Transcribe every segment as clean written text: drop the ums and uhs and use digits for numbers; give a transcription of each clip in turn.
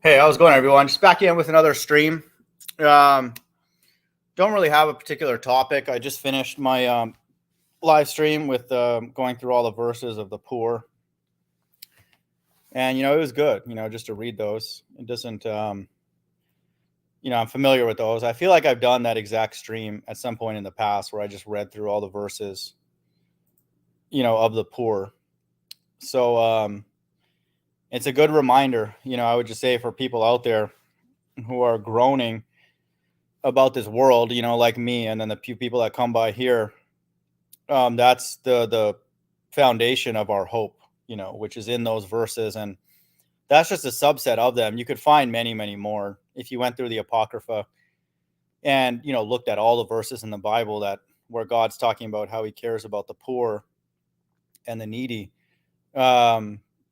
Hey, how's it going, everyone? Just back in with another stream. Don't really have a particular topic. I just finished my live stream with going through all the verses of the poor, and it was good. Just to read those. It doesn't. I'm familiar with those. I feel like I've done that exact stream at some point in the past where I just read through all the verses, of the poor. So it's a good reminder. I would just say for people out there who are groaning about this world, like me, and then the few people that come by here, that's the foundation of our hope, which is in those verses, and that's just a subset of them. You could find many, many more if you went through the Apocrypha and looked at all the verses in the Bible that where God's talking about how He cares about the poor and the needy.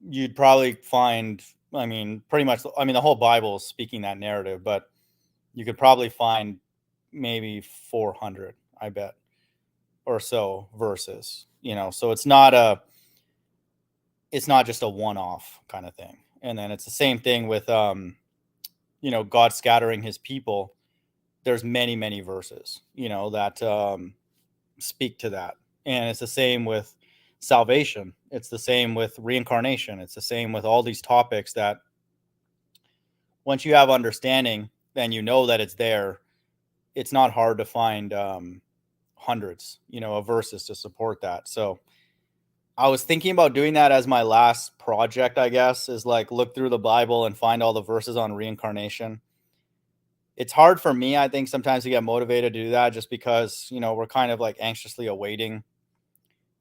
You'd probably find, pretty much, the whole Bible is speaking that narrative, but you could probably find maybe 400, I bet, or so verses, so it's not just a one-off kind of thing. And then it's the same thing with, God scattering His people. There's many, many verses, that speak to that. And it's the same with salvation. It's the same with reincarnation. It's the same with all these topics that once you have understanding, then that it's there. It's not hard to find hundreds, of verses to support that. So I was thinking about doing that as my last project, I guess, is like look through the Bible and find all the verses on reincarnation. It's hard for me, I think, sometimes to get motivated to do that just because, we're kind of like anxiously awaiting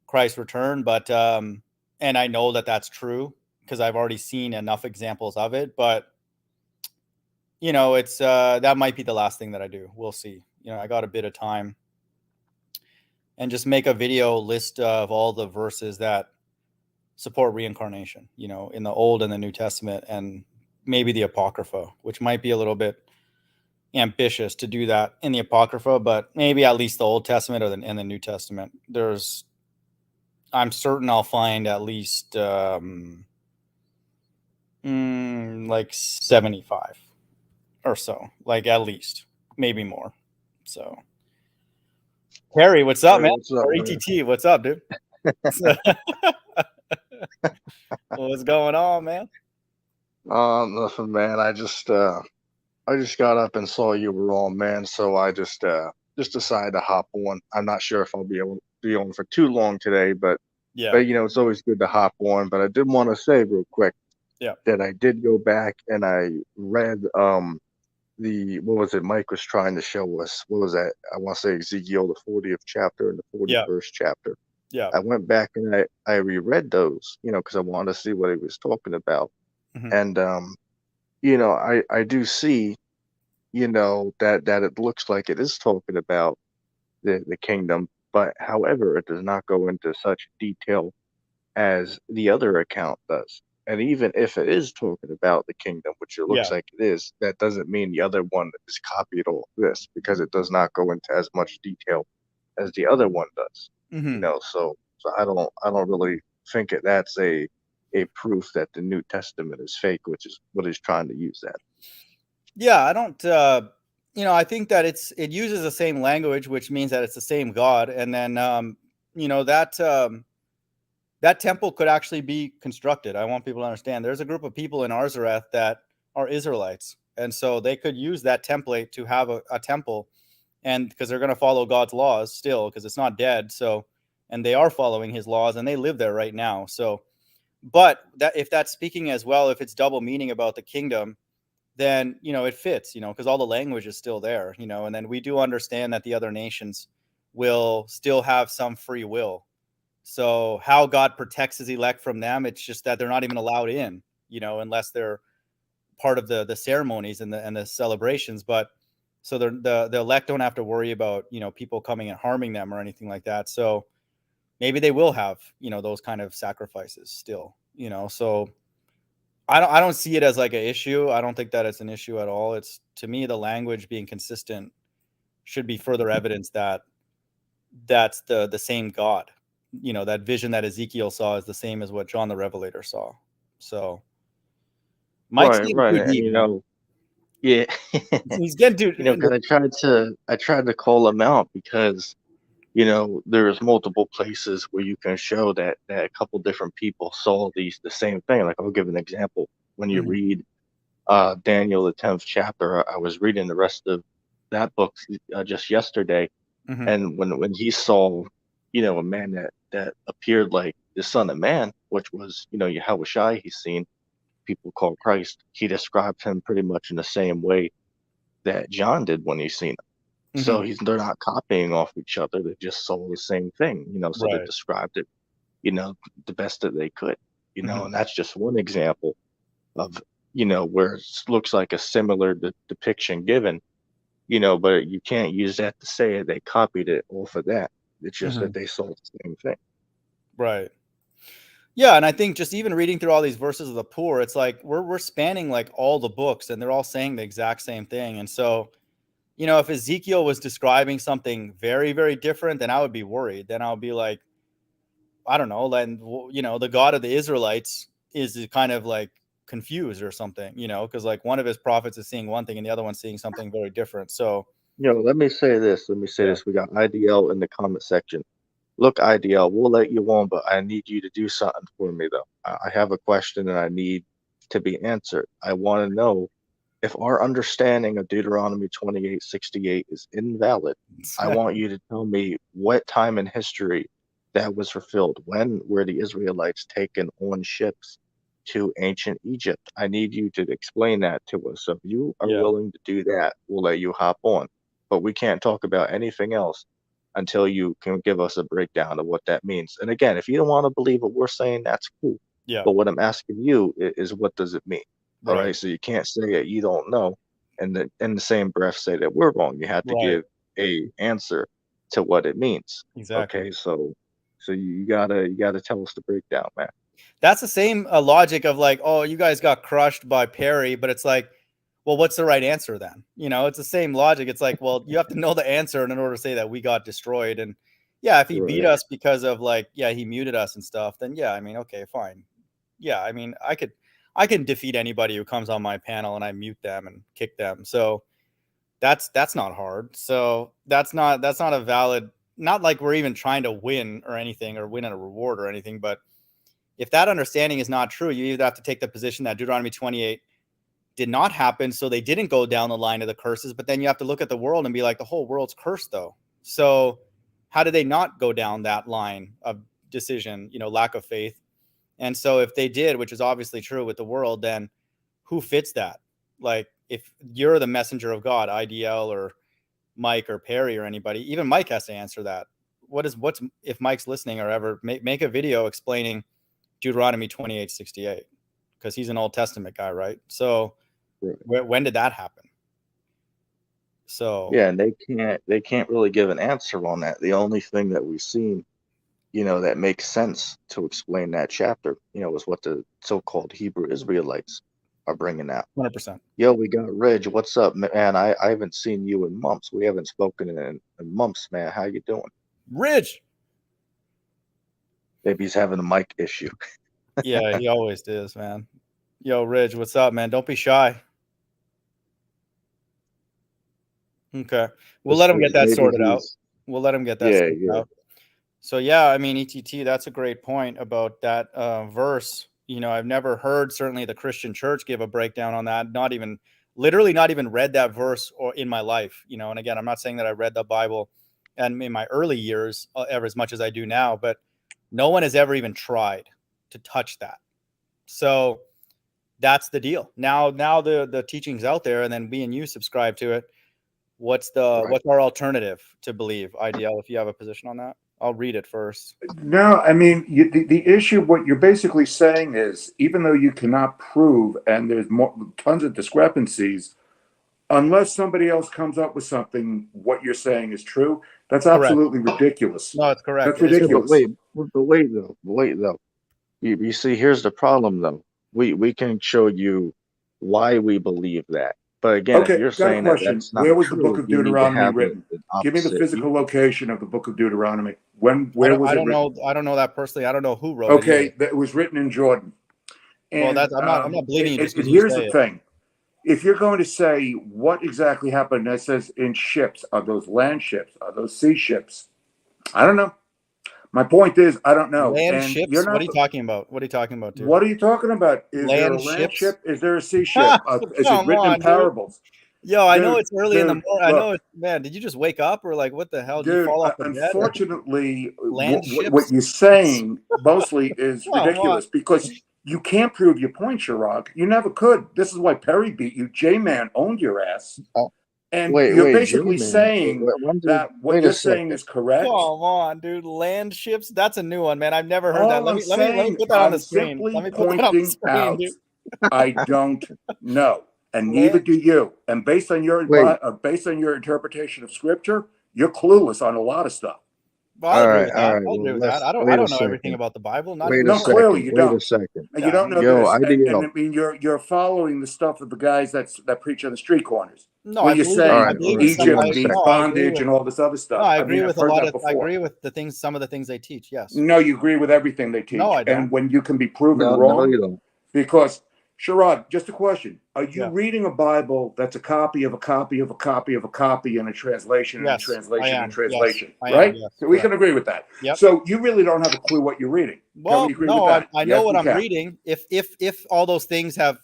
Christ's return. But, and I know that that's true because I've already seen enough examples of it. But, it's that might be the last thing that I do. We'll see. I got a bit of time, and just make a video list of all the verses that support reincarnation, in the Old and the New Testament, and maybe the Apocrypha, which might be a little bit ambitious to do that in the Apocrypha, but maybe at least the Old Testament and the New Testament. I'm certain I'll find at least like 75 or so, like at least, maybe more. So, Harry, what's up, Hey, man? what's up, Or man? ETT, what's up, dude? What's going on, man? Nothing, man. I just got up and saw you were on, man. So I just decided to hop on. I'm not sure if I'll be able to be on for too long today, but Yeah, it's always good to hop on. But I did want to say real quick yeah, that I did go back and I read the what was it Mike was trying to show us? What was that? I want to say Ezekiel, the 40th chapter and the yeah, 41st chapter. yeah. I went back and I reread those, because I wanted to see what he was talking about. Hmm. And I do see, that it looks like it is talking about the kingdom, but however, it does not go into such detail as the other account does. And even if it is talking about the kingdom, which it looks Yeah. like it is, that doesn't mean the other one is copied all this because it does not go into as much detail as the other one does. Hmm. So I don't really think that's a proof that the New Testament is fake, which is what he's trying to use that. Yeah, I don't I think that it uses the same language, which means that it's the same God. And then that temple could actually be constructed. I want people to understand there's a group of people in Arzareth that are Israelites. And so they could use that template to have a temple, and because they're going to follow God's laws still, because it's not dead. So, and they are following His laws, and they live there right now. So, but that if that's speaking as well, if it's double meaning about the kingdom, then it fits, because all the language is still there, and then we do understand that the other nations will still have some free will. So how God protects His elect from them, it's just that they're not even allowed in, unless they're part of the ceremonies and the celebrations. But so the elect don't have to worry about people coming and harming them or anything like that. So maybe they will have those kind of sacrifices still. So I don't see it as like an issue. I don't think that it's an issue at all. It's, to me, the language being consistent should be further evidence that that's the same God. That vision that Ezekiel saw is the same as what John the Revelator saw. So Mike's Right, getting right, too and deep, man. yeah, He's getting too. because I tried to call him out because there's multiple places where you can show that a couple different people saw the same thing. Like I'll give an example. When you Mhm, read Daniel the 10th chapter, I was reading the rest of that book just yesterday, mhm, and when he saw a man that appeared like the Son of Man, which was Yahushua he's seen people call Christ, he described him pretty much in the same way that John did when he seen him. mhm. So they're not copying off each other. They just saw the same thing, so they Right. described it, you know, the best that they could, Mhm, and that's just one example of, where it looks like a similar depiction given, but you can't use that to say they copied it off of that. It's just that mhm. they saw the same thing. Right. Yeah, and I think just even reading through all these verses of the poor, it's like we're spanning like all the books, and they're all saying the exact same thing. And so, if Ezekiel was describing something very, very different, then I would be worried. Then I'll be like, I don't know, then the God of the Israelites is kind of like confused or something, because like one of his prophets is seeing one thing and the other one's seeing something very different. So Let me say this. Let me say yeah, this. We got IDL in the comment section. Look, IDL, we'll let you on, but I need you to do something for me, though. I have a question and I need to be answered. I want to know if our understanding of Deuteronomy 28:68 is invalid. I want you to tell me what time in history that was fulfilled. When were the Israelites taken on ships to ancient Egypt? I need you to explain that to us. So if you are yeah, willing to do that, we'll let you hop on. But we can't talk about anything else until you can give us a breakdown of what that means. And again, if you don't want to believe what we're saying, that's cool. yeah, But what I'm asking you is what does it mean? All right, right. So you can't say that you don't know and then in the same breath say that we're wrong. You have to right, give a answer to what it means. exactly. Okay. So you gotta tell us the breakdown, man. That's the same logic of like, oh, you guys got crushed by Perry, but it's like, well, what's the right answer then? It's the same logic. It's like, well, you have to know the answer in order to say that we got destroyed. And yeah, if he beat Right. us because of like, yeah, he muted us and stuff, then yeah, I mean, okay, fine. Yeah, I mean, I can defeat anybody who comes on my panel and I mute them and kick them. So that's not hard. So that's not a valid, not like we're even trying to win or anything or win a reward or anything, but if that understanding is not true, you either have to take the position that Deuteronomy 28 did not happen, so they didn't go down the line of the curses, but then you have to look at the world and be like, the whole world's cursed though. So how did they not go down that line of decision, lack of faith? And so if they did, which is obviously true with the world, then who fits that? Like if you're the messenger of God, IDL or Mike or Perry or anybody, even Mike has to answer that. What's if Mike's listening or ever make a video explaining Deuteronomy 28:68 because he's an Old Testament guy, right? So Right. when did that happen? So Yeah, and they can't really give an answer on that. The only thing that we've seen, that makes sense to explain that chapter, is what the so-called Hebrew Israelites are bringing out. 100%. Yo, we got Reg. What's up, man? I haven't seen you in months. We haven't spoken in months, man. How you doing? Ridge. Maybe he's having a mic issue. Yeah, he always is, man. Yo, Ridge, what's up, man? Don't be shy. Okay. We'll let him get that Maybe sorted out. he's We'll let him get that yeah, sorted yeah. out. So yeah, I mean, ETT, that's a great point about that verse. I've never heard certainly the Christian church give a breakdown on that. Not even literally not even read that verse or in my life. And again, I'm not saying that I read the Bible and in my early years ever as much as I do now, but no one has ever even tried to touch that. So that's the deal. Now the teaching's out there, and then me and you subscribe to it. Right. What's our alternative to believe? IDL, if you have a position on that, I'll read it first. No, I mean the issue. What you're basically saying is, even though you cannot prove, and there's tons of discrepancies, unless somebody else comes up with something, what you're saying is true. That's Correct. absolutely ridiculous. No, it's correct. That's It is Yeah, correct. ridiculous. but wait though. You see, here's the problem though. We can show you why we believe that. But again, if Okay, you're got a saying that question. that's not Where was the book true, of you need to Deuteronomy have written? an Give me the opposite view. physical location of the book of Deuteronomy. Where was I it don't written? know. I don't know that personally. I don't know who wrote it either. Okay, it was written in Jordan. Well, And I'm not believing you just and because you here's say the it. thing: if you're going to say what exactly happened, that says in ships, are those land ships? Are those sea ships? I don't know. My point is, I don't know. Land And you're ships? What not. are you talking about? What are you talking about, dude? What are you talking about? Is there a Land land ships? ship? Is there a sea ship? Is it Come written in on, dude. parables? Yo, I know Dude, it's early in the dude, morning. I know look, it's, man, did you just wake up or like what the hell? Did you dude. fall off the bed? Or Unfortunately, land what ships? you're saying mostly is Come on. ridiculous because you can't prove your point, Chirag. You never could. This is why Perry beat you. J-Man owned your ass. And you're Wait, basically J-Man. saying When did, that what wait a you're saying second. is correct. Come on, dude. Land ships? That's a new one, man. I've never heard that. All I'm Let me saying, put that on the I'm screen. simply Let me put that on the pointing screen, out dude. I don't know, and neither Land do you. And based on your Wait, interpretation of scripture, you're clueless on a lot of stuff. well, I'll agree with all that. right. I'll agree Well, with that. I wait a don't know everything second. about the Bible. Not Wait even a No, close. clearly second. you Wait a don't. second. And you Yeah, I don't mean, know Yo, this. And IDL. I mean, you're following the stuff of the guys that preach on the street corners, no, where I you're believe in All I right, saying all believe in right. some Wait Egypt a I means no, second. I agree bondage with and all this other no, stuff. I I agree mean, I've with a heard lot that of I before. agree with some of the things they teach. Yes. No, you agree with everything they No, teach. I don't. And when you can be proven No, wrong, you don't. because, Sherrod, just a question. Are you Yeah. reading a Bible that's a copy of a copy of a copy of a copy and a translation and a Yes, I translation and am. Yes, translation, I am. right? Yes, So we correct. can agree with that. Yep. So you really don't have a clue what you're reading. Can we Well, agree with no, that? I know Yes, what we I'm can. reading. If all those things have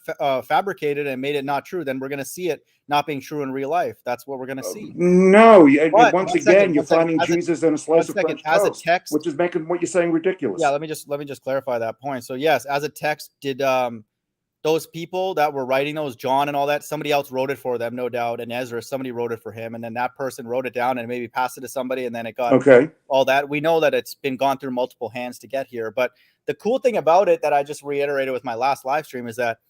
fabricated and made it not true, then we're going to see it not being true in real life. That's what we're going to see. No, But once again, you're one second, finding as a Jesus in a one slice of second, French as a toast, text. which is making what you're saying ridiculous. Yeah, let me just clarify that point. So yes, as a text, did those people that were writing those, John and all that, somebody else wrote it for them, no doubt. And Ezra, somebody wrote it for him, and then that person wrote it down and maybe passed it to somebody, and then it got Okay. all that. We know that it's been gone through multiple hands to get here. But the cool thing about it that I just reiterated with my last live stream is that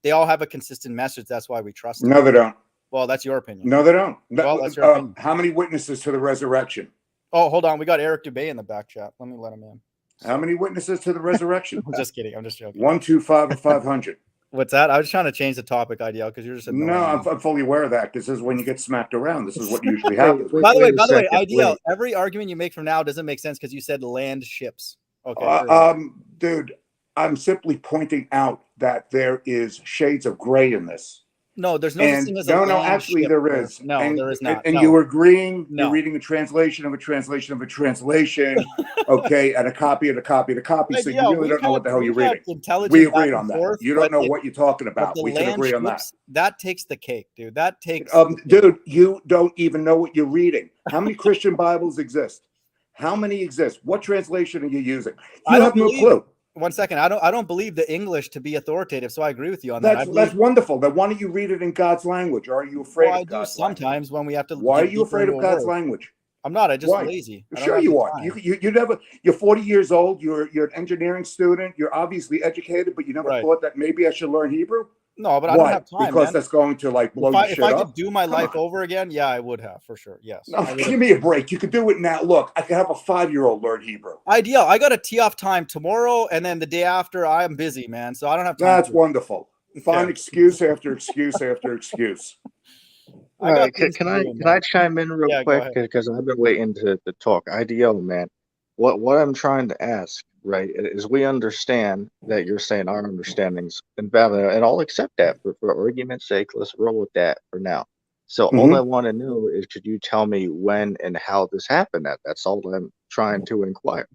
they all have a consistent message. That's why we trust them. No, they don't. Well, that's your opinion. No, they don't. Well, that's your opinion. How many witnesses to the resurrection? Oh, hold on. We got Eric Dubay in the back chat. Let me let him in. How many witnesses to the resurrection? I'm just kidding. I'm just joking. 1, 2, 5, or 500. What's that? I was trying to change the topic, IDL, because you're just annoying. No, I'm fully aware of that. This is when you get smacked around. This is what usually Wait, happens. wait, By the wait way, a second. IDL, Wait. every argument you make from now doesn't make sense because you said land ships. Okay. Dude, I'm simply pointing out that there is shades of gray in this. No, there's no such thing as a no, land actually ship, there sir. is. No, and, there is not. And No. you were agreeing. No. You're reading a translation of a translation of a translation. Okay, and a copy of a copy of a copy. So Yeah, you really don't know what the hell you're reading. Intelligent We back agreed and on that. forth, You don't but know what you're talking about. the We can land agree on that. ships, that takes the cake, dude. That takes Dude, you don't even know what you're reading. How many Christian Bibles exist? How many exist? What translation are you using? You have no clue. One second. I don't believe the English to be authoritative, so I agree with you on That's that. that's wonderful. Then why don't you read it in God's language? Or are you afraid Well, I of do God's sometimes language? when we have to. Why are dig you deeper afraid into of a God's word. language? I'm not. I just Why? lazy. I don't Sure have you the are. time. You never. You're 40 years old. You're an engineering student. You're obviously educated, but you never Right. thought that maybe I should learn Hebrew. No, but Why? I don't have time, Because man. that's going to like blow your shit If I up. could do my Come life on. over again, yeah, I would have for sure. Yes. No, give me a break. You could do it now. Look, I could have a 5-year-old learn Hebrew. Ideal. I got a tee off time tomorrow, and then the day after, I'm busy, man. So I don't have time. That's wonderful. Find excuse after excuse after excuse. I got Can I chime in real Yeah, quick? go ahead. Because I've been waiting to talk. IDL, man. What I'm trying to ask, right, is we understand that you're saying our understanding's invalid, and I'll accept that for argument's sake. Let's roll with that for now. So all I want to know is, could you tell me when and how this happened? That's all I'm trying to inquire.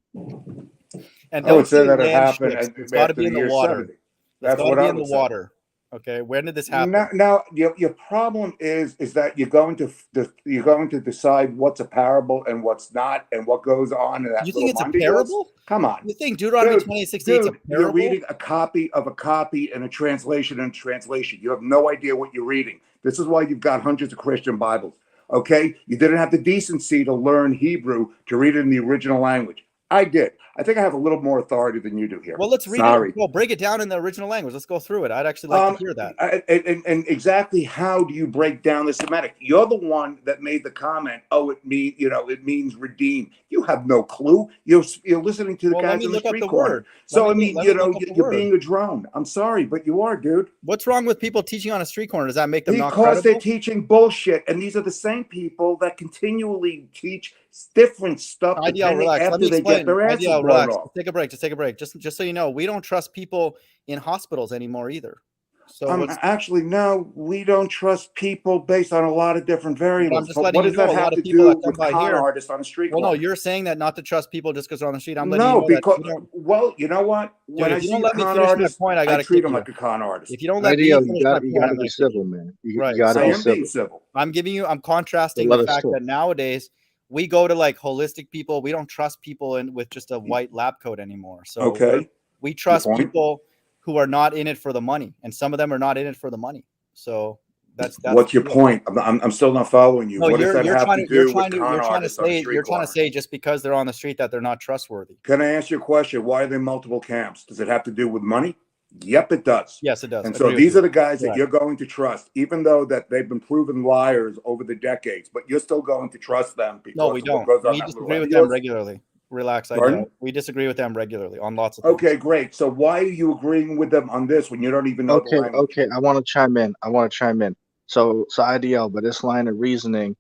And I would don't say say that it land happened ships. It's got to after be the in the year water. 70. That's got what to be I in the would say. water. Okay, when did this happen? Now your problem is that you're going to decide what's a parable and what's not, and what goes on in that You little think it's a Monday parable? Come on, You think Deuteronomy 26:8 is a you're parable? reading a copy of a copy and a translation and translation. You have no idea what you're reading. This is why you've got hundreds of Christian Bibles. Okay, you didn't have the decency to learn Hebrew to read it in the original language. I did. I think I have a little more authority than you do here. Well, let's read it. Well, break it down in the original language. Let's go through it. I'd actually like to hear that. And exactly how do you break down the semantic? You're the one that made the comment. Oh, it means redeem. You have no clue. You're listening to the guys in the street corner. So you're being a drone. I'm sorry, but you are, dude. What's wrong with people teaching on a street corner? Does that make them not credible? Because they're credible? teaching bullshit, and these are the same people that continually teach different stuff IDL, depending relax. Let after me they get explain. their asses IDL, blown relax. off. Take a break. Just take a break. Just so you know, we don't trust people in hospitals anymore either. So Actually, no, we don't trust people based on a lot of different variables. I'm just But letting what you does know, that a lot have of to people do that come with by con here. artists on the street Well, no, corner? you're saying that not to trust people just because they're on the street. I'm letting you No, know because, that you don't. well, you know what? Dude, When I if you see don't a let me con finish my artist, point, I I gotta treat kick him you. like a con artist. If you don't let me IDL, finish my point, gotta I'm be gonna kick civil, you. man. You Right. gotta I be am being civil. civil. I'm contrasting Let the us fact talk. that nowadays we go to like holistic people. We don't trust people with just a white lab coat anymore. So Okay. we Your trust point. people who are not in it for the money, and some of them are not in it for the money. So that's What's the your deal. point? I'm still not following you. No, what does that have to do with con you're trying to artists on the say street corner? just because they're on the street that they're not trustworthy. Can I ask you a question? Why are there multiple camps? Does it have to do with money? Yep, it does. Yes, it does. And so Agree with these you. are the guys that Correct. you're going to trust, even though that they've been proven liars over the decades, but you're still going to trust them because No, we of what don't. goes on We that little disagree with video. them regularly. Relax, I Pardon? don't. We disagree with them regularly on lots of things. Okay, great. So why are you agreeing with them on this when you don't even know the language? Okay. I want to chime in. So IDL, but this line of reasoning,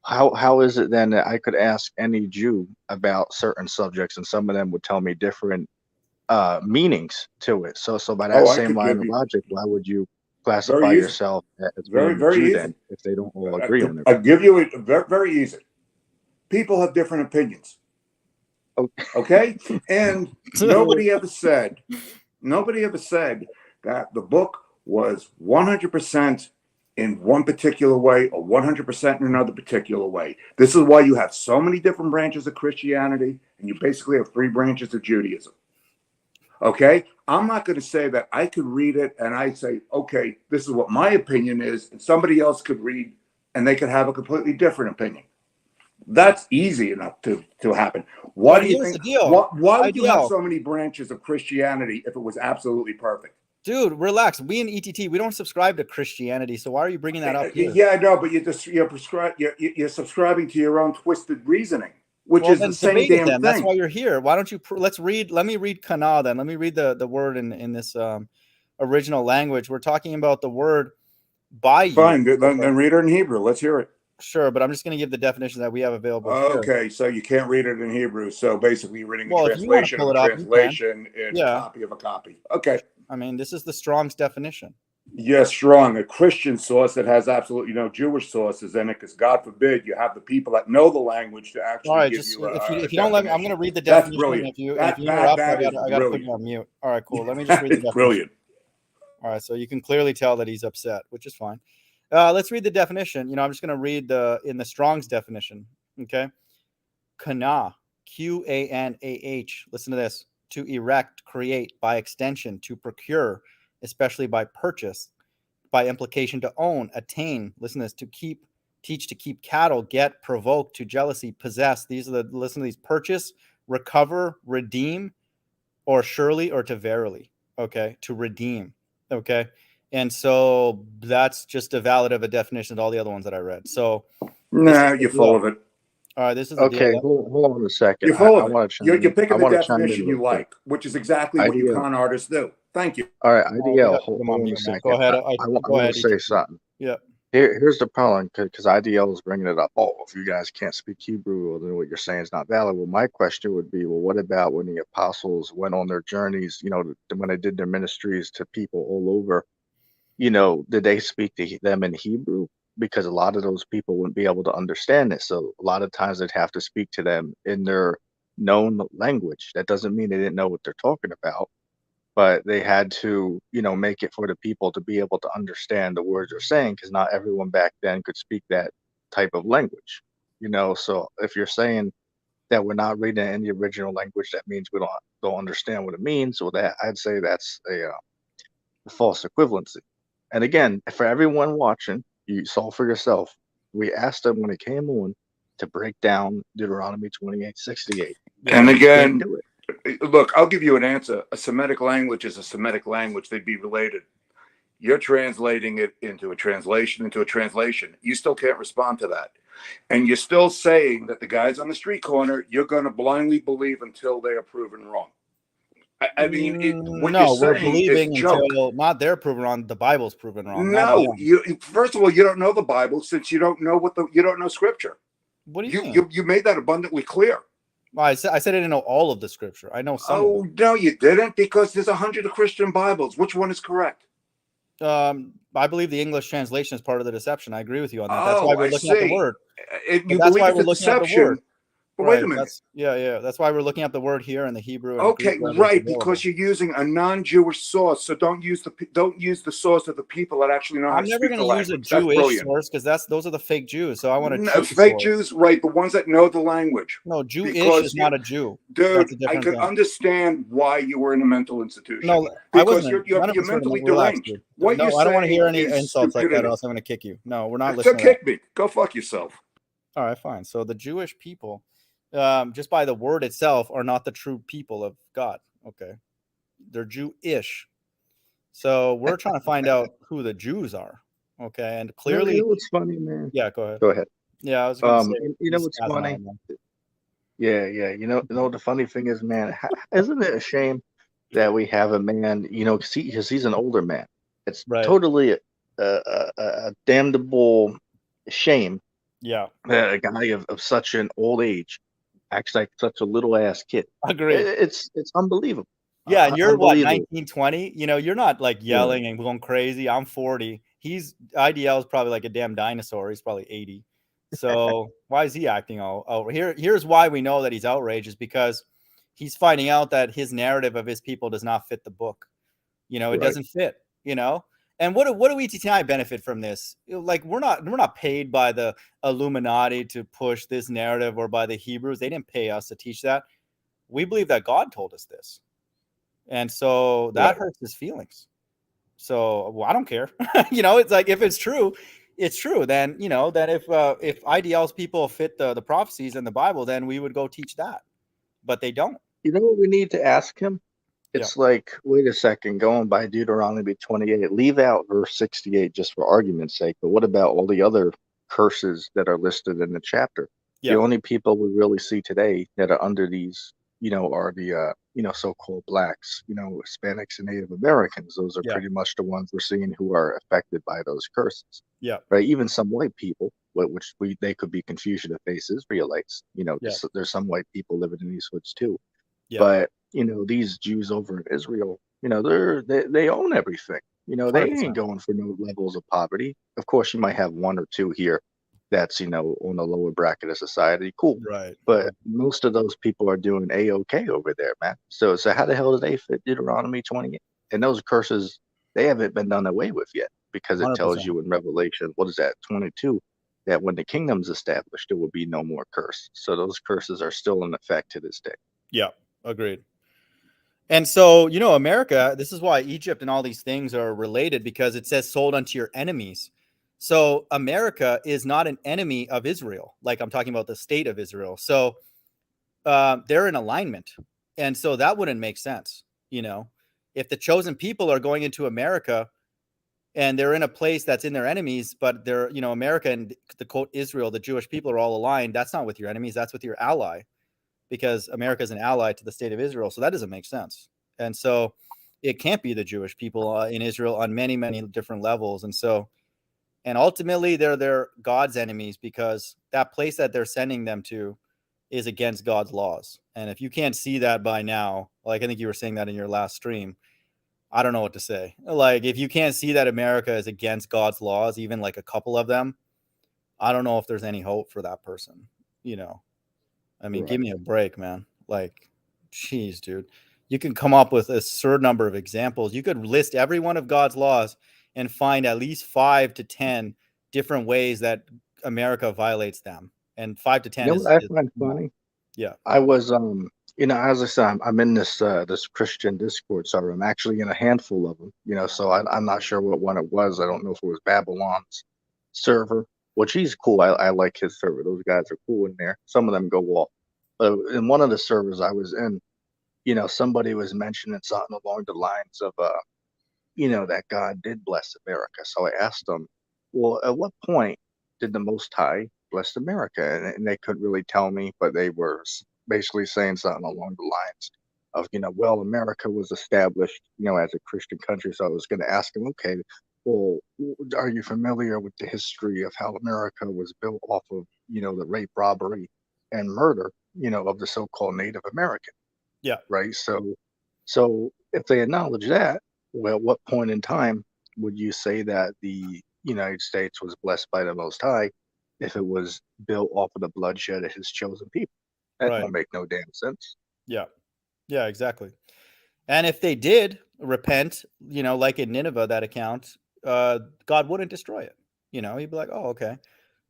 how is it then that I could ask any Jew about certain subjects and some of them would tell me different meanings to it? So by that Oh, I same could line give of you logic, why would you classify very easy. yourself as Very, being a very Jew easy. then if they don't all agree on it? I'll give you it very, very easy. People have different opinions. Okay? And nobody ever said that the book was 100% in one particular way or 100% in another particular way. This is why you have so many different branches of Christianity and you basically have 3 branches of Judaism. Okay? I'm not going to say that I could read it and I say, okay, this is what my opinion is, and somebody else could read and they could have a completely different opinion. That's easy enough to happen. Why do you here's think? the deal. Why would you have IDL. so many branches of Christianity if it was absolutely perfect? Dude, relax. We in ETT, we don't subscribe to Christianity. So why are you bringing that up here? Yeah, I know, but you're subscribing to your own twisted reasoning, which is the same damn thing. That's why you're here. Why don't you? Let me read Kana then. Let me read the word in this original language. We're talking about the word by you. Fine, then read it in Hebrew. Let's hear it. Sure, but I'm just going to give the definition that we have available here. Okay, so you can't read it in Hebrew. So basically, you're reading a Well, if you want to translation pull of it a up, translation and Yeah. a copy of a copy. Okay. I mean, this is the Strong's definition. Yes, strong. A Christian source that has absolutely no Jewish sources in it, because God forbid you have the people that know the language to actually All right, give just you if you don't let me, I'm going to read the That's definition. brilliant. If you That interrupt, is I got to put brilliant. you on mute. All right, cool. Let me just read the It's definition. brilliant. All right, so you can clearly tell that he's upset, which is fine. Let's read the definition. I'm just going to read in the Strong's definition. Okay, Kana, Qanah. Listen to this: to erect, create, by extension, to procure, especially by purchase, by implication, to own, attain. Listen to this: to keep, teach, to keep cattle, get, provoke, to jealousy, possess. These are listen to these: purchase, recover, redeem, or surely, or to verily. Okay, to redeem. Okay. And so that's just a valid of a definition of all the other ones that I read. So Nah, you're full of it. all right, this is the Okay, deal. hold on a second. You're full of I it. You're picking the definition you like, which is exactly what you IDL. con artists do. Thank you. All right, IDL, hold on a Mute, second. Go ahead. I Go want ahead. to say something. Yeah. Here's the problem, because IDL is bringing it up. Oh, if you guys can't speak Hebrew, well, then what you're saying is not valid. Well, my question would be, well, what about when the apostles went on their journeys, when they did their ministries to people all over, did they speak to them in Hebrew? Because a lot of those people wouldn't be able to understand it. So a lot of times they'd have to speak to them in their known language. That doesn't mean they didn't know what they're talking about, but they had to, make it for the people to be able to understand the words they're saying, because not everyone back then could speak that type of language. So if you're saying that we're not reading in the original language, that means we don't understand what it means. So that I'd say that's a false equivalency. And again, for everyone watching, you saw for yourself, we asked them when it came on to break down Deuteronomy 28:68. And again, look, I'll give you an answer. A Semitic language is a Semitic language. They'd be related. You're translating it into a translation. You still can't respond to that. And you're still saying that the guys on the street corner, you're going to blindly believe until they are proven wrong. I mean, we're believing until not they're proven wrong. The Bible's proven wrong. No, first of all, you don't know the Bible, since you don't know you don't know Scripture. What do you mean? You made that abundantly clear. Well, I said I didn't know all of the scripture. I know some. Oh, no, you didn't, because there's 100 Christian Bibles. Which one is correct? I believe the English translation is part of the deception. I agree with you on that. That's Oh, why we're I looking at the see. word. You That's believe why it's we're a looking at the word. deception. But Right. wait a minute. That's yeah. That's why we're looking at the word here in the Hebrew and the Okay, Greek. whether it's right, available. because you're using a non-Jewish source, so don't use the source of the people that actually know how I'm to never speak the going to use a language. That's Jewish brilliant. source because those are the fake Jews. So I want a No, true fake source. Jews, right? The ones that know the language. No, Jewish Because is not a Jew. Dude, That's a I different could thing. understand why you were in a mental institution. No, I Because wasn't. you're None of us were. mentally Relax, deranged. dude. What No, you're I don't want to hear saying any is insults like that, or stupidity. else I'm going to kick you. No, we're not So listening to that. kick me. Go fuck yourself. All right, fine. So the Jewish people, just by the word itself, are not the true people of God. Okay, they're Jewish. So we're trying to find out who the Jews are. Okay, and clearly, You know what's funny, man? yeah. Go ahead. Go ahead. Yeah, I was going to say. You know what's funny? Yeah. You know the funny thing is, man, isn't it a shame that we have a man, because he's an older man. It's Right. totally a damnable shame Yeah. that a guy of such an old age acts like such a little ass kid. Agreed. It's unbelievable. Yeah, and you're what, Unbelievable. 19, 20? You're not like yelling and going crazy. I'm 40. IDL is probably like a damn dinosaur. He's probably 80. So why is he acting all over here? Here's why we know that he's outraged, is because he's finding out that his narrative of his people does not fit the book. It Right. doesn't fit, And what do ETT benefit from this? Like we're not paid by the Illuminati to push this narrative, or by the Hebrews. They didn't pay us to teach that. We believe that God told us this. And so that hurts his feelings. So I don't care. It's like, if it's true, it's true. Then, that if IDL's people fit the prophecies in the Bible, then we would go teach that. But they don't. You know what we need to ask him? It's Yeah. like, wait a second, going by Deuteronomy 28, leave out verse 68 just for argument's sake. But what about all the other curses that are listed in the chapter? Yeah. The only people we really see today that are under these, are the, so-called blacks, Hispanics and Native Americans. Those are pretty much the ones we're seeing who are affected by those curses. Yeah. Right. Even some white people, which they could be Confucian if they Israelites. There's some white people living in these hoods too. Yeah. But these Jews over in Israel, they own everything. They 100%. ain't going for no levels of poverty. Of course, you might have one or two here that's on the lower bracket of society. Cool. Right. But most of those people are doing A-OK over there, man. So how the hell do they fit Deuteronomy 28? And those curses, they haven't been done away with yet, because it 100%. tells you in Revelation, what is that, 22, that when the kingdom's established, there will be no more curse. So those curses are still in effect to this day. Yeah, agreed. And so, America, this is why Egypt and all these things are related, because it says sold unto your enemies. So America is not an enemy of Israel. Like, I'm talking about the state of Israel. So they're in alignment. And so that wouldn't make sense. If the chosen people are going into America and they're in a place that's in their enemies, but they're, America and the quote Israel, the Jewish people, are all aligned. That's not with your enemies. That's with your ally, because America is an ally to the state of Israel. So that doesn't make sense. And so it can't be the Jewish people in Israel on many, many different levels. And ultimately they're God's enemies, because that place that they're sending them to is against God's laws. And if you can't see that by now, like I think you were saying that in your last stream, I don't know what to say. Like, if you can't see that America is against God's laws, even like a couple of them, I don't know if there's any hope for that person. I mean, give me a break, man. Like, geez, dude, you can come up with a certain number of examples. You could list every one of God's laws and find at least 5 to 10 different ways that America violates them. And 5 to 10 what I find funny? Yeah. I was, as I said, I'm in this Christian Discord server. I'm actually in a handful of them, so I'm not sure what one it was. I don't know if it was Babylon's server, which he's cool. I like his server. Those guys are cool in there. Some of them go off. But in one of the servers I was in, somebody was mentioning something along the lines of, that God did bless America. So I asked them, well, at what point did the Most High bless America? And they couldn't really tell me, but they were basically saying something along the lines of, well, America was established, as a Christian country. So I was going to ask them, okay, Well, are you familiar with the history of how America was built off of, the rape, robbery, and murder, of the so-called Native American, Yeah. right? So if they acknowledge that, well, at what point in time would you say that the United States was blessed by the Most High if it was built off of the bloodshed of His chosen people? That Right. don't make no damn sense. Yeah. Yeah, exactly. And if they did repent, like in Nineveh, that account, God wouldn't destroy it. He'd be like, oh, okay.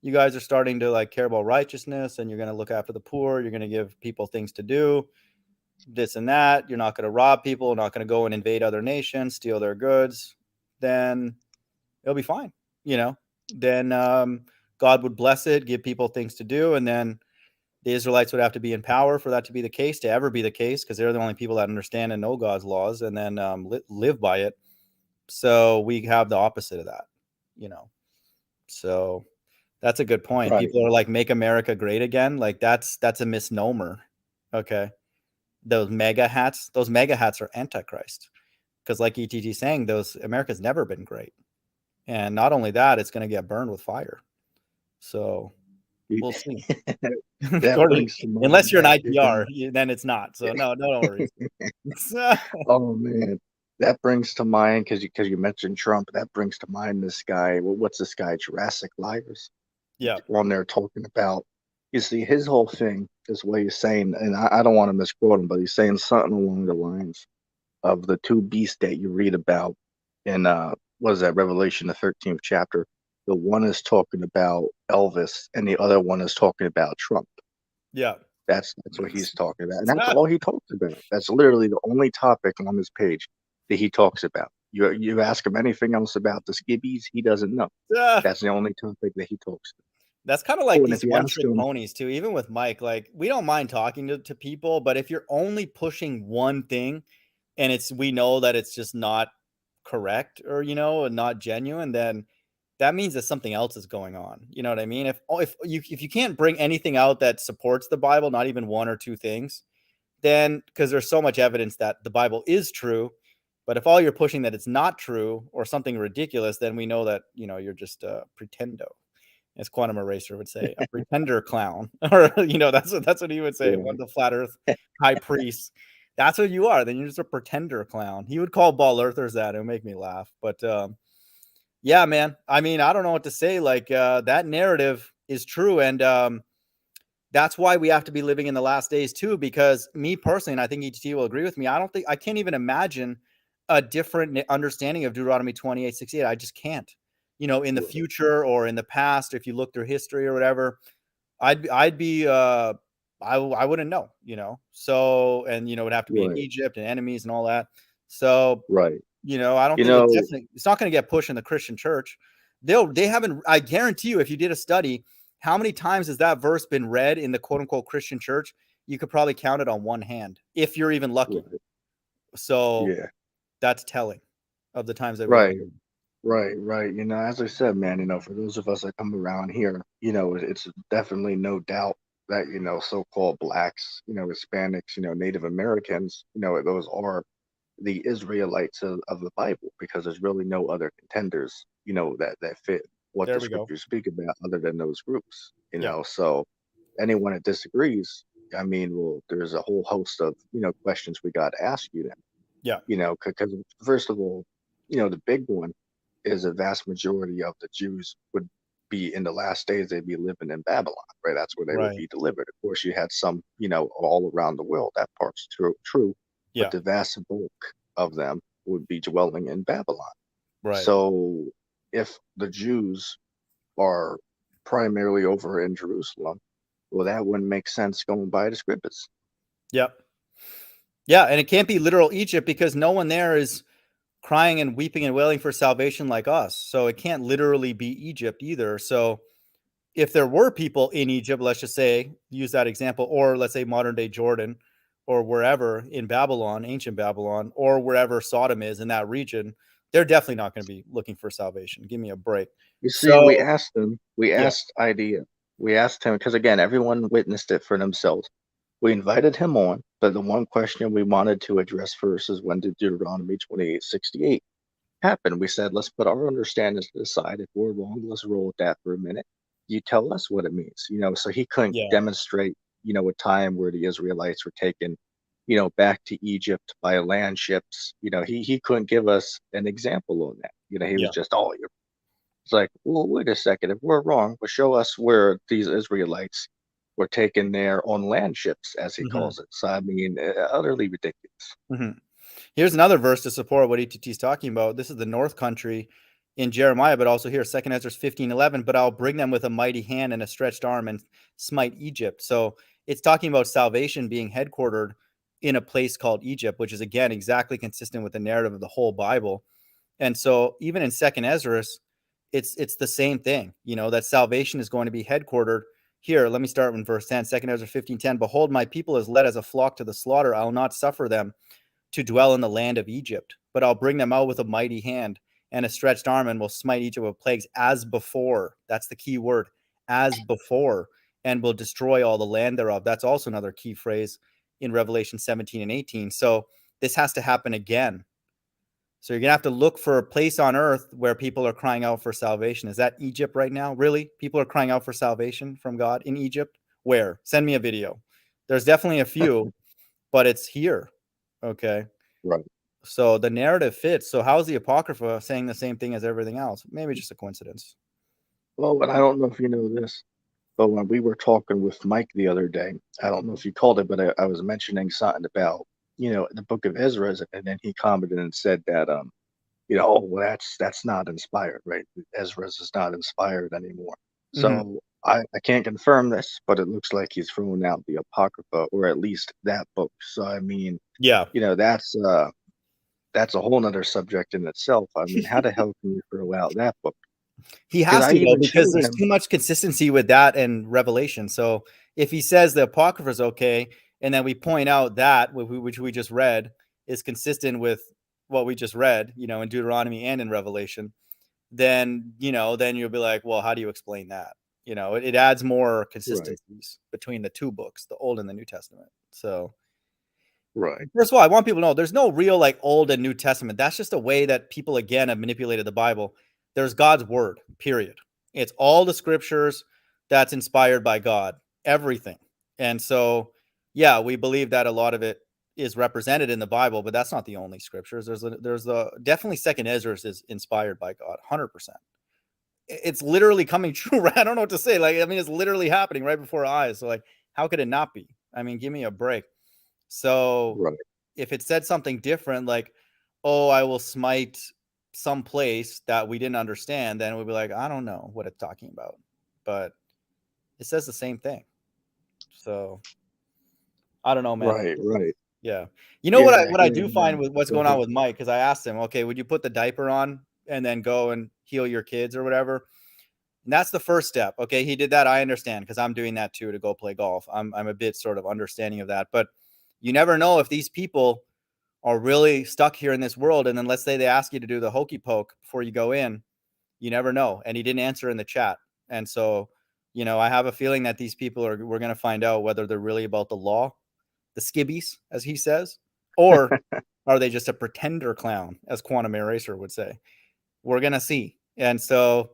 You guys are starting to like care about righteousness and you're going to look after the poor. You're going to give people things to do, this and that. You're not going to rob people, not going to go and invade other nations, steal their goods. Then it'll be fine. Then God would bless it, give people things to do. And then the Israelites would have to be in power for that to be the case, to ever be the case, because they're the only people that understand and know God's laws and then live by it. So we have the opposite of that, So that's a good point. Right. People are like, make America great again. Like that's a misnomer. Okay. Those mega hats are Antichrist. Because like ETT saying, America's never been great. And not only that, it's going to get burned with fire. So we'll see. Unless you're an IPR, then it's not. So no worries. Oh man, that brings to mind, because you mentioned Trump. That brings to mind this guy. What's this guy? Jurassic Liars. Yeah. On there talking about. You see, his whole thing is what he's saying, and I don't want to misquote him, but he's saying something along the lines of the two beasts that you read about in what is that, Revelation, the 13th chapter. The one is talking about Elvis, and the other one is talking about Trump. Yeah. That's what he's talking about. And that's all he talks about. That's literally the only topic on this page that he talks about. You ask him anything else about the skibbies, he doesn't know. That's the only topic that he talks about. That's kind of like and these one-trick ponies too. Even with Mike, like we don't mind talking to people, but if you're only pushing one thing and we know that it's just not correct or, and not genuine, then that means that something else is going on. You know what I mean? If you can't bring anything out that supports the Bible, not even one or two things, then because there's so much evidence that the Bible is true, but if all you're pushing that it's not true or something ridiculous, then we know that, you're just a pretendo. As Quantum Eraser would say, a pretender clown, or that's what he would say. Yeah. One of the flat Earth high priests. That's what you are. Then you're just a pretender clown. He would call ball earthers that. It would make me laugh. But yeah, man. I mean, I don't know what to say. Like that narrative is true, and that's why we have to be living in the last days too. Because me personally, and I think ETT will agree with me, I can't even imagine a different understanding of Deuteronomy 28:68. I just can't. In the future or in the past, if you look through history or whatever, I wouldn't know, so, and, it would have to be in Egypt and enemies and all that. So, right. I don't think it's not going to get pushed in the Christian church. They haven't, I guarantee you, if you did a study, how many times has that verse been read in the quote unquote Christian church? You could probably count it on one hand if you're even lucky. Right. So yeah, that's telling of the times that right. Right. As I said, man, for those of us that come around here, it's definitely no doubt that, so-called blacks, Hispanics, Native Americans, those are the Israelites of the Bible, because there's really no other contenders, that fit what the scriptures speak about other than those groups, So anyone that disagrees, I mean, well, there's a whole host of, questions we got to ask you then. Yeah. Because first of all, the big one is a vast majority of the Jews would be in the last days, they'd be living in Babylon, right? That's where they would be delivered. Of course, you had some, all around the world. That part's true. Yeah. But the vast bulk of them would be dwelling in Babylon. Right. So if the Jews are primarily over in Jerusalem, well, that wouldn't make sense going by the scriptures. Yep. Yeah, and it can't be literal Egypt because no one there is crying and weeping and wailing for salvation like us. So it can't literally be Egypt either. So if there were people in Egypt, let's just say, use that example, or let's say modern day Jordan or wherever in Babylon, ancient Babylon, or wherever Sodom is in that region, they're definitely not going to be looking for salvation. Give me a break. You see, we asked them, asked IDL, we asked him, because again, everyone witnessed it for themselves. We invited him on, but the one question we wanted to address first is, when did Deuteronomy 28:68 happened. We said, let's put our understanding to the side. If we're wrong, let's roll with that for a minute. You tell us what it means, so he couldn't Yeah. demonstrate, a time where the Israelites were taken, back to Egypt by land ships. He couldn't give us an example on that. He was Yeah. just, oh, it's like, well, wait a second. If we're wrong, well, show us where these Israelites were taken there on land ships, as he hmm calls it. So, I mean, utterly ridiculous. hmm Here's another verse to support what ETT is talking about. This is the North Country in Jeremiah, but also here, 2 Ezra 15:11. But I'll bring them with a mighty hand and a stretched arm and smite Egypt. So it's talking about salvation being headquartered in a place called Egypt, which is again exactly consistent with the narrative of the whole Bible. And so even in 2 Ezra, it's the same thing, that salvation is going to be headquartered here. Let me start in verse 10, 2 Ezra 15:10. Behold, my people is led as a flock to the slaughter. I will not suffer them to dwell in the land of Egypt, but I'll bring them out with a mighty hand and a stretched arm and will smite Egypt with plagues as before. That's the key word, as before, and will destroy all the land thereof. That's also another key phrase in Revelation 17 and 18. So this has to happen again. So you're going to have to look for a place on earth where people are crying out for salvation. Is that Egypt right now? Really? People are crying out for salvation from God in Egypt? Where? Send me a video. There's definitely a few, but it's here. Okay. Right. So the narrative fits. So how's the Apocrypha saying the same thing as everything else? Maybe just a coincidence. Well, and I don't know if you know this, but when we were talking with Mike the other day, I don't know if you called it, but I was mentioning something about, the book of Ezra, and then he commented and said that, oh, well, that's not inspired, right? Ezra is not inspired anymore. Mhm. So I can't confirm this, but it looks like he's throwing out the Apocrypha, or at least that book. So I mean, Yeah. that's a whole nother subject in itself. I mean, how the hell can you throw out that book? He Because has I to though, even because showed there's him. too much consistency with that and Revelation. So if he says the Apocrypha is okay, and then we point out that which we just read is consistent with what we just read, in Deuteronomy and in Revelation, then then you'll be like, well, how do you explain that? It adds more Right, consistencies between the two books, the Old and the New Testament. So right, first of all, I want people to know there's no real like Old and New Testament. That's just a way that people again have manipulated the Bible. There's God's word, period. It's all the scriptures that's inspired by God, everything. And so, yeah, we believe that a lot of it is represented in the Bible, but that's not the only scriptures. There's the definitely Second Ezra is inspired by God, 100%. It's literally coming true. Right? I don't know what to say. Like, I mean, it's literally happening right before our eyes. So, like, how could it not be? I mean, give me a break. So right, if it said something different, like, oh, I will smite some place that we didn't understand, then we'd be like, I don't know what it's talking about. But it says the same thing. So I don't know, man. right, right. Yeah. Yeah, What I yeah. do find with what's Go going on ahead. with Mike, because I asked him, okay, would you put the diaper on and then go and heal your kids or whatever? And that's the first step. Okay. He did that. I understand because I'm doing that too to go play golf. I'm a bit sort of understanding of that. But you never know if these people are really stuck here in this world. And then let's say they ask you to do the hokey poke before you go in, you never know. And he didn't answer in the chat. And so, I have a feeling that these people we're going to find out whether they're really about the law, the skibbies, as he says, or are they just a pretender clown, as Quantum Eraser would say? We're going to see. And so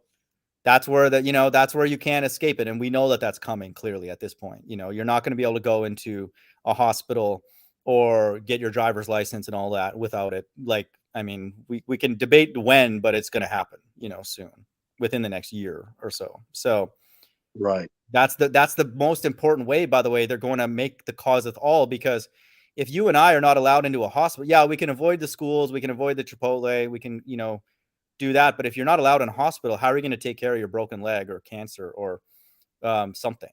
that's where that's where you can't escape it. And we know that that's coming clearly at this point. You're not going to be able to go into a hospital or get your driver's license and all that without it. Like, I mean, we can debate when, but it's going to happen, soon, within the next year or so. So Right, that's the most important way, by the way, they're going to make the causeth all, because if you and I are not allowed into a hospital, yeah, we can avoid the schools, we can avoid the Chipotle, we can, do that. But if you're not allowed in a hospital, how are you going to take care of your broken leg or cancer or something?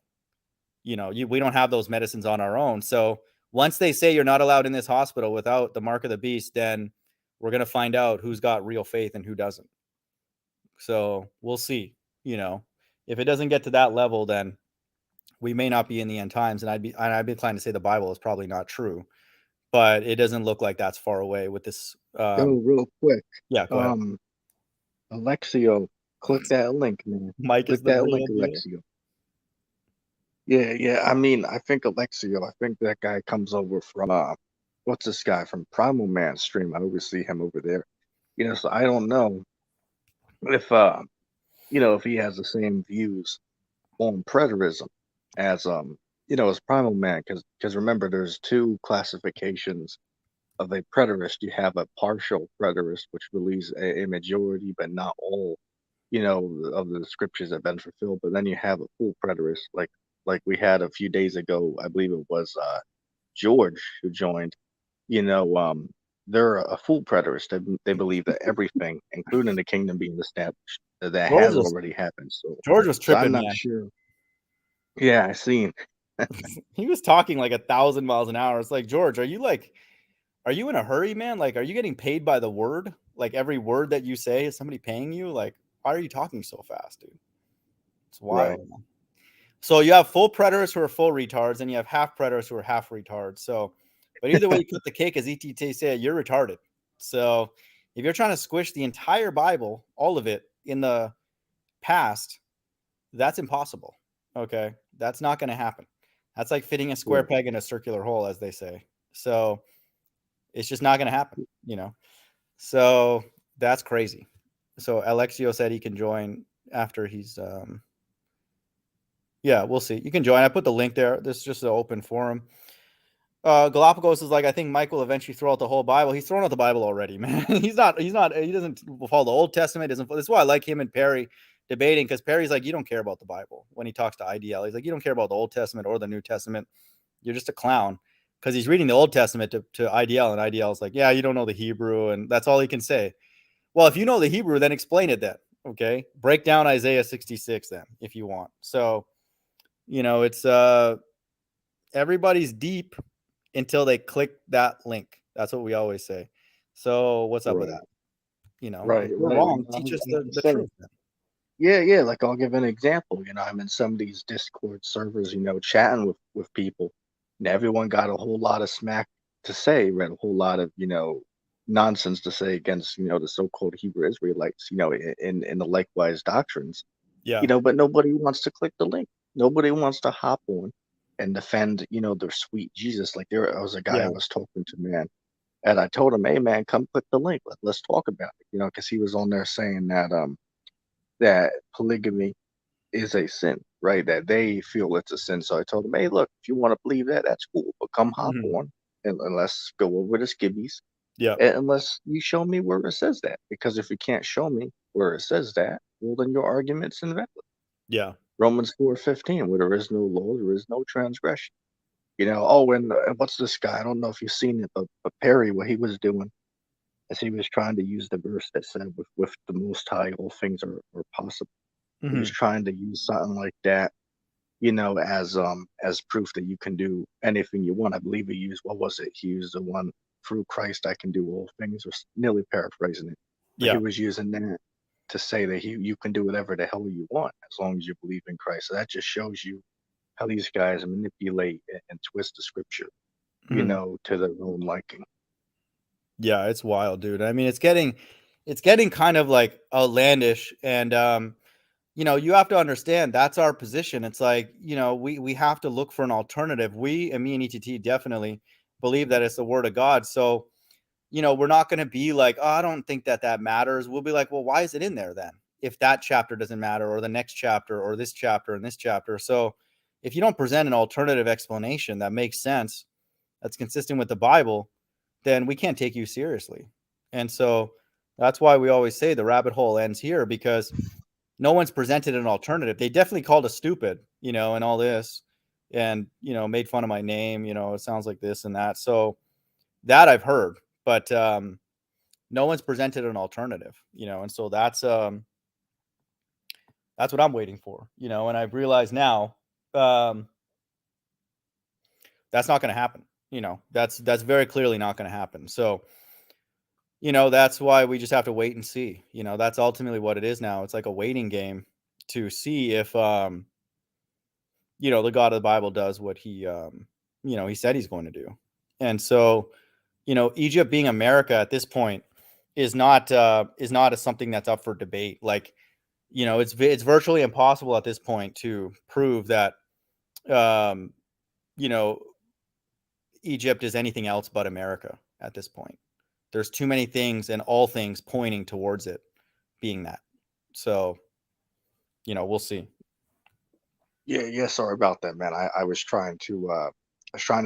We don't have those medicines on our own. So once they say you're not allowed in this hospital without the mark of the beast, then we're going to find out who's got real faith and who doesn't. So we'll see. If it doesn't get to that level, then we may not be in the end times. And I'd be inclined to say the Bible is probably not true, but it doesn't look like that's far away with this. yo, real quick. Yeah, go ahead. Um, Alexio, click that link, man. Mike is Click the that link, real deal. Alexio. Yeah, yeah. I mean, I think Alexio, I think that guy comes over from what's this guy from Primal Man stream? I always see him over there. So I don't know if if he has the same views on preterism as as primal man, because remember, there's two classifications of a preterist. You have a partial preterist, which believes a majority but not all of the scriptures have been fulfilled. But then you have a full preterist, like we had a few days ago. I believe it was George who joined. you know, um, they're a full preterist. They believe that everything, including the kingdom being established, that George has was already happened. George was So I'm tripping, not man. sure. Yeah, I seen. He was talking like 1,000 miles an hour. It's like, George, are you in a hurry, man? Like, are you getting paid by the word? Like every word that you say, is somebody paying you? Like, why are you talking so fast, dude? It's Right. wild, man. So you have full preterists who are full retards, and you have half preterists who are half retards. So, but either way you cut the cake, as ETT said, you're retarded. So if you're trying to squish the entire Bible, all of it, in the past, that's impossible. Okay. That's not going to happen. That's like fitting a square Right. peg in a circular hole, as they say. So it's just not going to happen, So that's crazy. So Alexio said he can join after he's yeah, we'll see. You can join. I put the link there. This is just an open forum. Galapagos is like, I think Mike will eventually throw out the whole Bible. He's thrown out the Bible already, man. He doesn't follow the Old Testament. That's why I like him and Perry debating, because Perry's like, you don't care about the Bible when he talks to IDL. He's like, you don't care about the Old Testament or the New Testament. You're just a clown, because he's reading the Old Testament to IDL, and IDL is like, yeah, you don't know the Hebrew, and that's all he can say. Well, if you know the Hebrew, then explain it then. Okay. Break down Isaiah 66 then, if you want. So, it's everybody's deep until they click that link. That's what we always say. So what's up with Right. that? If Right. we're Right. wrong, I teach was us about to the say. truth. Yeah, yeah. Like I'll give an example. I'm in some of these Discord servers, chatting with people, and everyone got a whole lot of smack to say, read a whole lot of nonsense to say against the so-called Hebrew Israelites, in the likewise doctrines, Yeah. but nobody wants to click the link. Nobody wants to hop on and defend their sweet Jesus. Like there was a guy I Yeah. was talking to, man, and I told him, hey man, come click the link. Let's talk about it, because he was on there saying that polygamy is a sin, right? That they feel it's a sin. So I told him, hey, look, if you want to believe that, that's cool, but come hop Mhm. on and let's go over the skibbies, Yeah. and unless you show me where it says that. Because if you can't show me where it says that, well, then your argument's invalid. Yeah. Romans 4:15, where there is no law, there is no transgression. Oh, and what's this guy? I don't know if you've seen it, but Perry, what he was doing is he was trying to use the verse that said, with the Most High, all things are possible. He was Mhm. trying to use something like that, as proof that you can do anything you want. I believe he used, what was it? He used the one, through Christ I can do all things, or nearly paraphrasing it. But he Yeah. was using that to say that you can do whatever the hell you want as long as you believe in Christ. So that just shows you how these guys manipulate and twist the scripture, Mhm. to their own liking. Yeah, it's wild, dude. I mean, it's getting kind of like outlandish, and you have to understand that's our position. It's like, we have to look for an alternative. We, and me and ETT, definitely believe that it's the word of God. So, we're not going to be like, oh, I don't think that matters. We'll be like, well, why is it in there then? If that chapter doesn't matter, or the next chapter, or this chapter and this chapter. So if you don't present an alternative explanation that makes sense, that's consistent with the Bible, then we can't take you seriously. And so that's why we always say the rabbit hole ends here, because no one's presented an alternative. They definitely called us stupid, and all this, and, made fun of my name, it sounds like this and that. So that I've heard, but no one's presented an alternative, and so that's what I'm waiting for, and I've realized now um, that's not going to happen. That's very clearly not going to happen. So, that's why we just have to wait and see. That's ultimately what it is now. It's like a waiting game to see if the God of the Bible does what he said he's going to do. And so, Egypt being America at this point is not something that's up for debate. Like, it's virtually impossible at this point to prove that um, you know Egypt is anything else but America at this point. There's too many things and all things pointing towards it being that. So, we'll see. Yeah. Sorry about that, man. I was trying to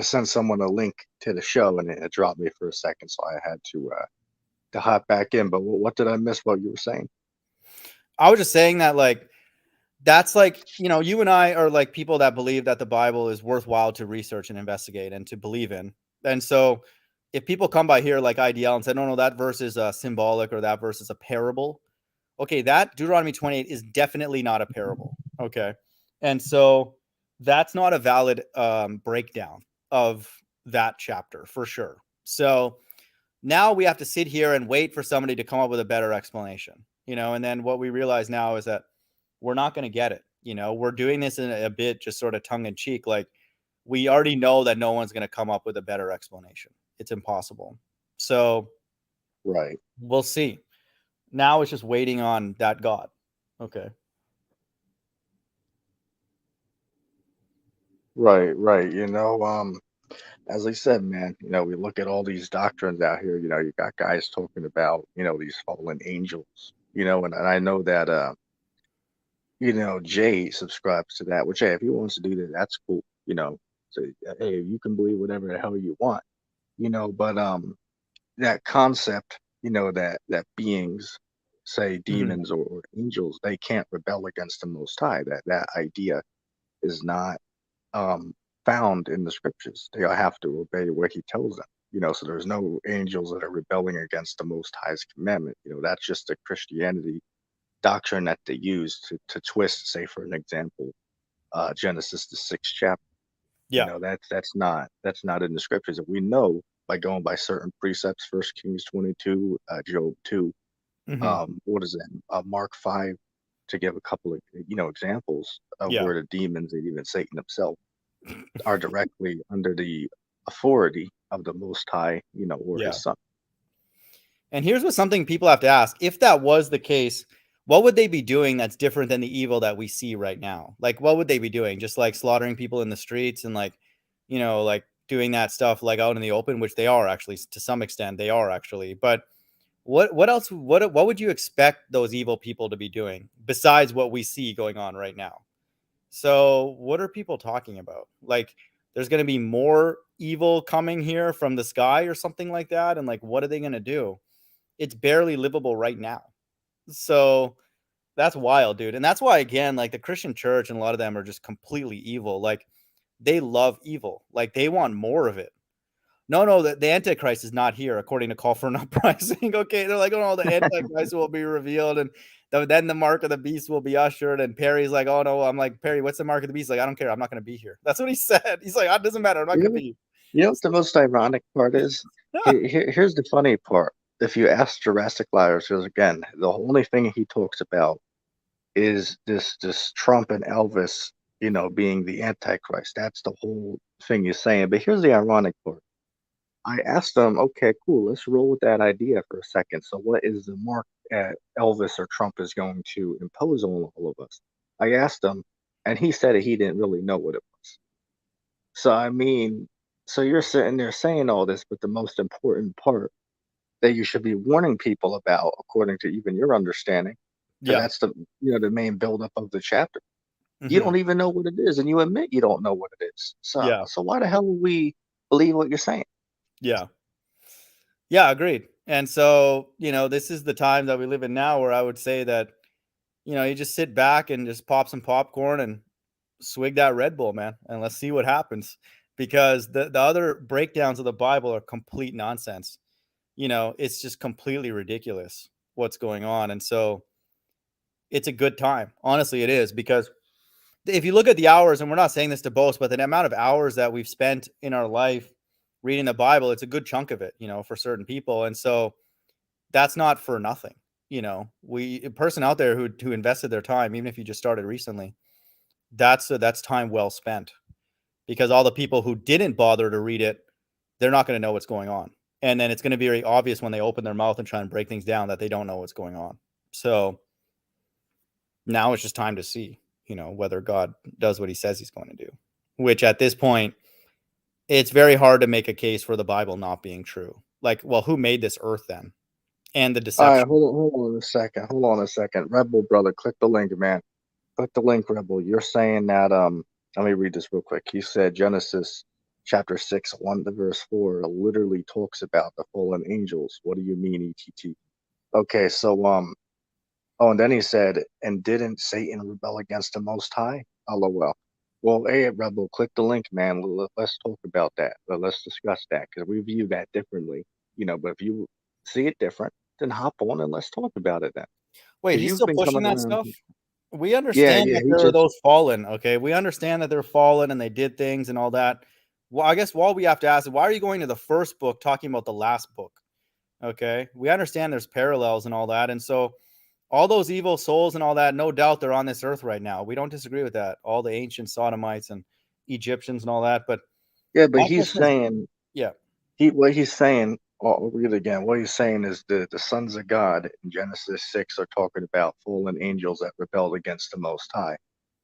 send someone a link to the show, and it dropped me for a second, so I had to hop back in. But what did I miss? What you were saying? I was just saying that, like, that's like, you and I are like people that believe that the Bible is worthwhile to research and investigate and to believe in. And so if people come by here like IDL and say, no, that verse is symbolic or that verse is a parable. Okay, that Deuteronomy 28 is definitely not a parable. Okay. And so that's not a valid breakdown of that chapter for sure. So now we have to sit here and wait for somebody to come up with a better explanation, and then what we realize now is that we're not going to get it. We're doing this in a bit just sort of tongue in cheek. Like, we already know that no one's going to come up with a better explanation. It's impossible. So Right. we'll see. Now it's just waiting on that God. Okay. Right. As I said, man, we look at all these doctrines out here, you got guys talking about, these fallen angels, and I know that, Jay subscribes to that, which, hey, if he wants to do that, that's cool, so, hey, you can believe whatever the hell you want, but, that concept, that beings, say demons or angels, they can't rebel against the Most High, that idea is not, found in the scriptures. They all have to obey what he tells them. So there's no angels that are rebelling against the Most High's commandment. That's just a Christianity doctrine that they use to twist, say, for an example, Genesis the 6th chapter. Yeah. That's not in the scriptures. And we know by going by certain precepts, 1 Kings 22, Job 2, what is that? Mark 5, to give a couple of examples of Yeah. where the demons and even Satan himself are directly under the authority of the Most High, or Yeah. his son. And here's what something people have to ask. If that was the case, what would they be doing that's different than the evil that we see right now? Like, what would they be doing? Just like slaughtering people in the streets and like, like doing that stuff like out in the open, which they are actually to some extent, they are actually. But what else, what would you expect those evil people to be doing besides what we see going on right now? So what are people talking about? Like, there's going to be more evil coming here from the sky or something like that. And like, what are they going to do? It's barely livable right now. So that's wild, dude. And that's why, again, like the Christian church and a lot of them are just completely evil. Like, they love evil. Like, they want more of it. No, the Antichrist is not here, according to Call for an Uprising. Okay, they're like, oh no, the Antichrist will be revealed, and then the mark of the beast will be ushered. And Perry's like, oh no, I'm like, Perry, what's the mark of the beast? Like, I don't care, I'm not going to be here. That's what he said. He's like, it doesn't matter, I'm not going to be. What the most ironic part is? Here's the funny part. If you ask Jurassic Liars, because again, the only thing he talks about is this Trump and Elvis, being the Antichrist. That's the whole thing he's saying. But here's the ironic part. I asked them, okay, cool, let's roll with that idea for a second. So what is the mark Elvis or Trump is going to impose on all of us? I asked him, and he said he didn't really know what it was. So, I mean, so you're sitting there saying all this, but the most important part that you should be warning people about, according to even your understanding, because that's the the main buildup of the chapter. You don't even know what it is, and you admit you don't know what it is. So why the hell would we believe what you're saying? Yeah, agreed. And so, this is the time that we live in now where I would say that, you just sit back and just pop some popcorn and swig that Red Bull, man, and let's see what happens. Because the other breakdowns of the Bible are complete nonsense. It's just completely ridiculous what's going on. And so it's a good time. Honestly, it is, because if you look at the hours, and we're not saying this to boast, but the amount of hours that we've spent in our life reading the Bible, it's a good chunk of it, for certain people. And so that's not for nothing. A person out there who invested their time, even if you just started recently, that's time well spent, because all the people who didn't bother to read it, they're not going to know what's going on. And then it's going to be very obvious when they open their mouth and try and break things down that they don't know what's going on. So now it's just time to see, whether God does what he says he's going to do, which at this point, it's very hard to make a case for the Bible not being true. Like, well, who made this earth then? And the All right, deception. hold on a second. Hold on a second. Rebel brother, click the link, man. Click the link, Rebel. You're saying that let me read this real quick. He said Genesis chapter 6, 1 to verse 4 literally talks about the fallen angels. What do you mean, ETT? Okay, so oh, and then he said, and didn't Satan rebel against the Most High? LOL. Well, hey, Rebel, click the link, man. Let's talk about that. Let's discuss that because we view that differently, but if you see it different, then hop on and let's talk about it then. Wait, Because he's you've still been pushing coming that around. stuff? We Yeah, understand yeah, that he there are just, those fallen, okay? We understand that they're fallen and they did things and all that. Well, I guess all we have to ask is, why are you going to the first book talking about the last book? Okay? We understand there's parallels and all that. And so all those evil souls and all that, no doubt they're on this earth right now. We don't disagree with that. All the ancient Sodomites and Egyptians and all that. But yeah, but my he's question is, saying, yeah, what he's saying, I'll read it again. What he's saying is the sons of God in Genesis 6 are talking about fallen angels that rebelled against the Most High.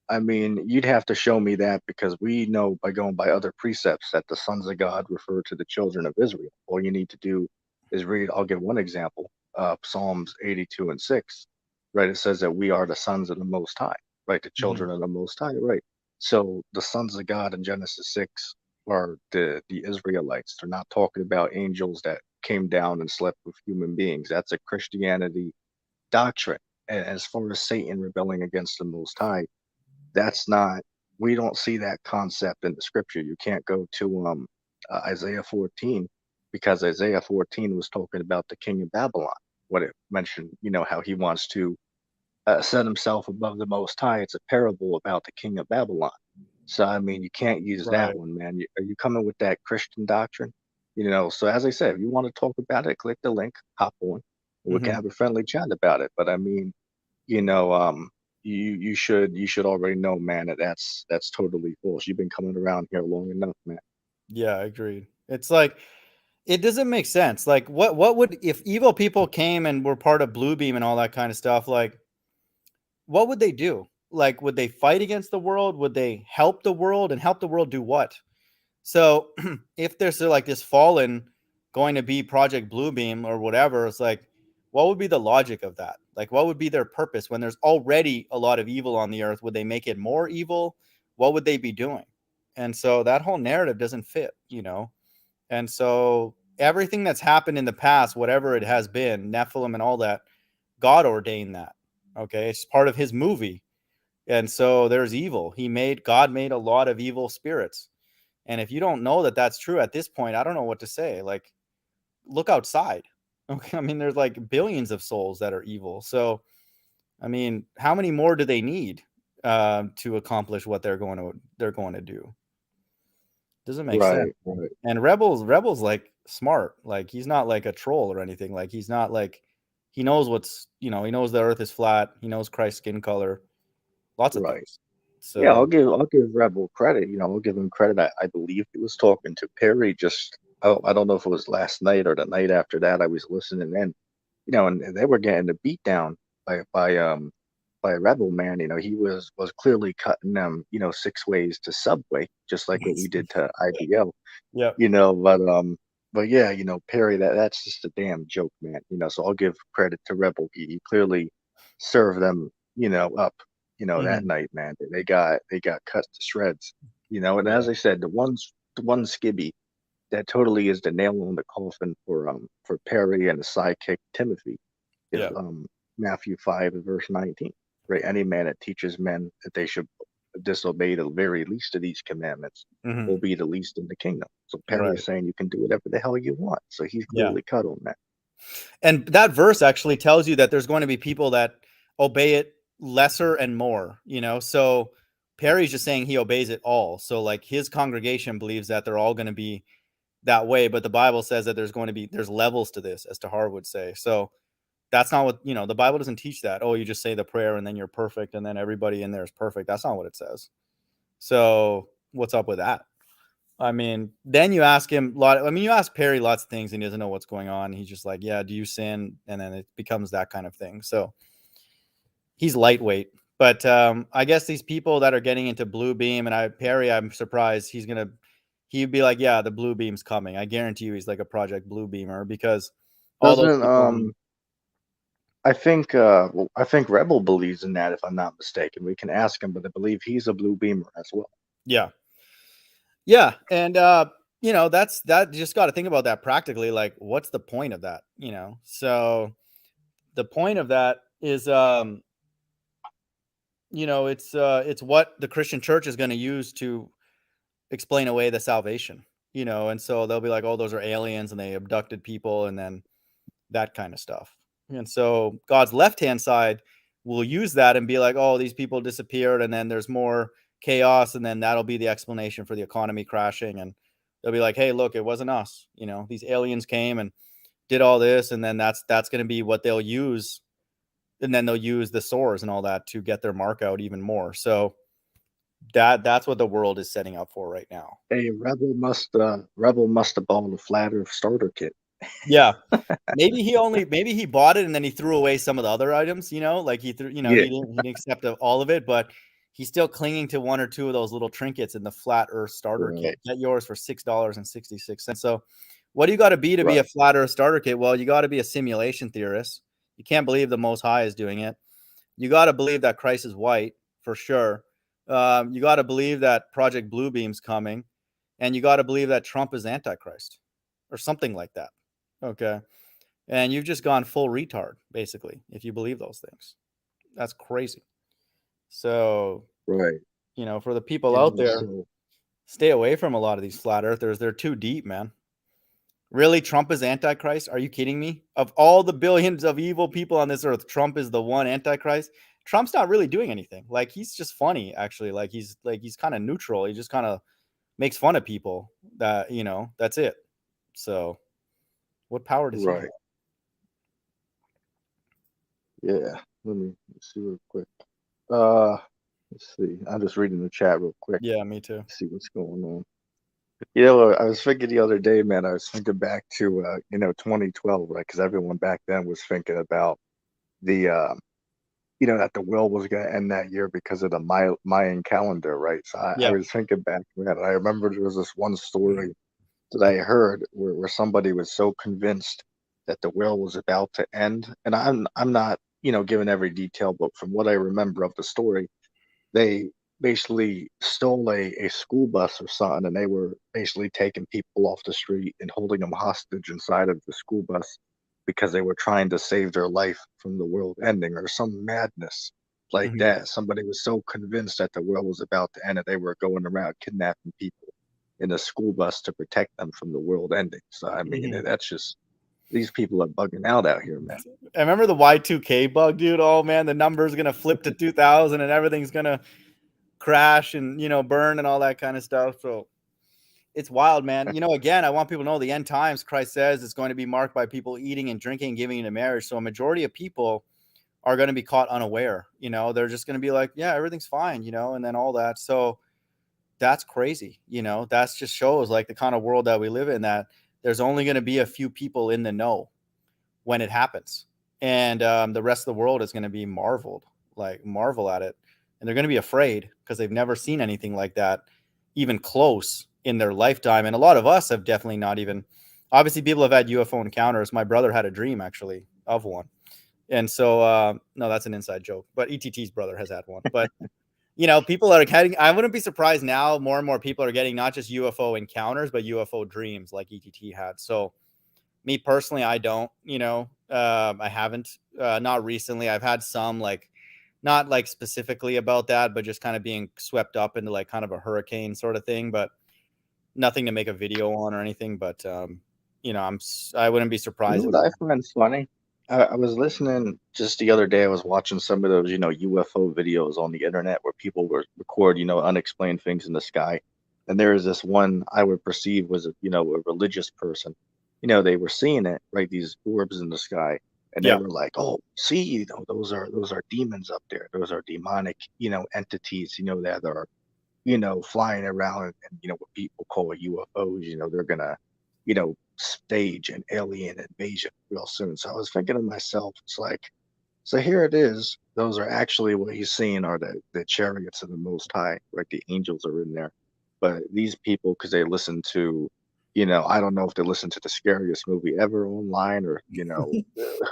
I mean, you'd have to show me that because we know by going by other precepts that the sons of God refer to the children of Israel. All you need to do is read, I'll give one example, Psalms 82 and 6, right? It says that we are the sons of the Most High, right? The children of the Most High, right? So the sons of God in Genesis 6 are the Israelites. They're not talking about angels that came down and slept with human beings. That's a Christianity doctrine. And as far as Satan rebelling against the Most High, that's not, we don't see that concept in the scripture. You can't go to Isaiah 14 because Isaiah 14 was talking about the king of Babylon. What it mentioned, how he wants to set himself above the Most High. It's a parable about the king of Babylon. So, I mean, you can't use that right. one, man. Are you coming with that Christian doctrine? So as I said, if you want to talk about it, click the link, hop on, and we can have a friendly chat about it. But I mean, you know, you should already know, man, that's totally false. You've been coming around here long enough, man. Yeah, agreed. It's like, it doesn't make sense. Like, what would, if evil people came and were part of Bluebeam and all that kind of stuff, like, what would they do? Like, would they fight against the world? Would they help the world, and help the world do what? So if there's like this fallen going to be Project Bluebeam or whatever, it's like, what would be the logic of that? Like, what would be their purpose when there's already a lot of evil on the earth? Would they make it more evil? What would they be doing? And so that whole narrative doesn't fit. And so everything that's happened in the past, whatever it has been, Nephilim and all that, God ordained that. Okay. It's part of his movie. And so there's evil. God made a lot of evil spirits. And if you don't know that that's true at this point, I don't know what to say. Like, look outside. Okay. I mean, there's like billions of souls that are evil. So, I mean, how many more do they need to accomplish what they're going to do? Doesn't make sense. Right, right, And Rebel's like smart. Like, he's not like a troll or anything. Like, he's not like, he knows he knows the earth is flat. He knows Christ's skin color, lots of right. things. Yeah, I'll So, give Rebel credit. I'll give him credit. I believe he was talking to Perry just, I don't know if it was last night or the night after that. I was listening in, and they were getting the beat down by Rebel, man. He was clearly cutting them, 6 ways to Subway, just like what we did to IDL. yeah. But yeah, Perry, that's just a damn joke, man. So I'll give credit to Rebel. He clearly served them, up, that Mhm. night, man. They got cut to shreds. And Yeah. as I said, the one skibby that totally is the nail on the coffin for Perry and the sidekick Timothy is Yeah. Matthew 5 verse 19. Right? Any man that teaches men that they should disobey the very least of these commandments Mhm. will be the least in the kingdom. So Perry Right. is saying you can do whatever the hell you want. So he's Yeah. clearly cut on that. And that verse actually tells you that there's going to be people that obey it lesser and more. So Perry's just saying he obeys it all. So like his congregation believes that they're all going to be that way, but the Bible says that there's levels to this, as Tahar would say. So that's not what, the Bible doesn't teach that. Oh, you just say the prayer and then you're perfect and then everybody in there is perfect. That's not what it says. So what's up with that? I mean, then you ask him you ask Perry lots of things and he doesn't know what's going on. He's just like, yeah, do you sin? And then it becomes that kind of thing. So he's lightweight. But I guess these people that are getting into Blue Beam and Perry, I'm surprised he's going to he'd be like, yeah, the blue beam's coming. I guarantee you he's like a Project Blue Beamer, because all those Doesn't people. I think Rebel believes in that, if I'm not mistaken. We can ask him, but I believe he's a blue beamer as well. Yeah. Yeah. And, you know, that's that. You just got to think about that practically. Like, what's the point of that? You know, so the point of that is, you know, it's what the Christian church is going to use to explain away the salvation, you know, and so they'll be like, oh, those are aliens and they abducted people, and then that kind of stuff. And so God's left hand side will use that and be like, oh, these people disappeared, and then there's more chaos, and then that'll be the explanation for the economy crashing. And they'll be like, hey, look, it wasn't us. You know, these aliens came and did all this, and then that's going to be what they'll use, and then they'll use the source and all that to get their mark out even more. So that's what the world is setting up for right now. A Rebel must have bought a flat Earth starter kit. Yeah. Maybe he bought it and then he threw away some of the other items, you know, like he threw, you know, Yeah, he didn't accept all of it, but he's still clinging to one or two of those little trinkets in the flat earth starter kit. right, Get yours for $6.66. So what do you got to be a right, flat earth starter kit? Well, you got to be a simulation theorist. You can't believe the Most High is doing it. You got to believe that Christ is white for sure. You got to believe that Project Bluebeam's coming, and you got to believe that Trump is Antichrist or something like that. Okay. And you've just gone full retard, basically, if you believe those things. That's crazy. So, right. you know, for the people You out know, there, so stay away from a lot of these flat earthers. They're too deep, man. Really, Trump is Antichrist? Are you kidding me? Of all the billions of evil people on this earth, Trump is the one Antichrist. Trump's not really doing anything. Like, he's just funny, actually. He's kind of neutral. He just kind of makes fun of people. That, you know, that's it. So, what power does he have? right. Yeah. Let me see real quick. Let's see. I'm just reading the chat real quick. Yeah, me too. See what's going on. You know, I was thinking the other day, man. I was thinking back to 2012, right? Because everyone back then was thinking about the that the world was going to end that year because of the Mayan calendar, right? So I Yeah. was thinking back to that, and I remember there was this one story that I heard where somebody was so convinced that the world was about to end, and I'm not giving every detail, but from what I remember of the story, they basically stole a school bus or something, and they were basically taking people off the street and holding them hostage inside of the school bus because they were trying to save their life from the world ending or some madness like Mhm. that. Somebody was so convinced that the world was about to end that they were going around kidnapping people in a school bus to protect them from the world ending. So I mean, Mhm. that's just these people are bugging out here, man. I remember the Y2K bug, dude. Oh man, the number's gonna flip to 2000 and everything's gonna crash and, you know, burn and all that kind of stuff. So it's wild, man. You know, again, I want people to know the end times, Christ says, is going to be marked by people eating and drinking and giving into marriage. So a majority of people are going to be caught unaware. You know, they're just going to be like, yeah, everything's fine, you know, and then all that. So that's crazy. You know, that's just shows like the kind of world that we live in, that there's only going to be a few people in the know when it happens. And the rest of the world is going to be marvel at it. And they're going to be afraid because they've never seen anything like that, even close in their lifetime. And a lot of us have definitely not even, obviously, people have had UFO encounters. My brother had a dream actually of one. And so, no, that's an inside joke, but ETT's brother has had one. But, you know, people are getting, I wouldn't be surprised now, more and more people are getting not just UFO encounters, but UFO dreams like ETT had. So, me personally, I don't, you know, I haven't, not recently. I've had some, like, not like specifically about that, but just kind of being swept up into like kind of a hurricane sort of thing, but nothing to make a video on or anything. But, you know, I wouldn't be You know surprised if, what I find funny? I was listening just the other day. I was watching some of those, UFO videos on the internet where people were record, unexplained things in the sky. And there is this one I would perceive was, a religious person. They were seeing it, right? These orbs in the sky, and they yeah. were like, "Oh, see, those are demons up there. Those are demonic, entities, that are, flying around, and what people call UFOs. They're gonna, stage an alien invasion real soon." So I was thinking to myself, it's like, so here it is. Those are actually what he's seeing are the chariots of the Most High, like the angels are in there. But these people, because they listen to, I don't know if they listen to the scariest movie ever online, or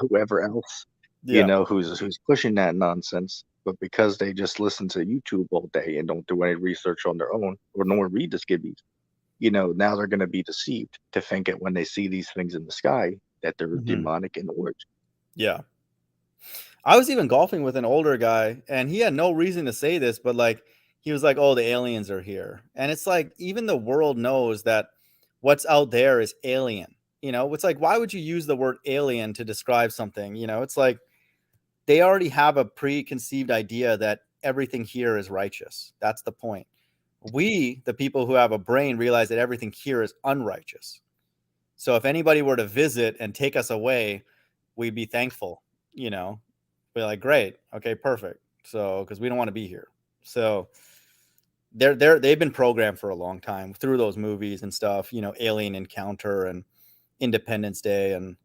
whoever else, Yeah. who's pushing that nonsense. But because they just listen to YouTube all day and don't do any research on their own, or nor read the skibbies, now they're going to be deceived to think that when they see these things in the sky that they're Mhm. demonic in origin. Yeah. I was even golfing with an older guy, and he had no reason to say this, but like he was like, "Oh, the aliens are here," and it's like even the world knows that what's out there is alien. It's like why would you use the word alien to describe something? It's like they already have a preconceived idea that everything here is righteous. That's the point. We, the people who have a brain, realize that everything here is unrighteous. So if anybody were to visit and take us away, we'd be thankful, you know. Be like, great, okay, perfect. So because we don't want to be here. So they've been programmed for a long time through those movies and stuff, Alien Encounter and Independence Day, and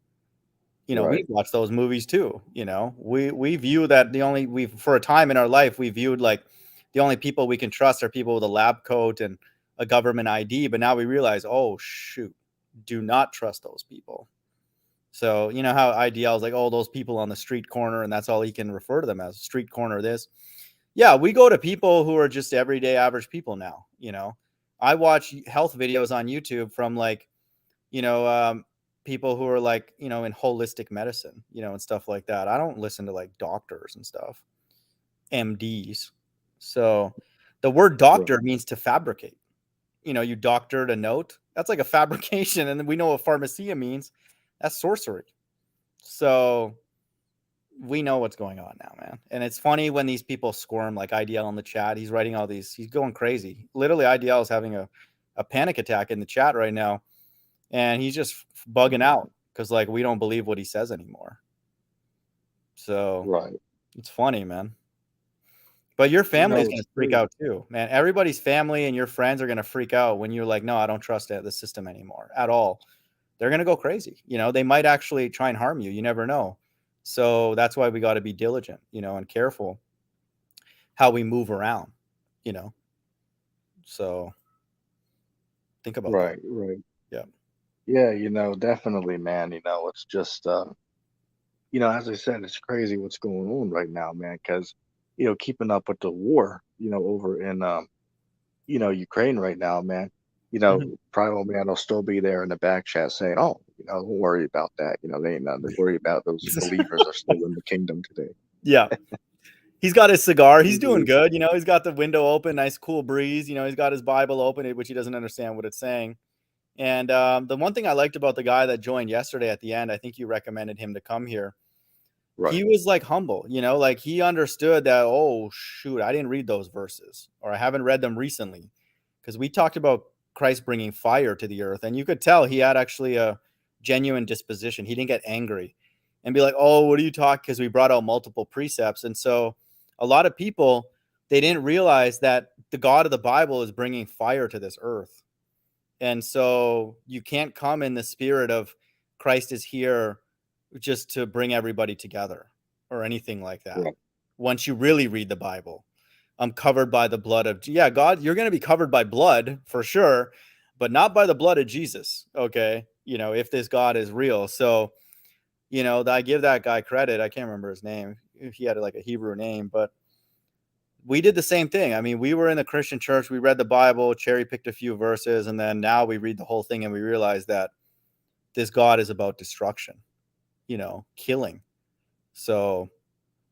we Right. watch those movies too. We view that we for a time in our life we viewed like the only people we can trust are people with a lab coat and a government ID, but now we realize, oh shoot, do not trust those people. So you know how IDL is like, oh, those people on the street corner, and that's all he can refer to them as, street corner this. Yeah, we go to people who are just everyday average people now. I watch health videos on YouTube from like, you know, um, people who are like, in holistic medicine, and stuff like that. I don't listen to like doctors and stuff, MDs. So the word Right. doctor means to fabricate. You doctored a note. That's like a fabrication. And then we know what pharmacia means. That's sorcery. So we know what's going on now, man. And it's funny when these people squirm, like IDL in the chat. He's writing all these, he's going crazy. Literally, IDL is having a panic attack in the chat right now. And he's just bugging out because, like, we don't believe what he says anymore. So Right. it's funny, man. But your family is going It's to freak true. out too, man. Everybody's family and your friends are going to freak out when you're like, no, I don't trust the system anymore at all. They're going to go crazy. They might actually try and harm you. You never know. So that's why we got to be diligent, and careful how we move around, you know. So think about that. Right. Right. Yeah. Yeah, definitely, man. It's just, as I said, it's crazy what's going on right now, man, because, keeping up with the war, over in, Ukraine right now, man, Mhm. Primal Man will still be there in the back chat saying, oh, don't worry about that. They ain't nothing to worry about. Those believers are still in the kingdom today. Yeah. He's got his cigar. He's doing Mhm. good. He's got the window open, nice cool breeze. He's got his Bible open, which he doesn't understand what it's saying. And the one thing I liked about the guy that joined yesterday at the end, I think you recommended him to come here. Right. He was like humble, like he understood that, oh, shoot, I didn't read those verses, or I haven't read them recently. Because we talked about Christ bringing fire to the earth. And you could tell he had actually a genuine disposition. He didn't get angry and be like, oh, what are you talking? Because we brought out multiple precepts. And so a lot of people, they didn't realize that the God of the Bible is bringing fire to this earth. And so you can't come in the spirit of Christ is here just to bring everybody together or anything like that. Right. Once you really read the Bible, I'm covered by the blood of, yeah, God, you're going to be covered by blood for sure, but not by the blood of Jesus. Okay. If this God is real. So, I give that guy credit. I can't remember his name. He had like a Hebrew name, but we did the same thing. I mean, we were in the Christian church. We read the Bible, cherry picked a few verses, and then now we read the whole thing and we realize that this God is about destruction, killing. So,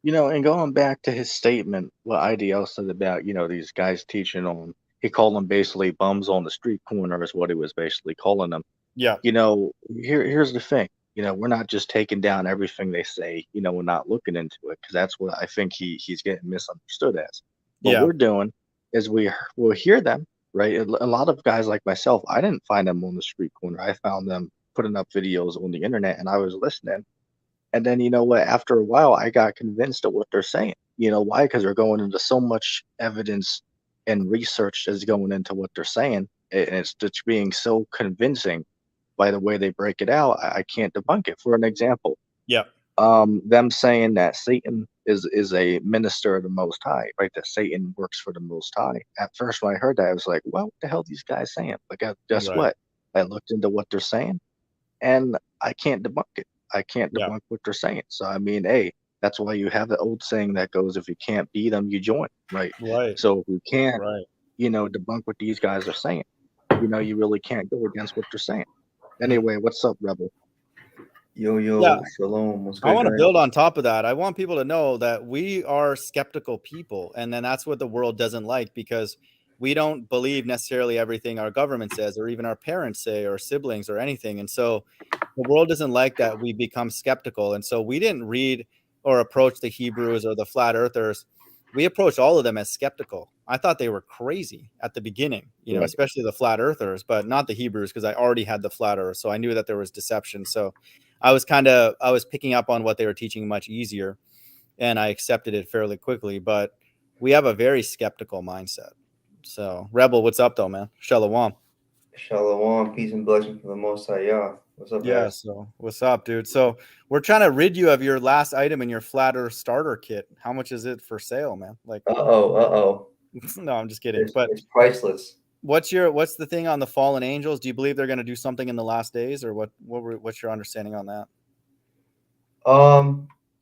And going back to his statement, what IDL said about, these guys teaching on, he called them basically bums on the street corner is what he was basically calling them. yeah, Here's the thing. We're not just taking down everything they say, we're not looking into it, because that's what I think he's getting misunderstood as. What yeah, we're doing is we'll hear them, right? A lot of guys like myself, I didn't find them on the street corner. I found them putting up videos on the internet, and I was listening. And then, you know what, after a while, I got convinced of what they're saying. You know why? Because they're going into so much evidence and research is going into what they're saying. And it's just being so convincing by the way they break it out. I can't debunk it. For an example, yeah, them saying that Satan is a minister of the Most High, right? That Satan works for the Most High. At first, when I heard that, I was like, well, what the hell are these guys saying? But guess Right. what? I looked into what they're saying, and I can't debunk it. I can't Yeah. debunk what they're saying. So, I mean, hey, that's why you have the old saying that goes, if you can't beat them, you join, right? Right. So if you can't, Right. debunk what these guys are saying, you really can't go against what they're saying. Mhm. Anyway, what's up, Rebel? Yo, Yeah. shalom. What's I good, want to guys? build on top of that. I want people to know that we are skeptical people. And then that's what the world doesn't like, because we don't believe necessarily everything our government says, or even our parents say, or siblings, or anything. And so the world doesn't like that we become skeptical. And so we didn't read or approach the Hebrews or the flat earthers. We approached all of them as skeptical. I thought they were crazy at the beginning, Right. especially the flat earthers, but not the Hebrews, because I already had the flat earth. So I knew that there was deception. So I was picking up on what they were teaching much easier, and I accepted it fairly quickly. But we have a very skeptical mindset. So, Rebel, what's up though, man? Shalom. Shalom, peace and blessings from the Most High Yah. What's up, Yeah. guys? So, what's up, dude? So, we're trying to rid you of your last item in your flat earth starter kit. How much is it for sale, man? Like, Uh-oh. no, I'm just kidding. It's, But it's priceless. what's the thing on the fallen angels? Do you believe they're going to do something in the last days, or what's your understanding on that?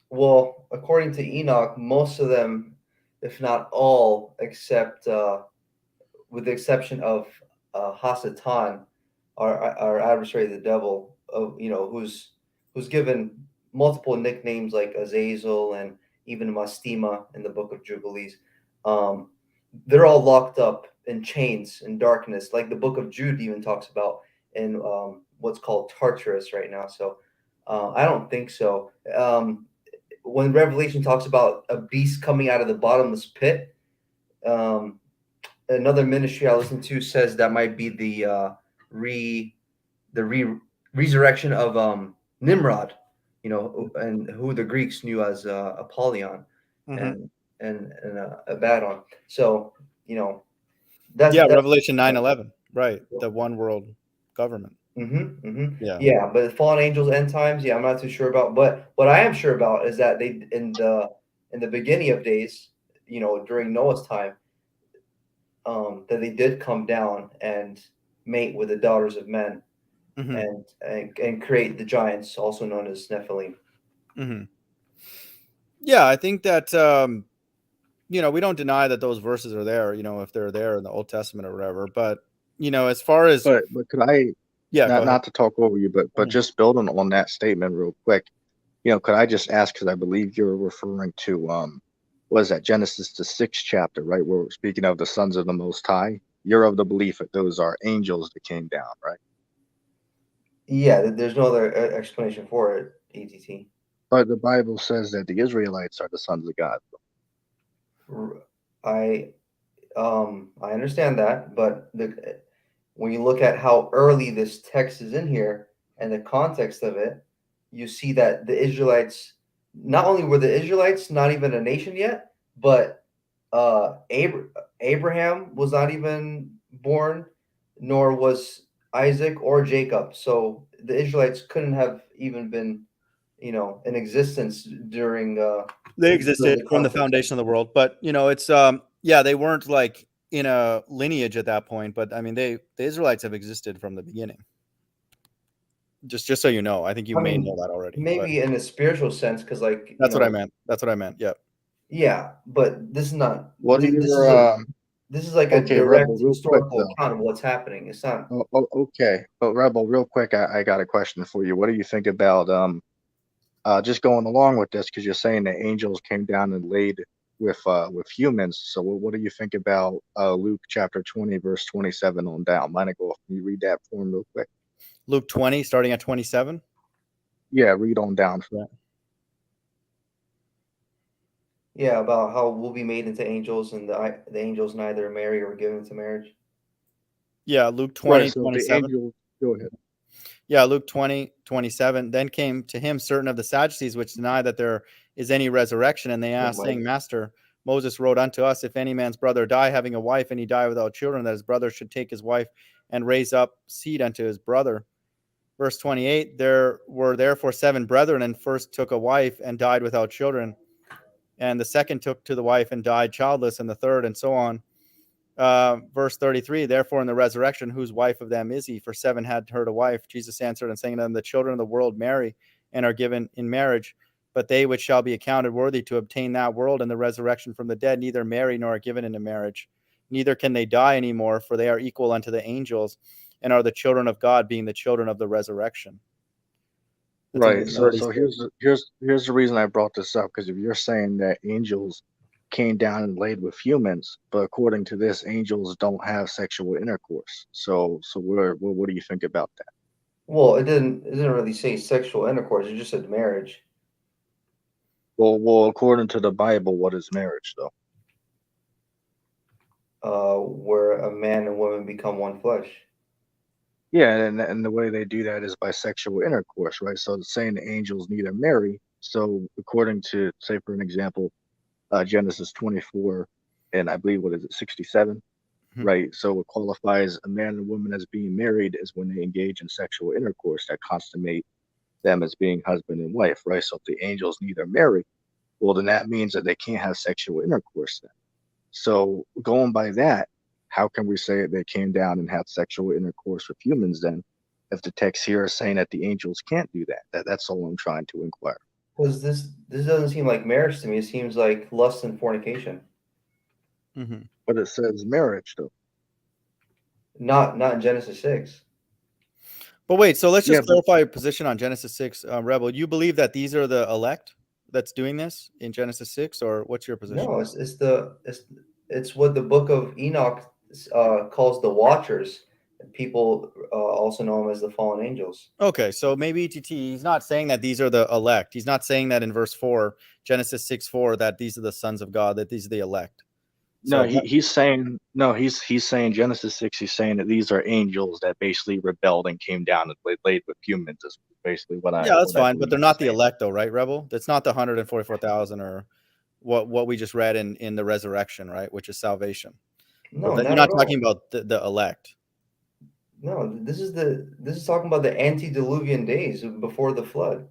Well, according to Enoch, most of them, if not all, except with the exception of Hasatan, our adversary, the devil, who's given multiple nicknames like Azazel and even Mastema in the Book of Jubilees. They're all locked up in chains in darkness, like the Book of Jude even talks about in what's called Tartarus right now. So I don't think so. When Revelation talks about a beast coming out of the bottomless pit, another ministry I listen to says that might be the resurrection of Nimrod, and who the Greeks knew as Apollyon Mhm. and Abaddon. So that's Yeah, that's Revelation 9:11, right? The one world government. Yeah. Yeah, but fallen angels, end times, yeah, I'm not too sure about. But what I am sure about is that they in the beginning of days, during Noah's time, that they did come down and mate with the daughters of men Mhm. and create the giants, also known as Nephilim. Mhm. Yeah, I think that we don't deny that those verses are there, if they're there in the Old Testament or whatever. But as far as But could I yeah, go ahead. not to talk over you, but Mhm. just building on that statement real quick, could I just ask, because I believe you're referring to what is that, Genesis the 6th chapter, right? Where we're speaking of the sons of the Most High. You're of the belief that those are angels that came down, right? Yeah, there's no other explanation for it. ETT. But the Bible says that the Israelites are the sons of God. I I understand that, but when you look at how early this text is in here and the context of it, you see that the Israelites, not only were the Israelites not even a nation yet, but Abraham was not even born, nor was Isaac or Jacob. So the Israelites couldn't have even been, in existence during They during existed the from the context. foundation of the world, but it's they weren't like in a lineage at that point, but I mean the Israelites have existed from the beginning. Just so you know, I think you I may know mean, that already. But maybe in a spiritual sense, because that's what I meant. That's what I meant. Yeah. yeah, but this is not. What are This is your this is like a okay, Rebel, direct real quick historical though. account of what's happening. It's not. Okay, but Rebel, real quick, I got a question for you. What do you think about just going along with this, because you're saying that angels came down and laid with humans. So what do you think about Luke chapter 20 verse 27 on down? Mind it, go. Can you read that for me real quick? Luke 20, starting at 27. Yeah, read on down. Yeah. Yeah, about how we'll be made into angels, and the angels neither marry or given into marriage. Yeah, Luke Right. 20, So the 27. angels, go ahead. Yeah, Luke 20, 27. Then came to him certain of the Sadducees, which deny that there is any resurrection. And they Yeah, asked, Mike. saying, Master, Moses wrote unto us, if any man's brother die, having a wife, and he die without children, that his brother should take his wife and raise up seed unto his brother. Verse 28, there were therefore 7 brethren, and first took a wife and died without children. And the second took to the wife and died childless, and the third, and so on. Verse 33, therefore in the resurrection, whose wife of them is he? For 7 had her to wife. Jesus answered and saying to them, the children of the world marry and are given in marriage, but they which shall be accounted worthy to obtain that world and the resurrection from the dead neither marry nor are given into marriage. Neither can they die any more, for they are equal unto the angels and are the children of God, being the children of the resurrection. That's in Right. verse So 36. here's the reason I brought this up, because if you're saying that angels came down and laid with humans, but according to this, angels don't have sexual intercourse. So what do you think about that? Well, it didn't really say sexual intercourse. It just said marriage. Well, according to the Bible, what is marriage though? Where a man and woman become one flesh. Yeah, and the way they do that is by sexual intercourse, right? So it's saying the angels neither marry. So according to, say for an example, Genesis 24, and I believe, what is it, 67, right? So what qualifies a man and a woman as being married is when they engage in sexual intercourse that consummate them as being husband and wife, right? So if the angels neither marry, well, then that means that they can't have sexual intercourse then. So going by that, how can we say that they came down and had sexual intercourse with humans then, if the text here is saying that the angels can't do that? That's all I'm trying to inquire. Because this doesn't seem like marriage to me. It seems like lust and fornication. But it says marriage though. Not in Genesis 6. But wait, so let's Yeah, just clarify your position on Genesis 6, Rebel. You believe that these are the elect that's doing this in Genesis 6, or what's your position? No, it's what the book of Enoch calls the Watchers. And people also know them as the fallen angels. Okay, so maybe ETT, he's not saying that these are the elect. He's not saying that in verse 4, Genesis 6:4, that these are the sons of God, that these are the elect. No, So he's saying he's saying Genesis 6. He's saying that these are angels that basically rebelled and came down and laid with humans. Is basically what yeah, that's I fine, but believe they're he's not the saying. elect, though, right, Rebel? That's not the 144,000 or what we just read in the resurrection, right, which is salvation. No, You're not not at all. talking about the elect. No, this is talking about the antediluvian days before the flood.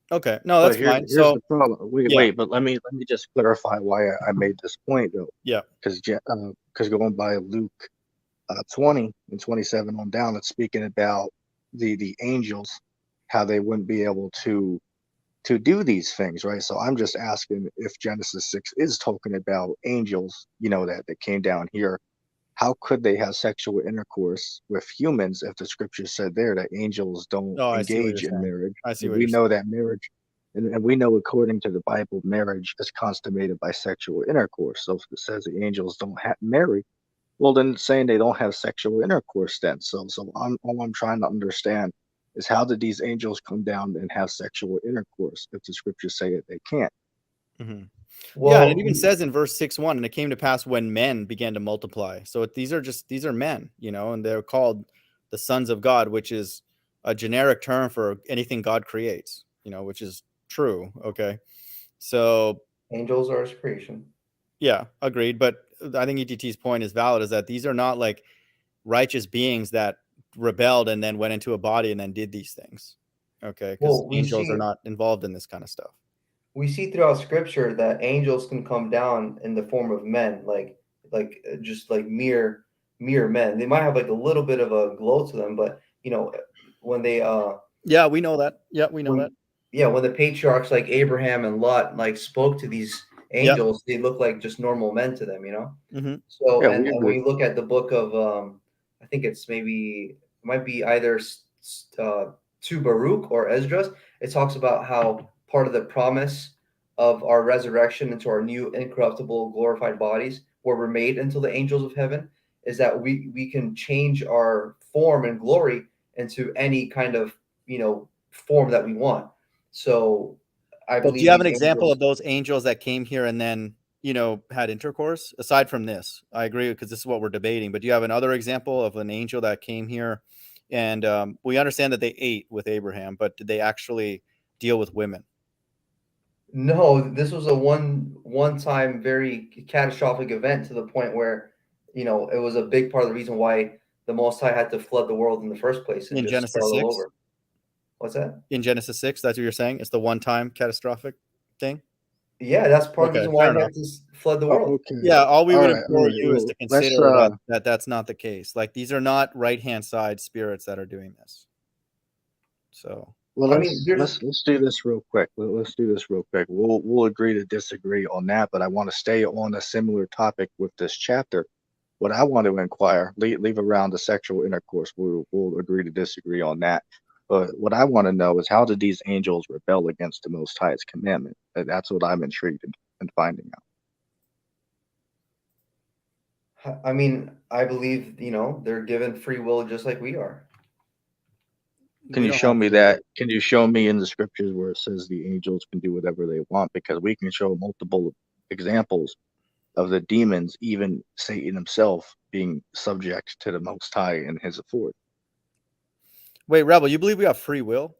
Okay, no, But that's fine. here's So the problem. yeah, Wait, but let me just clarify why I made this point though. yeah, Because going by Luke 20 and 27 on down, it's speaking about the angels, how they wouldn't be able to do these things, right? So I'm just asking, if Genesis 6 is talking about angels, that came down here, how could they have sexual intercourse with humans if the scripture said there that angels don't oh, I see what you're engage in saying. marriage? I see And what we you're know saying. that marriage, and we know according to the Bible, marriage is consummated by sexual intercourse. So if it says the angels don't marry, well, then it's saying they don't have sexual intercourse then. So all I'm trying to understand is, how did these angels come down and have sexual intercourse if the scriptures say that they can't? Yeah, and it Well, even says in verse 6:1, and it came to pass when men began to multiply. So these are men, and they're called the sons of God, which is a generic term for anything God creates, which is true. Okay. So angels are his creation. yeah, agreed. But I think ETT's point is valid, is that these are not like righteous beings that rebelled and then went into a body and then did these things. Okay. Because Well, angels are not involved in this kind of stuff. we see throughout scripture that angels can come down in the form of men, just like mere men. They might have like a little bit of a glow to them, but when they Yeah, we know that. Yeah, we know that. when the patriarchs like Abraham and Lot like spoke to these Yep. angels, they look like just normal men to them, Mm-hmm. So Yeah, and, we and when agree. you look at the book of I think it might be either to Baruch or Esdras, it talks about how part of the promise of our resurrection into our new incorruptible glorified bodies, where we're made into the angels of heaven, is that we can change our form and glory into any kind of form that we want. So I But do believe you have these an example angels. of those angels that came here and then, had intercourse aside from this? I agree, because this is what we're debating. But do you have another example of an angel that came here and we understand that they ate with Abraham, but did they actually deal with women? No, this was a one time very catastrophic event, to the point where it was a big part of the reason why the Most High had to flood the world in the first place and In just start Genesis all 6? over. What's that? In Genesis 6, that's what you're saying? It's the one-time catastrophic thing? Yeah, that's part of the Okay, reason why fair he enough. had to flood the Oh, world. okay. Yeah, all we All would right. implore you is Well, to let's consider that that's not the case. Like, these are not right-hand side spirits that are doing this. So, well, I mean, there's let's do this real quick. Let's do this real quick. We'll agree to disagree on that, but I want to stay on a similar topic with this chapter. What I want to inquire, leave around the sexual intercourse. We'll agree to disagree on that. But what I want to know is, how did these angels rebel against the Most High's commandment? That's what I'm intrigued in finding out. I mean, I believe, they're given free will just like we are. Can we you don't show have me free will. that? Can you show me in the scriptures where it says the angels can do whatever they want? Because we can show multiple examples of the demons, even Satan himself, being subject to the Most High and his authority. Wait, Rebel, you believe we have free will?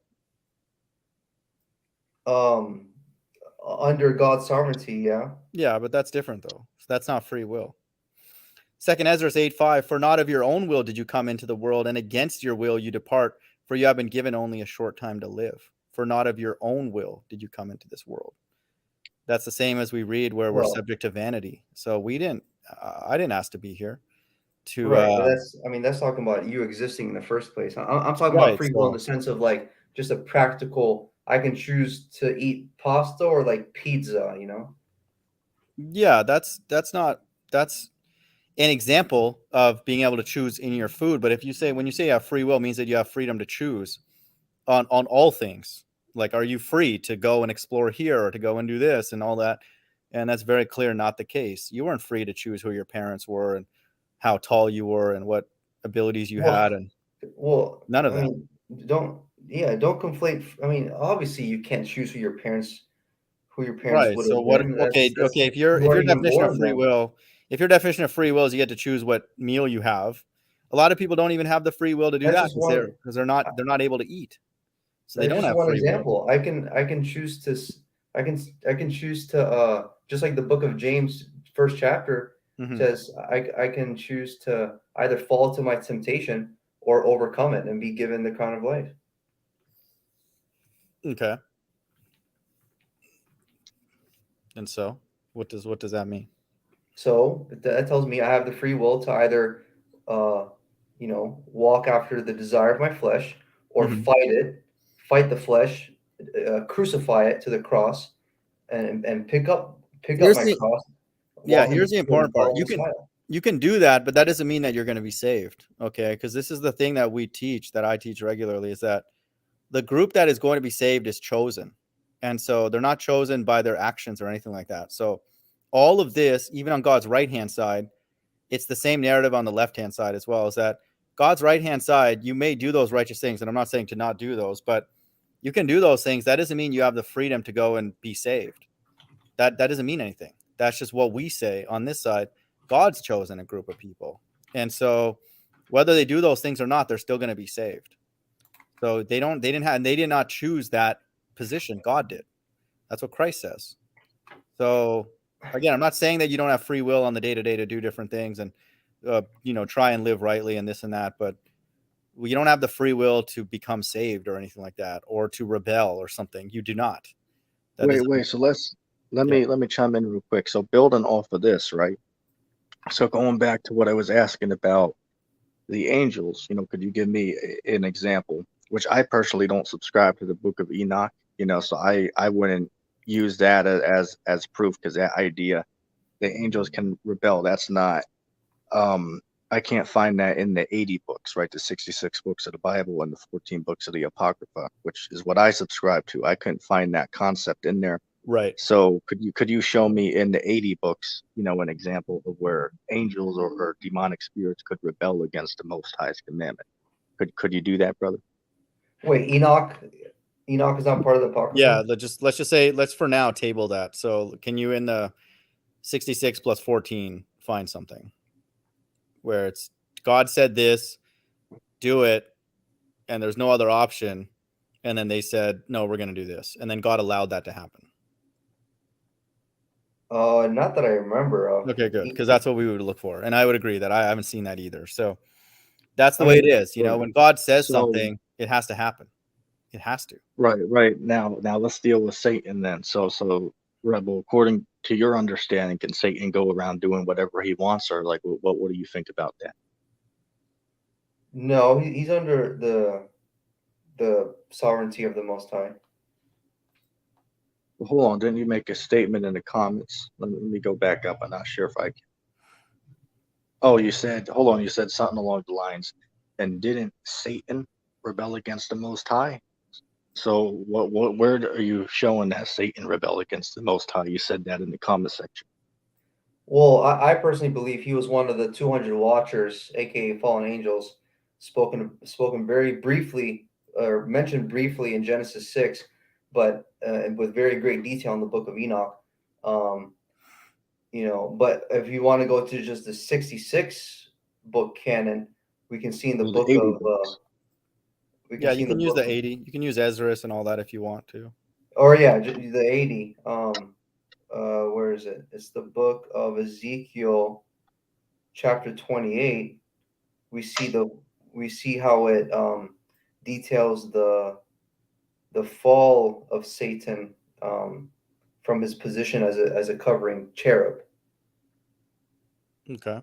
Under God's sovereignty, yeah. Yeah, but that's different, though. So that's not free will. 2nd Ezra 8:5, for not of your own will did you come into the world, and against your will you depart, for you have been given only a short time to live. For not of your own will did you come into this world. That's the same as we read where we're Well, subject to vanity. So I didn't ask to be here. right, but that's talking about you existing in the first place. I'm talking about Right. free will in the sense of like just a practical. I can choose to eat pasta or like pizza. Yeah, that's an example of being able to choose in your food. But when you say you have free will, it means that you have freedom to choose on all things. Like, are you free to go and explore here or to go and do this and all that? And that's very clear not the case. You weren't free to choose who your parents were and how tall you were and what abilities you had, and none of I that. mean, don't conflate. I mean, obviously you can't choose who your parents Right. would So have what? been. Okay. That's If your you weren't even definition of born free then. will, is you get to choose what meal you have. A lot of people don't even have the free will to do That's that just one. because they're not able to eat, so they That's don't just have one free will. example. I can choose to. I can choose to. Just like the book of James, first chapter says, I can choose to either fall to my temptation or overcome it and be given the crown of life. Okay. And so, what does that mean? So that tells me I have the free will to either, walk after the desire of my flesh, or fight the flesh, crucify it to the cross, and pick up Here's my the cross, here's the important part. follow Messiah. You can do that, but that doesn't mean that you're going to be saved. Okay, because this is the thing that I teach regularly, is that the group that is going to be saved is chosen. And so they're not chosen by their actions or anything like that. So all of this, even on God's right-hand side, it's the same narrative on the left-hand side as well, is that God's right-hand side, you may do those righteous things. And I'm not saying to not do those, but you can do those things. That doesn't mean you have the freedom to go and be saved. That doesn't mean anything. That's just what we say on this side. God's chosen a group of people. And so whether they do those things or not, they're still going to be saved. So they did not choose that position. God did. That's what Christ says. So again, I'm not saying that you don't have free will on the day-to-day to do different things and try and live rightly and this and that, but you don't have the free will to become saved or anything like that, or to rebel or something. You do not. Wait. So let me chime in real quick. So building off of this, right? So going back to what I was asking about the angels, could you give me an example? Which I personally don't subscribe to the Book of Enoch, so I wouldn't use that as proof, because that idea, the angels can rebel, that's not I can't find that in the 80 books, right? The 66 books of the Bible and the 14 books of the Apocrypha, which is what I subscribe to. I couldn't find that concept in there. Right. So could you show me in the 80 books, an example of where angels or demonic spirits could rebel against the Most High's commandment? Could you do that, brother? Wait, Enoch is not part of the Apocrypha? Yeah, let's for now table that. So can you, in the 66 plus 14, find something where it's God said this, do it, and there's no other option, and then they said, no, we're going to do this, and then God allowed that to happen? Not that I remember of. Okay, good, because that's what we would look for, and I would agree that I haven't seen that either. So that's the way it is. When God says something, it has to happen. It has to. Right. Now let's deal with Satan then. So Rebel, according to your understanding, can Satan go around doing whatever he wants, or like what do you think about that? No, he's under the sovereignty of the Most High. Well, hold on, didn't you make a statement in the comments? Let me go back up. I'm not sure if I can. Oh, you said, hold on, you said something along the lines, and didn't Satan rebel against the Most High? So where are you showing that Satan rebelled against the Most High? You said that in the comment section. Well, I personally believe he was one of the 200 watchers, aka fallen angels, spoken very briefly or mentioned briefly in Genesis 6, but with very great detail in the book of Enoch. But if you want to go to just the 66 book canon, we can see in the Well, the book 80 of books. we can Yeah, see you in the can use book the 80. You can use Ezra's and all that if you want to. or yeah, the 80. Where is it? It's the book of Ezekiel, chapter 28. We see how it details the fall of Satan from his position as a covering cherub. Okay.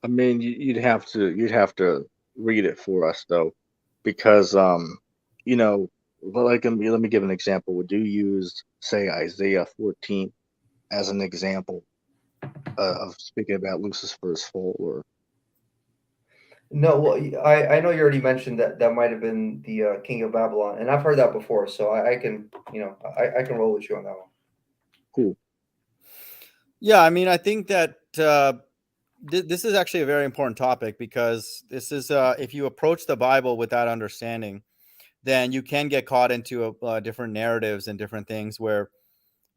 I mean, you'd have to read it for us though, because well, like let me give an example. Would you use, say, Isaiah 14 as an example of speaking about Lucifer's fall? Or No, well, I know you already mentioned that might have been the king of Babylon, and I've heard that before, so I can I can roll with you on that one. cool. Yeah, I mean, I think that this is actually a very important topic, because this is if you approach the Bible with that understanding, then you can get caught into different narratives and different things where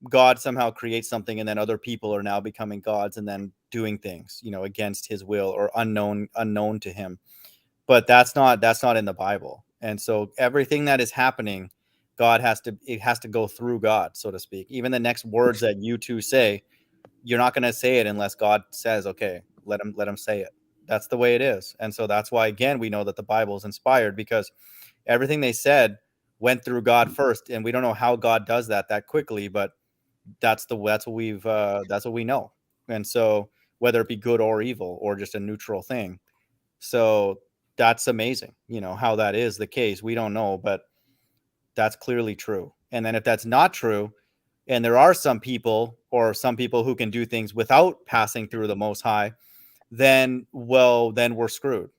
God somehow creates something and then other people are now becoming gods and then doing things, against his will or unknown to him. But that's not in the Bible. And so everything that is happening, it has to go through God, so to speak. Even the next words that you two say, you're not going to say it unless God says, okay, let him say it. That's the way it is. And so that's why, again, we know that the Bible is inspired, because everything they said went through God first. And we don't know how God does that quickly, but that's what we know. And so whether it be good or evil or just a neutral thing. So that's amazing, how that is the case. We don't know, but that's clearly true. And then if that's not true, and there are some people who can do things without passing through the Most High, then we're screwed,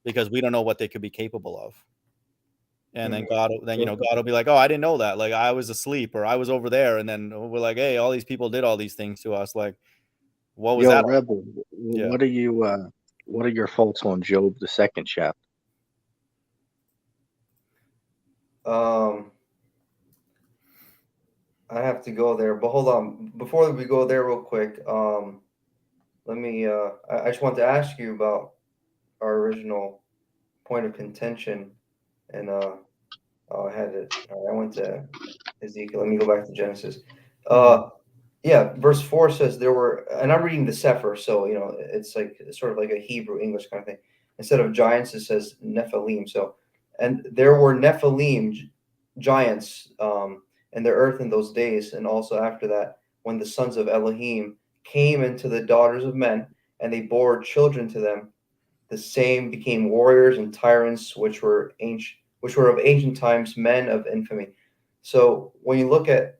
because we don't know what they could be capable of. And then God will be like, oh, I didn't know that. Like, I was asleep, or I was over there. And then we're like, hey, all these people did all these things to us. Like, what was Yo, that? Rebel, Yeah. what are your thoughts on Job, the second chapter? I have to go there, but hold on. Before we go there real quick, let me I just want to ask you about our original point of contention, and I had it. I went to Ezekiel. Let me go back to Genesis. Yeah, verse 4 says there were, and I'm reading the Sefer, so it's sort of like a Hebrew English kind of thing. Instead of giants, it says Nephilim. So, and there were Nephilim giants in the earth in those days, and also after that, when the sons of Elohim came into the daughters of men, and they bore children to them, the same became warriors and tyrants, which were of ancient times, men of infamy. So when you look at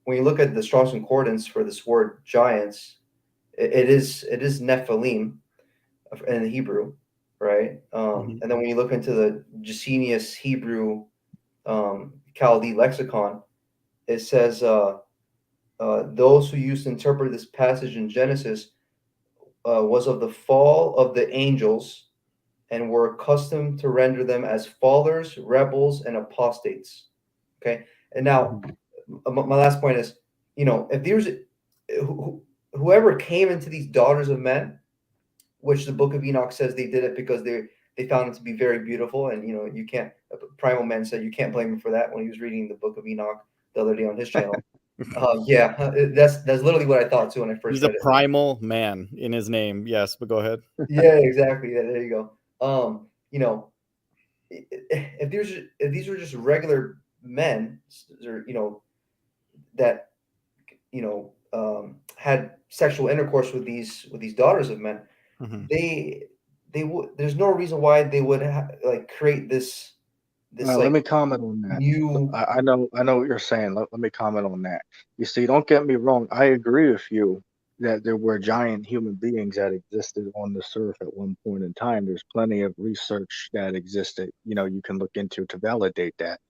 the Strong's Concordance for this word giants, it is Nephilim in the Hebrew, right? And then when you look into the Jacenius Hebrew Chaldee lexicon, it says those who used to interpret this passage in Genesis was of the fall of the angels, and were accustomed to render them as fallers, rebels, and apostates. Okay, and now my last point is, if there's whoever came into these daughters of men, which the book of Enoch says they did it because they found it to be very beautiful, and you can't. Primal Man said you can't blame him for that when he was reading the book of Enoch the other day on his channel. Yeah, that's literally what I thought too when I first He's a read it. primal man in his name. Yes, but go ahead. Yeah, exactly. Yeah, there you go. if these were just regular men, or that had sexual intercourse with these daughters of men, Hmm. they would. There's no reason why they would like create this Let like me comment on that. new. I know what you're saying. Let me comment on that. You see, don't get me wrong. I agree with you that there were giant human beings that existed on this earth at one point in time. There's plenty of research that existed, you can look into to validate that.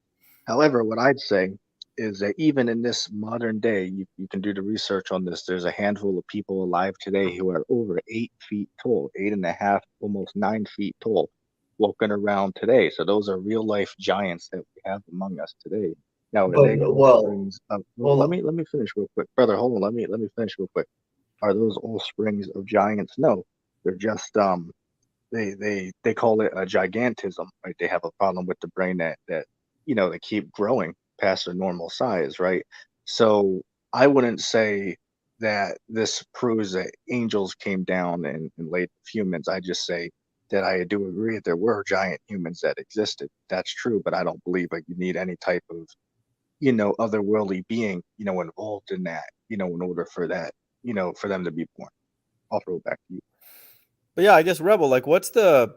However, what I'd say is that even in this modern day, you can do the research on this. There's a handful of people alive today who are over 8 feet tall, 8.5, almost 9 feet tall, walking around today. So those are real life giants that we have among us today. Now, are But they well, offsprings of, well, hold on. let me finish real quick. Brother, hold on, let me finish real quick. Are those offsprings of giants? No. They're just they call it a gigantism, right? They have a problem with the brain that they keep growing past their normal size, right? So I wouldn't say that this proves that angels came down and laid with humans. I just say that I do agree that there were giant humans that existed. That's true, but I don't believe that you need any type of otherworldly being involved in that in order for that for them to be born. I'll throw it back to you. But yeah, I guess Rebel, like what's the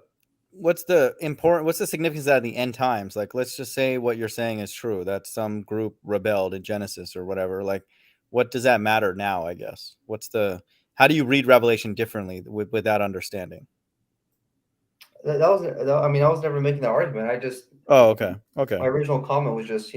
significance of that in the end times? Like, let's just say what you're saying is true, that some group rebelled in Genesis or whatever. Like, what does that matter now? I guess how do you read Revelation differently with that understanding? I mean, I was never making that argument. I just Oh, okay. Okay. my original comment was just,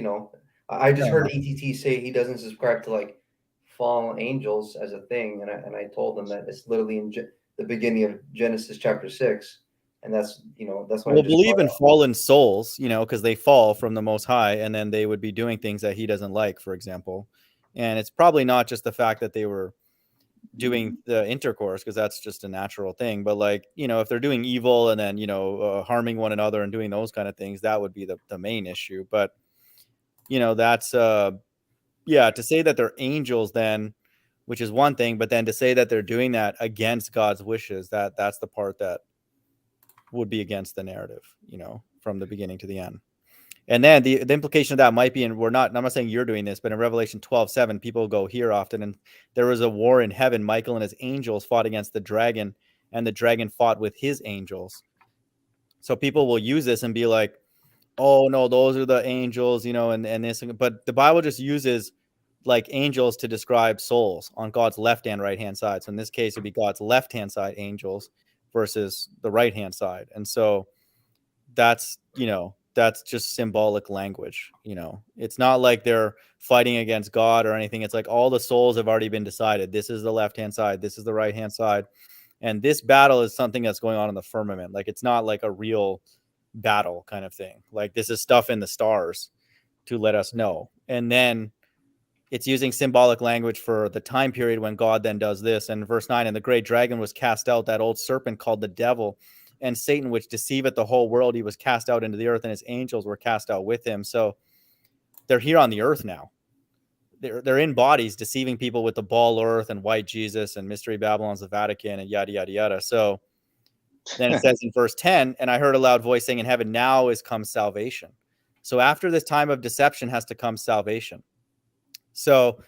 I just Fair heard enough. ETT say he doesn't subscribe to like fallen angels as a thing, and I told him that it's literally in the beginning of Genesis chapter 6, and that's what I We'll just believe brought in up. fallen souls, because they fall from the Most High, and then they would be doing things that He doesn't like, for example. And it's probably not just the fact that they were doing the intercourse, because that's just a natural thing, but like, if they're doing evil and then harming one another and doing those kind of things, that would be the main issue. But that's yeah, to say that they're angels then, which is one thing, but then to say that they're doing that against God's wishes, that's the part that would be against the narrative, from the beginning to the end. And then the implication of that might be, and I'm not saying you're doing this, but in Revelation 12:7, people go here often, and there was a war in heaven. Michael and his angels fought against the dragon, and the dragon fought with his angels. So people will use this and be like, oh no, those are the angels, and this, but the Bible just uses like angels to describe souls on God's left and right hand side. So in this case, it'd be God's left hand side angels versus the right hand side. And so that's that's just symbolic language. It's not like they're fighting against God or anything. It's like all the souls have already been decided. This is the left hand side, this is the right hand side, and this battle is something that's going on in the firmament. Like, it's not like a real battle kind of thing. Like, this is stuff in the stars to let us know. And then it's using symbolic language for the time period when God then does this. And verse 9, and the great dragon was cast out, that old serpent called the devil and Satan, which deceiveth the whole world. He was cast out into the earth, and his angels were cast out with him. So they're here on the earth now. They're in bodies deceiving people with the ball earth and white Jesus and Mystery Babylon's the Vatican and yada, yada, yada. So then it says in verse 10, and I heard a loud voice saying in heaven, now is come salvation. So after this time of deception has to come salvation. So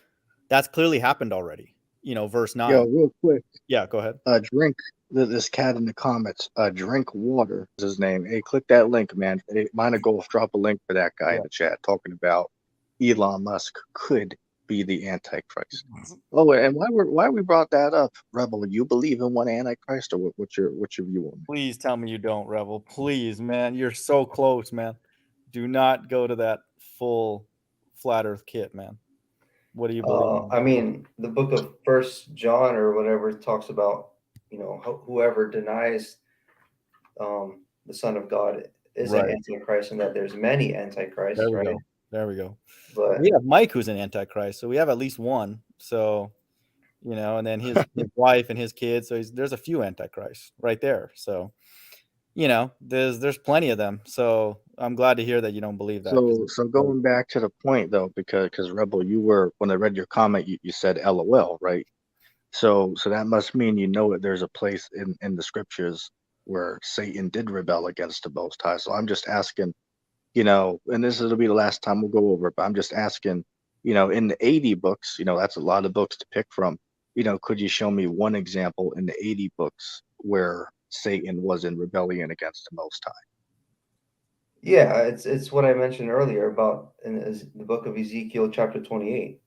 that's clearly happened already. Verse 9. Yo, real quick. Yeah, go ahead. Drink this cat in the comments. Drink water is his name. Hey, click that link, man. Hey, mind a go drop a link for that guy in the chat talking about Elon Musk could be the Antichrist. Oh, and why we brought that up, Rebel? You believe in one Antichrist, or what's your view on it? Please tell me you don't, Rebel. Please, man. You're so close, man. Do not go to that full flat Earth kit, man. What do you believe in? I mean, the book of First John or whatever talks about, whoever denies the Son of God is an Antichrist, and that there's many Antichrists, There we right? go. There we go. But we have Mike, who's an Antichrist, so we have at least one. So, and then his wife and his kids. So there's a few Antichrists right there. So, there's plenty of them. So I'm glad to hear that you don't believe that. So going back to the point though, because Rebel, when I read your comment, you said LOL, right? So that must mean that there's a place in the scriptures where Satan did rebel against the Most High. So I'm just asking, and this will be the last time we'll go over it, but I'm just asking, in the 80 books, that's a lot of books to pick from. Could you show me one example in the 80 books where Satan was in rebellion against the Most High? Yeah, it's what I mentioned earlier about in the book of Ezekiel, chapter 28.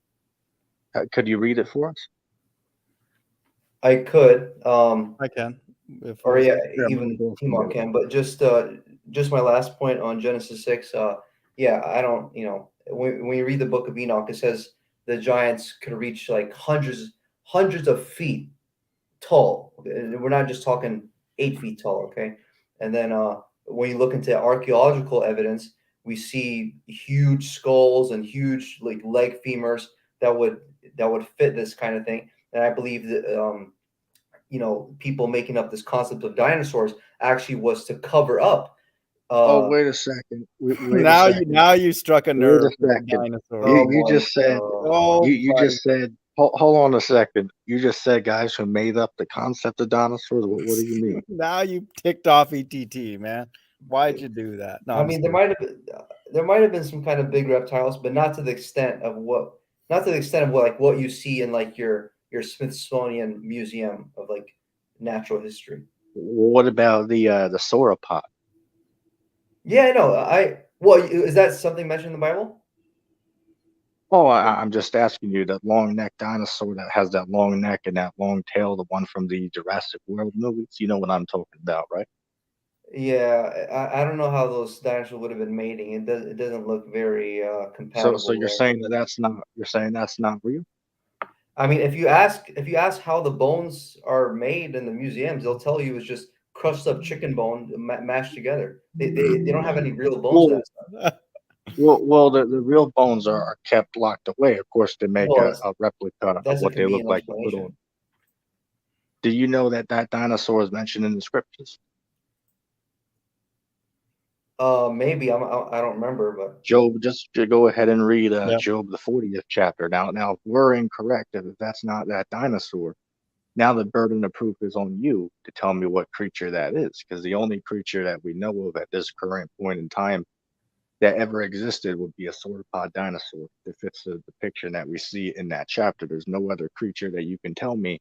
Could you read it for us? I could, I can. or yeah, Yeah, I'm gonna even go from TMoG there. can, but just my last point on Genesis 6. Yeah, I don't, when you read the book of Enoch, it says the giants could reach like hundreds of feet tall. We're not just talking 8 feet tall, okay? And then when you look into archaeological evidence, we see huge skulls and huge like leg femurs that would fit this kind of thing. And I believe that people making up this concept of dinosaurs actually was to cover up. Oh, Uh, wait a second. Wait a Now second. you struck a Wait a nerve with the second. dinosaurs. oh You my just said God! you Oh, just said hold on a second. You just said guys who made up the concept of dinosaurs. What do you mean? now you ticked off ETT, man. Why'd you do that? No, I I'm mean, just there might have been some kind of big reptiles, but not to the extent of what you see in like your Smithsonian Museum of like natural history. What about the sauropod? Yeah, I know. Well, is that something mentioned in the Bible? Oh, I'm just asking you, that long neck dinosaur that has that long neck and that long tail, the one from the Jurassic World movies. You know what I'm talking about, right? Yeah, I don't know how those dinosaurs would have been mating. It doesn't look very So compatible you're there. saying that's not real? I mean, if you ask how the bones are made in the museums, they'll tell you it's just crushed up chicken bone mashed together. They don't have any real bones in Well, that stuff. the real bones are kept locked away. Of course, they make Well, a replica of that's a what they look convenient like to put on. explanation. Do you know that dinosaur is mentioned in the scriptures? Maybe I don't remember, but Job, just to go ahead and read yeah. Job the 40th chapter. Now, if we're incorrect, if that's not that dinosaur, now the burden of proof is on you to tell me what creature that is, because the only creature that we know of at this current point in time that ever existed would be a sauropod dinosaur that fits the depiction that we see in that chapter. There's no other creature that you can tell me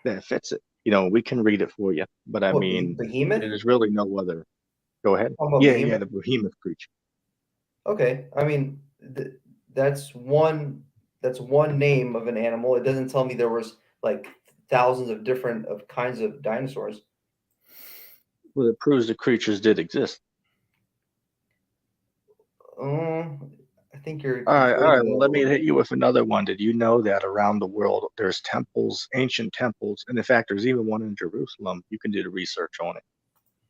that fits it. We can read it for you, but I what mean, behemoth? there's really no other. Go ahead. Talking about Yeah, behemoth? the behemoth creature. Okay, I mean that's one name of an animal. It doesn't tell me there was like thousands of different of kinds of dinosaurs. Well, it proves the creatures did exist. I think you're All right. conflating that Well, a let me little hit bit. you with another one. Did you know that around the world there's temples, ancient temples, and in fact, there's even one in Jerusalem. You can do the research on it,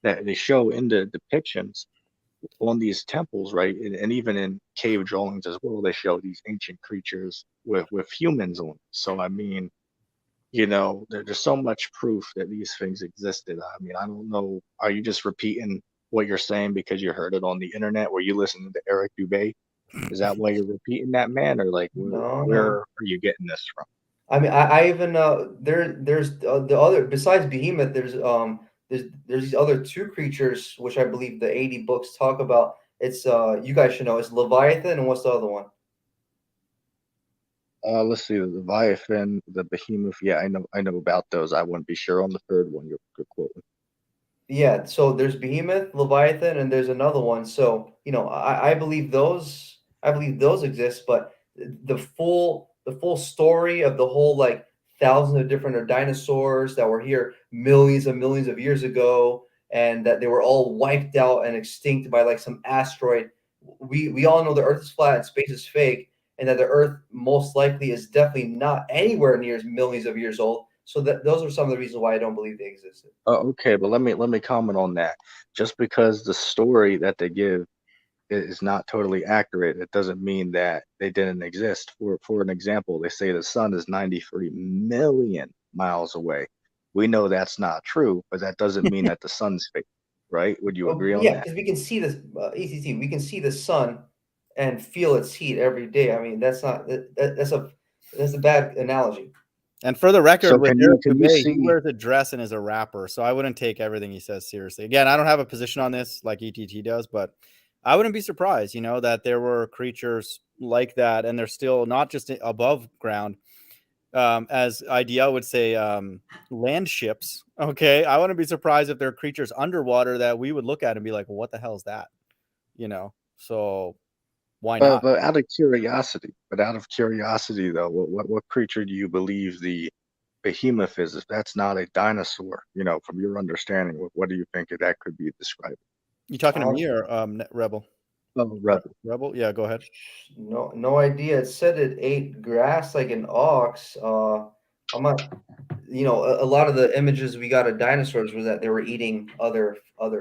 that they show in the depictions on these temples, right? And even in cave drawings as well, they show these ancient creatures with humans on. So I mean, there's so much proof that these things existed. I mean, I don't know. Are you just repeating what you're saying because you heard it on the internet, where you listened to Eric Dubé? Is that why you're repeating that, man, or like No, where no. are you getting this from? I mean, I even there's the other besides behemoth. There's these other two creatures which I believe the 80 books talk about. It's you guys should know. It's Leviathan and what's the other one? Let's see, the Leviathan, the Behemoth. Yeah, I know about those. I wouldn't be sure on the third one you're quoting. Yeah, so there's Behemoth, Leviathan, and there's another one. So, I believe those exist, but the full story of the whole like thousands of different dinosaurs that were here millions and millions of years ago, and that they were all wiped out and extinct by like some asteroid. We all know the Earth is flat and space is fake, and that the Earth most likely is definitely not anywhere near millions of years old. So that those are some of the reasons why I don't believe they existed. Okay, but let me comment on that. Just because the story that they give is not totally accurate, it doesn't mean that they didn't exist. For an example, they say the sun is 93 million miles away. We know that's not true, but that doesn't mean that the sun's fake, right? Would you Oh, agree on yeah, that? because we can see this ETT. We can see the sun and feel its heat every day. I mean, that's not that's a bad analogy. And for the record, So with can Eric you Dubay, he see? wears a dress and is a rapper, so I wouldn't take everything he says seriously. Again, I don't have a position on this like ETT does, but I wouldn't be surprised, that there were creatures like that, and they're still not just above ground, as IDL would say, land ships. Okay, I wouldn't be surprised if there are creatures underwater that we would look at and be like, well, "What the hell is that?" So why not? But out of curiosity, though, what creature do you believe the behemoth is? If that's not a dinosaur, from your understanding, what do you think that could be described? You talking to Um, me or Rebel? Oh, rebel. Rebel? Yeah, go ahead. no idea. It said it ate grass like an ox. I'm not, a lot of the images we got of dinosaurs was that they were eating other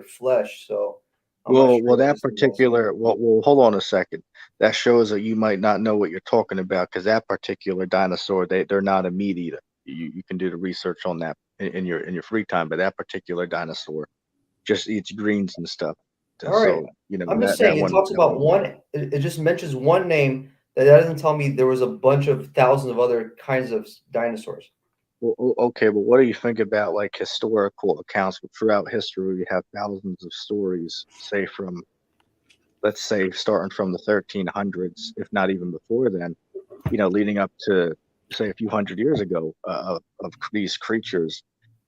flesh. So I'm not Well, sure if that this is also. particular. Well, hold on a second. That shows that you might not know what you're talking about, because that particular dinosaur, they're not a meat eater. You can do the research on that in your free time. But that particular dinosaur just eats greens and stuff. All right. So I'm just that saying it one talks about one. It just mentions one name. That doesn't tell me there was a bunch of thousands of other kinds of dinosaurs. Well, okay, but what do you think about like historical accounts? Throughout history, we have thousands of stories, say from, let's say, starting from the 1300s, if not even before then, leading up to, say, a few hundred years ago, of these creatures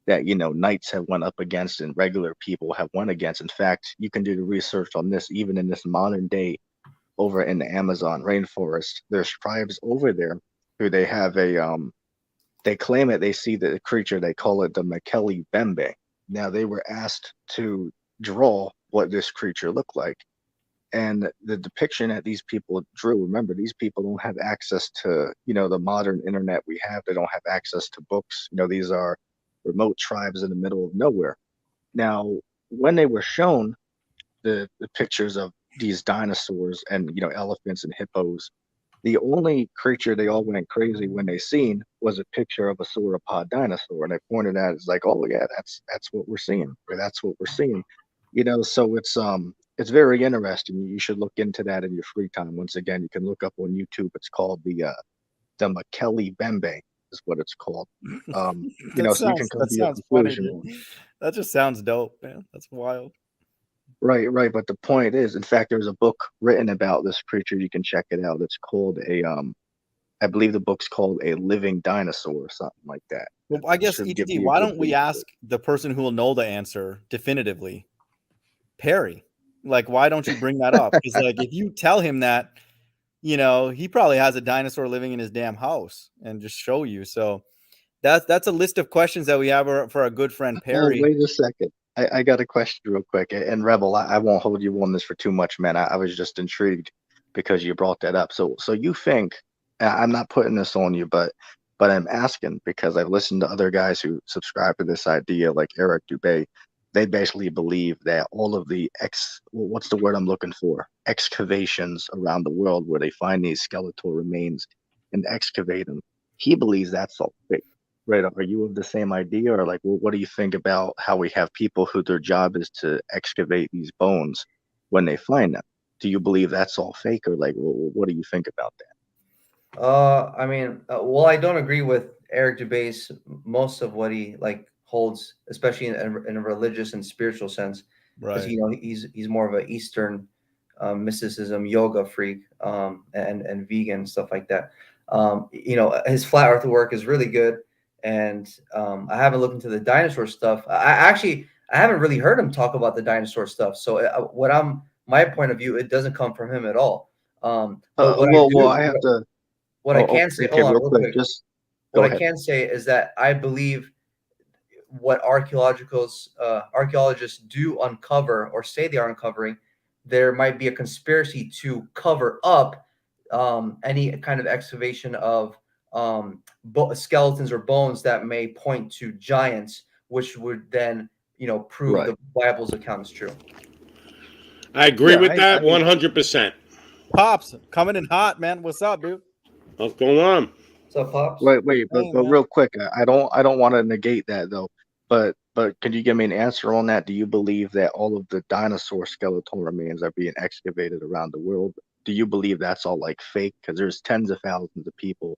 that, knights have went up against and regular people have went against. In fact, you can do the research on this even in this modern day over in the Amazon rainforest. There's tribes over there who they have they claim it. They see the creature. They call it the Makeli Bembe. Now they were asked to draw what this creature looked like, and the depiction that these people drew. Remember, these people don't have access to the modern internet we have. They don't have access to books. These are remote tribes in the middle of nowhere. Now, when they were shown the pictures of these dinosaurs and elephants and hippos, the only creature they all went crazy when they seen was a picture of a sauropod dinosaur, and they pointed at it. It's like, oh yeah, that's what we're seeing, or that's what we're seeing. So it's very interesting. You should look into that in your free time. Once again, you can look up on YouTube. It's called the Makeli Bembe is what it's called. So you can come That to your sounds funny, conclusion dude. on it. That just sounds dope, man. That's wild. Right. But the point is, in fact, there's a book written about this creature. You can check it out. It's called I believe the book's called A Living Dinosaur or something like that. Well, I It guess should give ETT, you a why good don't we base for ask it. the person who will know the answer definitively, Perry? Like, why don't you bring that up? Because, like, if you tell him that, he probably has a dinosaur living in his damn house and just show you. So that's a list of questions that we have for our good friend Oh, Perry. wait a second. I got a question real quick. And Rebel, I won't hold you on this for too much, man. I was just intrigued because you brought that up. So you think, I'm not putting this on you, but I'm asking because I've listened to other guys who subscribe to this idea, like Eric Dubay. They basically believe that all of the what's the word I'm looking for? Excavations around the world where they find these skeletal remains and excavate them. He believes that's all fake. Right. Are you of the same idea, or like, what do you think about how we have people who their job is to excavate these bones when they find them? Do you believe that's all fake, or like, what do you think about that? I mean, well, I don't agree with Eric Dubay's most of what he like holds, especially in a religious and spiritual sense, because Right. he's more of a Eastern mysticism, yoga freak, and vegan stuff like that. His flat Earth work is really good, and I haven't looked into the dinosaur stuff. I haven't really heard him talk about the dinosaur stuff. So my point of view, it doesn't come from him at all. But Well, I have to. what I Oh, can say, okay, hold on real real quick, quick. just What go I ahead. can say is that I believe what archaeologists do uncover or say they are uncovering, there might be a conspiracy to cover up any kind of excavation of skeletons or bones that may point to giants, which would then prove Right. the Bible's account is true. I agree Yeah. with that I 100%. Pops coming in hot, man. What's up, dude? What's going on? What's up, Pops? wait, but Hey, man. real quick, I don't want to negate that though. But can you give me an answer on that? Do you believe that all of the dinosaur skeletal remains are being excavated around the world? Do you believe that's all like fake? Because there's tens of thousands of people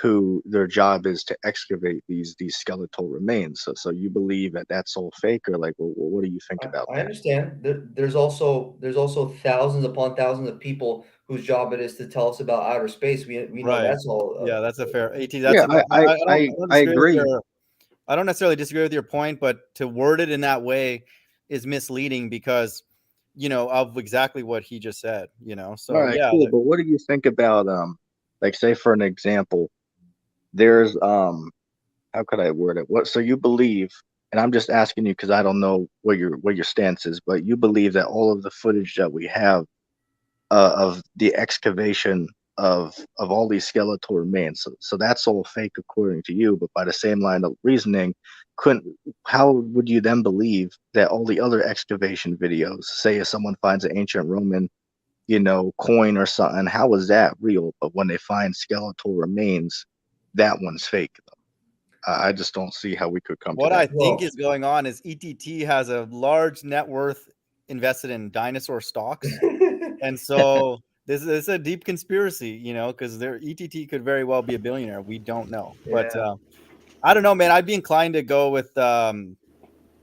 who their job is to excavate these skeletal remains. So you believe that that's all fake, or like, well, what do you think about I that? understand. There's also thousands upon thousands of people whose job it is to tell us about outer space. We know Right. that's all. Yeah, that's a fair AT. That's Yeah, a, I don't I disagree with agree. I don't necessarily disagree with your point, but to word it in that way is misleading because, of exactly what he just said, All So right, yeah, cool. But what do you think about like, say for an example, there's how could I word it? So you believe, and I'm just asking you because I don't know what your stance is, but you believe that all of the footage that we have of the excavation of all these skeletal remains, so that's all fake according to you. But by the same line of reasoning, how would you then believe that all the other excavation videos, say if someone finds an ancient Roman, coin or something, how is that real? But when they find skeletal remains, that one's fake. I just don't see how we could come to what I that. think Well, is going on is ETT has a large net worth invested in dinosaur stocks. And so this is a deep conspiracy, because their ETT could very well be a billionaire. We don't know. But yeah. I don't know, man. I'd be inclined to go with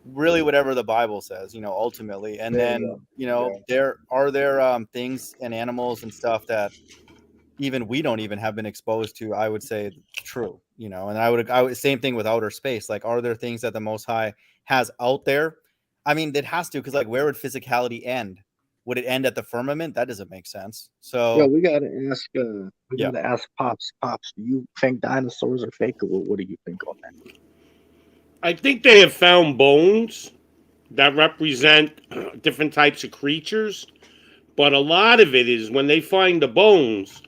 really whatever the Bible says, ultimately. And There you then, go. there things and animals and stuff that even we don't even have been exposed to, I would say true, and I would same thing with outer space. Like, are there things that the Most High has out there? I mean, it has to, because like, where would physicality end? Would it end at the firmament? That doesn't make sense. Yeah, So we gotta ask. We yeah, gotta ask Pops. Pops, do you think dinosaurs are fake, or what do you think on that? I think they have found bones that represent different types of creatures, but a lot of it is when they find the bones,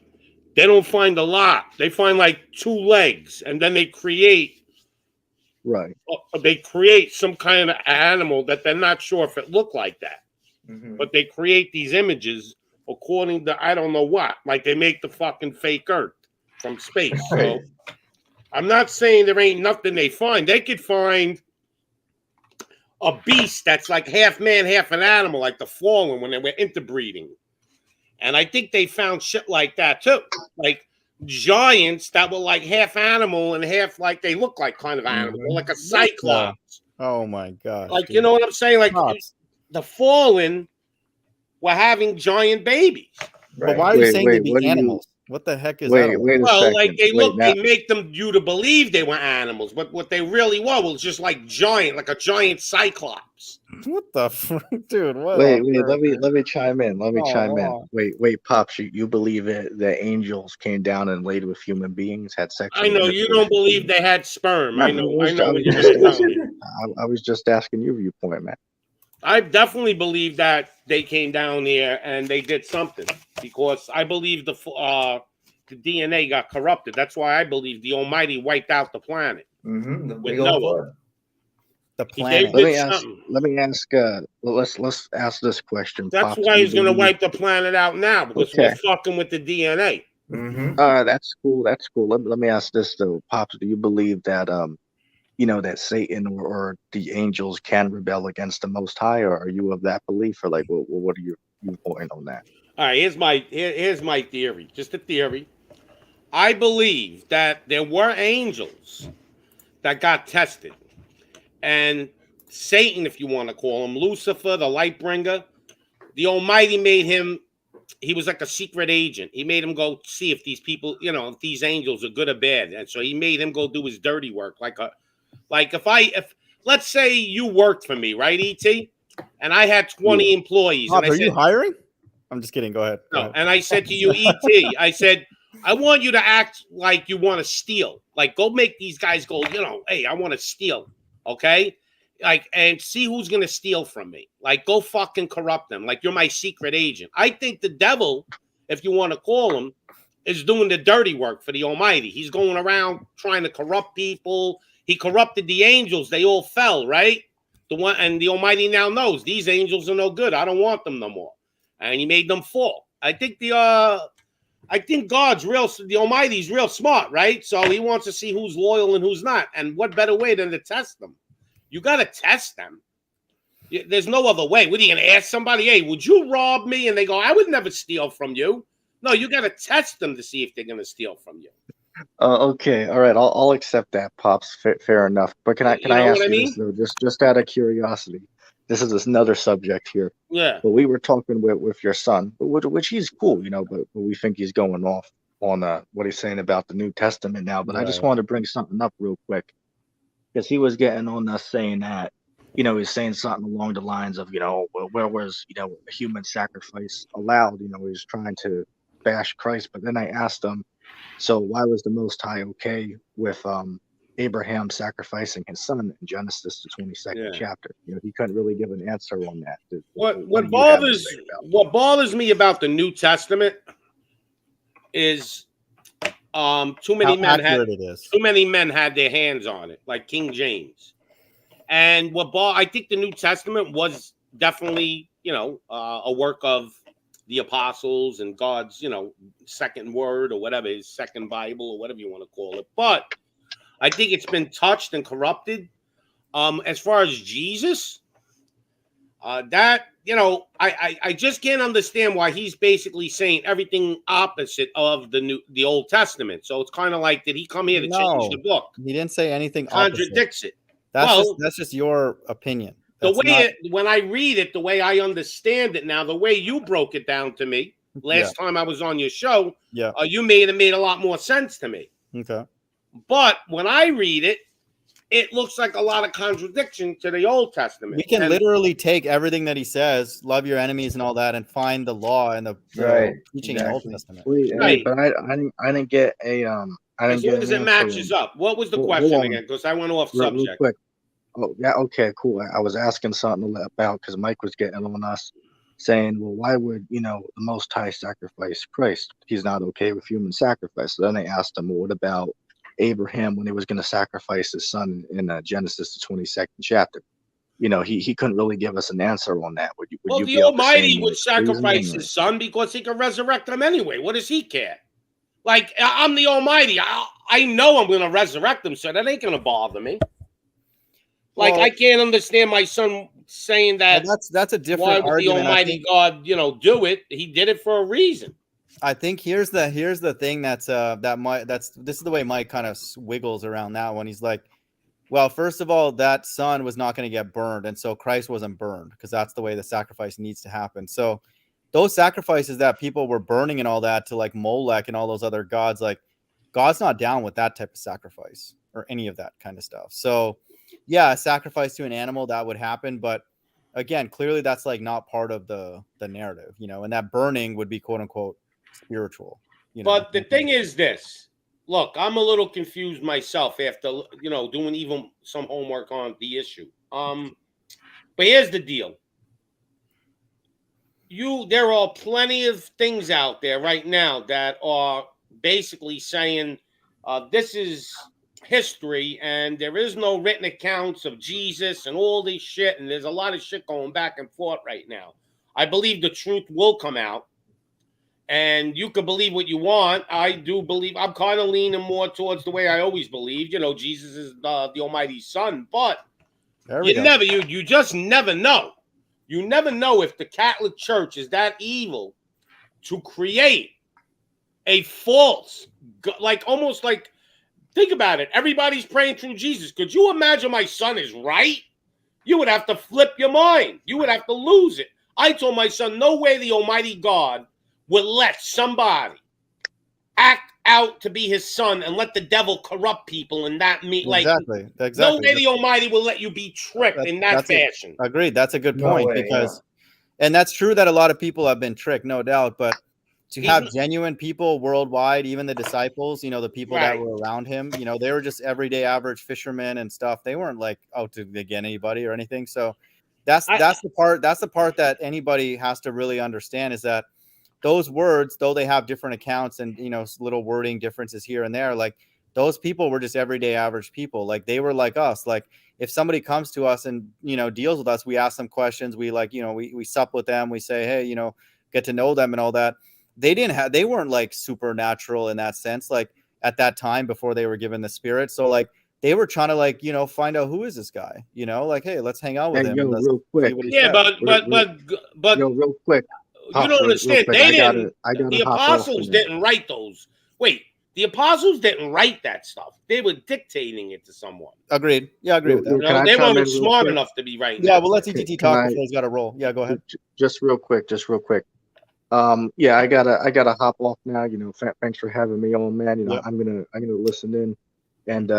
they don't find a lot. They find like two legs, and then Right. they create some kind of animal that they're not sure if it looked like that. Hmm. But they create these images according to I don't know what. Like they make the fucking fake Earth from space. Right. So I'm not saying there ain't nothing they find. They could find a beast that's like half man, half an animal, like the Fallen when they were interbreeding. And I think they found shit like that too. Like giants that were like half animal and half like they look like kind of animal, Mhm. like a What the- cyclops. oh my gosh, Like, dude. you know what I'm saying? Like Pops. the Fallen were having giant babies. But Right. why are you Wait, saying they'd what be do you? animals? What the heck is that all Wait a about? Well, like second. Wait now. they make you to believe they were animals, but what they really were was just like giant, like a giant cyclops. What the dude? What Wait, on let earth, me dude? chime in. Let me Come chime in. on. Wait, Pops, you believe it that angels came down and laid with human beings, had I sexual know you intercourse don't with believe humans? they had sperm. No, I know I what was you're just gonna tell asking. me. I was just asking your viewpoint, man. I definitely believe that they came down here and they did something because I believe the DNA got corrupted. That's why I believe the Almighty wiped out the planet Mm-hmm. The with big old Noah. flood. The They planet. Let did me ask. something. Let me ask. Let's ask this question, That's Pops. why Do you he's gonna believe? wipe the planet out now because we're Okay. fucking with the DNA. Mm-hmm. That's cool. That's cool. Let me ask this though, Pops. Do you believe that that Satan or the angels can rebel against the Most High, or are you of that belief, or like, what are your viewpoint on that? All right, here's my theory. Just a theory. I believe that there were angels that got tested, and Satan, if you want to call him Lucifer, the light bringer, the Almighty made him. He was like a secret agent. He made him go see if these people, if these angels are good or bad, and so he made him go do his dirty work. Like if let's say you worked for me, right, ET, and I had 20 employees, and Pops, I are said you hiring? I'm just kidding. Go ahead. Go no, ahead. and I said to you, ET, I said I want you to act like you want to steal. Like go make these guys go, hey, I want to steal, okay? Like and see who's gonna steal from me. Like go fucking corrupt them. Like you're my secret agent. I think the devil, if you want to call him, is doing the dirty work for the Almighty. He's going around trying to corrupt people. He corrupted the angels. They all fell, right? The one and the Almighty now knows these angels are no good. I don't want them no more. And he made them fall. I think God's the Almighty's real smart, right? So he wants to see who's loyal and who's not. And what better way than to test them? You got to test them. There's no other way. What are you going to ask somebody? Hey, would you rob me? And they go, I would never steal from you. No, you got to test them to see if they're going to steal from you. Okay, all right, I'll accept that, pops. Fair enough. But can You I know what ask I you this mean? though, just out of curiosity? This is another subject here. Yeah. But we were talking with your son, which he's cool, but we think he's going off on what he's saying about the New Testament now. But I just Right. wanted to bring something up real quick because he was getting on us saying that, he's saying something along the lines of, where was, human sacrifice allowed? He was trying to bash Christ. But then I asked him, so why was the Most High okay with Abraham sacrificing his son in Genesis, the 22nd Yeah. chapter? He couldn't really give an answer on that. What What do you have to say about that? what bothers me about the New Testament is too many How men had accurate it is. their hands on it, like King James. And I think the New Testament was definitely, a work of the apostles and God's, second word or whatever, his second Bible or whatever you want to call it. But I think it's been touched and corrupted. As far as Jesus, I just can't understand why he's basically saying everything opposite of the Old Testament. So it's kind of like, did he come here to change the No, book? he didn't say anything opposite. Contradicts it. That's just your opinion. When I read it, the way I understand it now, the way you broke it down to me last time I was on your show, you made a lot more sense to me. Okay. But when I read it, it looks like a lot of contradiction to the Old Testament. We can literally take everything that he says, love your enemies and all that, and find the law and the teaching in the Old Testament. Wait, but I didn't get a as long as it matches up. What was the question again? Because I went off subject. Real quick. Oh yeah, okay, cool. I was asking something about because Mike was getting on us, saying, well, why would the Most High sacrifice Christ? He's not okay with human sacrifice. So then I asked him, well, what about Abraham when he was going to sacrifice his son in Genesis, the 22nd chapter? He couldn't really give us an answer on that. Would you the Almighty would sacrifice his son because he could resurrect him anyway. What does he care? Like, I'm the Almighty. I know I'm going to resurrect him, so that ain't going to bother me. Like, I can't understand my son saying that. Well, that's a different argument. Why would the Almighty God, do it? He did it for a reason. I think here's the thing this is the way Mike kind of wiggles around that one. He's like, well, first of all, that son was not going to get burned, and so Christ wasn't burned because that's the way the sacrifice needs to happen. So those sacrifices that people were burning and all that to like Molech and all those other gods, like God's not down with that type of sacrifice or any of that kind of stuff. So yeah, a sacrifice to an animal that would happen, but again, clearly that's like not part of the narrative, and that burning would be quote unquote spiritual. But the thing is this. Look, I'm a little confused myself after doing even some homework on the issue. But here's the deal. There are plenty of things out there right now that are basically saying this is history and there is no written accounts of Jesus and all this shit, and there's a lot of shit going back and forth right now. I believe the truth will come out, and you can believe what you want. I do believe, I'm kind of leaning more towards the way I always believed, Jesus is the Almighty's son, but you just never know. You never know if the Catholic Church is that evil to create a false, almost like, think about it. Everybody's praying through Jesus. Could you imagine my son is right? You would have to flip your mind. You would have to lose it. I told my son, no way the Almighty God would let somebody act out to be his son and let the devil corrupt people, and that mean exactly. No way the Almighty will let you be tricked in that fashion. Agreed. That's a good point and that's true that a lot of people have been tricked, no doubt, but to have genuine people worldwide, even the disciples, the people that were around him, they were just everyday average fishermen and stuff. They weren't like out to get anybody or anything. So that's the part that anybody has to really understand, is that those words, though they have different accounts and little wording differences here and there, like those people were just everyday average people. Like they were like us. Like if somebody comes to us and deals with us, we ask them questions. We we sup with them. We say, hey, get to know them and all that. They weren't like supernatural in that sense, like at that time before they were given the Spirit. So like they were trying to like find out, who is this guy, like, hey, let's hang out with him. Real quick. Yeah, but real quick. You don't understand. They didn't. The apostles didn't write those. Wait, The apostles didn't write that stuff. They were dictating it to someone. Agreed. Yeah, I agree with that. You Can know, I they chime weren't in real smart quick? enough to be writing Yeah, that well, let's stuff. ETT Can talk I- before he's got to roll. Yeah, go ahead. Just real quick. Yeah, I gotta hop off now. You know, thanks for having me on, man. You know, Yep. I'm gonna listen in, and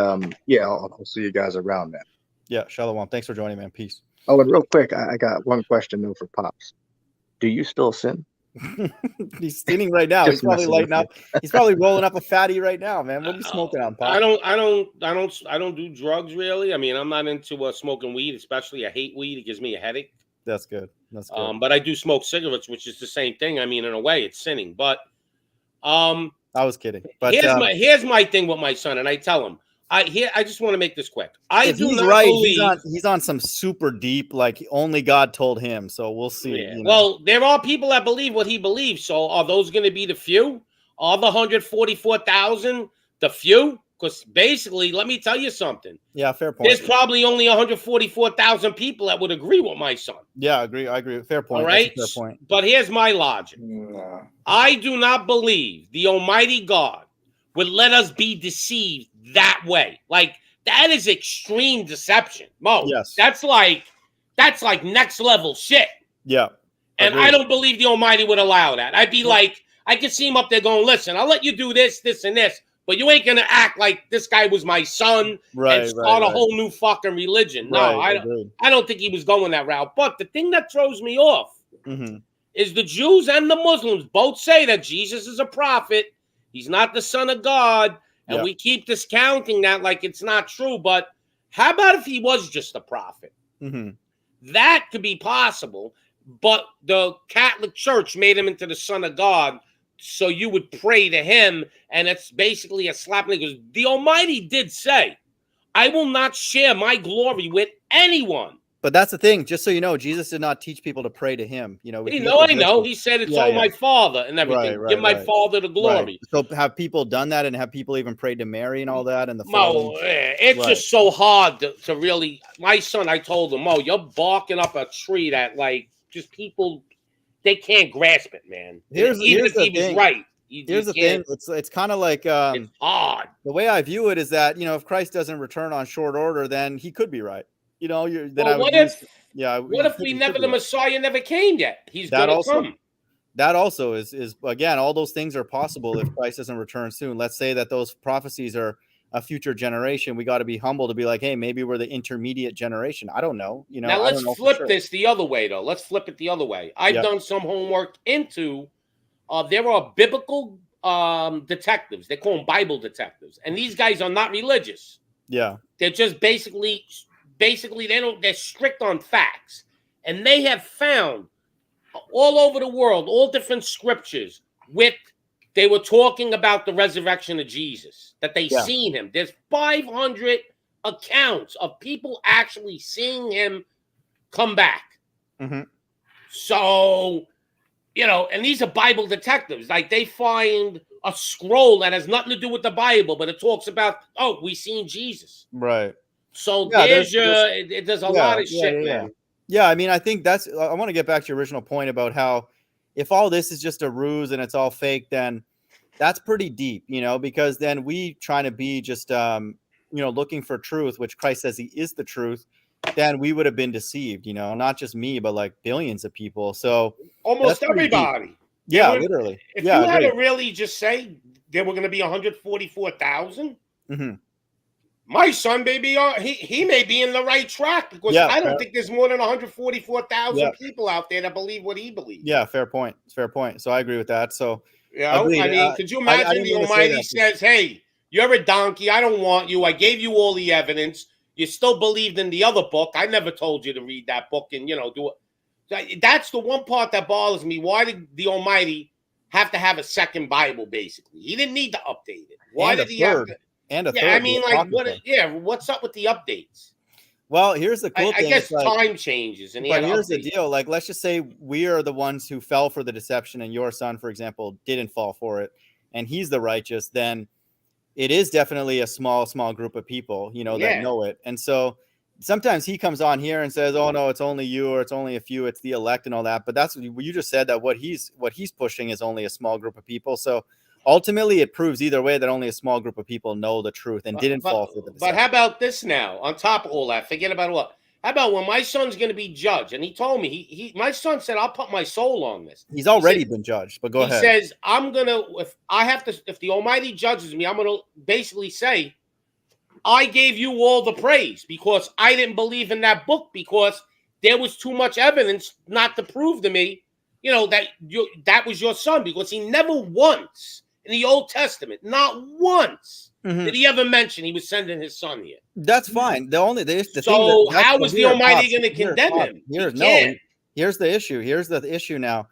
yeah, I'll see you guys around, man. Yeah, Shalom. Thanks for joining, man. Peace. Oh, and real quick, I got one question though for Pops. Do you still sin? He's sinning right now. Just He's probably messing lighting with up. He's probably rolling up a fatty right now, man. What are you smoking on, Pop? I don't do drugs really. I mean, I'm not into smoking weed, especially I hate weed. It gives me a headache. That's good. That's good. But I do smoke cigarettes, which is the same thing. I mean, in a way, it's sinning. But I was kidding. But here's my thing with my son, and I tell him, I just want to make this quick. if he's right, he's on some super deep, like only God told him. So we'll see. Yeah. You know. Well, there are people that believe what he believes. So are those going to be the few? Are the 144,000 the few? Because basically, let me tell you something. Yeah, fair point. There's probably only 144,000 people that would agree with my son. Yeah, I agree. Fair point. All right. That's a fair point. But here's my logic. No. I do not believe the Almighty God would let us be deceived that way. Like, that is extreme deception. Mo, Yes. that's like next level shit. Yeah. And Agreed. I don't believe the Almighty would allow that. I'd be like, I could see him up there going, listen, I'll let you do this, this, and this, but you ain't going to act like this guy was my son and start a whole new fucking religion. No, I don't think he was going that route. But the thing that throws me off is the Jews and the Muslims both say that Jesus is a prophet. He's not the son of God. And we keep discounting that like it's not true. But how about if he was just a prophet? That could be possible. But the Catholic Church made him into the son of God. So you would pray to him. And it's basically a slap. Because the Almighty did say, I will not share my glory with anyone. But that's the thing. Just so you know, Jesus did not teach people to pray to him. You know, I know. He said it's all my Father and everything. Give my Father the glory. So have people done that, and have people even prayed to Mary and all that? And it's just so hard to really. My son, I told him, Mo, you're barking up a tree that like just people they can't grasp it, man. Even if he was right. Here's the thing. It's kind of like it's hard. The way I view it is that if Christ doesn't return on short order, then he could be right. What if the Messiah never came yet? He's going to come. That also is again, all those things are possible if Christ doesn't return soon. Let's say that those prophecies are a future generation. We got to be humble to be like, hey, maybe we're the intermediate generation. I don't know. Now let's flip this the other way, though. Let's flip it the other way. I've done some homework into. There are biblical detectives. They call them Bible detectives, and these guys are not religious. Yeah, they're just basically they're strict on facts, and they have found all over the world all different scriptures they were talking about the resurrection of Jesus, that they seen him. There's 500 accounts of people actually seeing him come back. So and these are Bible detectives. Like, they find a scroll that has nothing to do with the Bible, but it talks about we seen Jesus, right? So there's a lot of shit, man. Yeah, I mean, I think I want to get back to your original point about how if all this is just a ruse and it's all fake, then that's pretty deep, because then we trying to be just, looking for truth, which Christ says he is the truth, then we would have been deceived, not just me, but like billions of people. So almost everybody. Yeah, literally. If you had to really just say there were going to be 144,000, my son may be he may be in the right track, because I don't think there's more than 144,000 people out there that believe what he believes. Yeah, fair point. It's fair point. So I agree with that. So I mean, could you imagine the Almighty says, "Hey, you're a donkey. I don't want you. I gave you all the evidence. You still believed in the other book. I never told you to read that book and do it." That's the one part that bothers me. Why did the Almighty have to have a second Bible? Basically, he didn't need to update it. Why did he have to? And a third. I mean, like, what's up with the updates? Well, here's the cool thing. I guess time changes. But here's the deal. Like, let's just say we are the ones who fell for the deception, and your son, for example, didn't fall for it, and he's the righteous. Then it is definitely a small group of people, that know it. And so sometimes he comes on here and says, "Oh no, it's only you, or it's only a few, it's the elect and all that." But that's what you just said, that what he's pushing is only a small group of people. So ultimately it proves either way that only a small group of people know the truth and didn't fall for the But deception. how about this now? On top of all that, forget about what. How about when my son's going to be judged? And he told me, my son said, I'll put my soul on this. He's already He said, been judged, but go he ahead. says, I'm going to, if the Almighty judges me, I'm going to basically say, I gave you all the praise because I didn't believe in that book because there was too much evidence not to prove to me, that was your son, because he never once in the Old Testament, not once, did he ever mention he was sending his son here. That's fine. The thing So that, how is the Almighty going to condemn him? Here's the issue. Here's the issue now.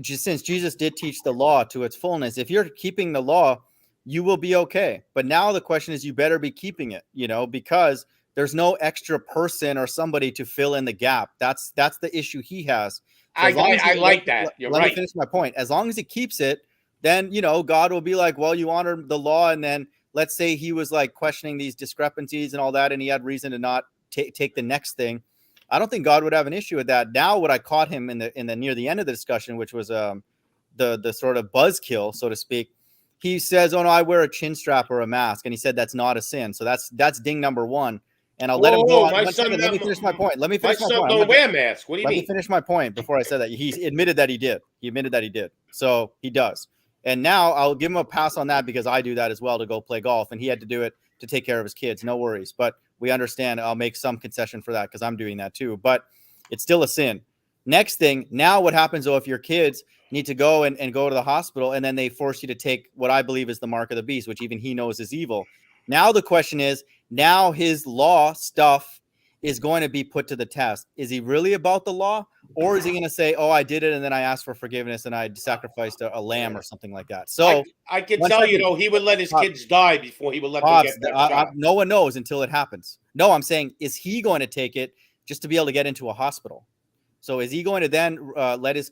Since Jesus did teach the law to its fullness, if you're keeping the law, you will be okay. But now the question is, you better be keeping it, because there's no extra person or somebody to fill in the gap. That's the issue he has. So I like that. You're right. Let me finish my point. As long as he keeps it, then, God will be like, well, you honor the law. And then let's say he was like questioning these discrepancies and all that, and he had reason to not take the next thing. I don't think God would have an issue with that. Now, what I caught him in the near the end of the discussion, which was the sort of buzzkill, so to speak. He says, "Oh no, I wear a chin strap or a mask," and he said that's not a sin. So that's ding number one. And I'll let him go on. Let me finish my point. My son don't wear a mask. What do you mean? Let me finish my point before I said that. He admitted that he did. He admitted that he did. So he does. And now I'll give him a pass on that because I do that as well to go play golf, and he had to do it to take care of his kids. No worries. But we understand. I'll make some concession for that because I'm doing that too. But it's still a sin. Next thing, now what happens though if your kids need to go and go to the hospital and then they force you to take what I believe is the mark of the beast, which even he knows is evil. Now the question is, now his law stuff is going to be put to the test. Is he really about the law, or is he going to say, oh, I did it and then I asked for forgiveness and I sacrificed a lamb or something like that? So I can tell you, though, he would let his kids die before he would let them get that shot. No one knows until it happens. No, I'm saying, is he going to take it just to be able to get into a hospital? So is he going to then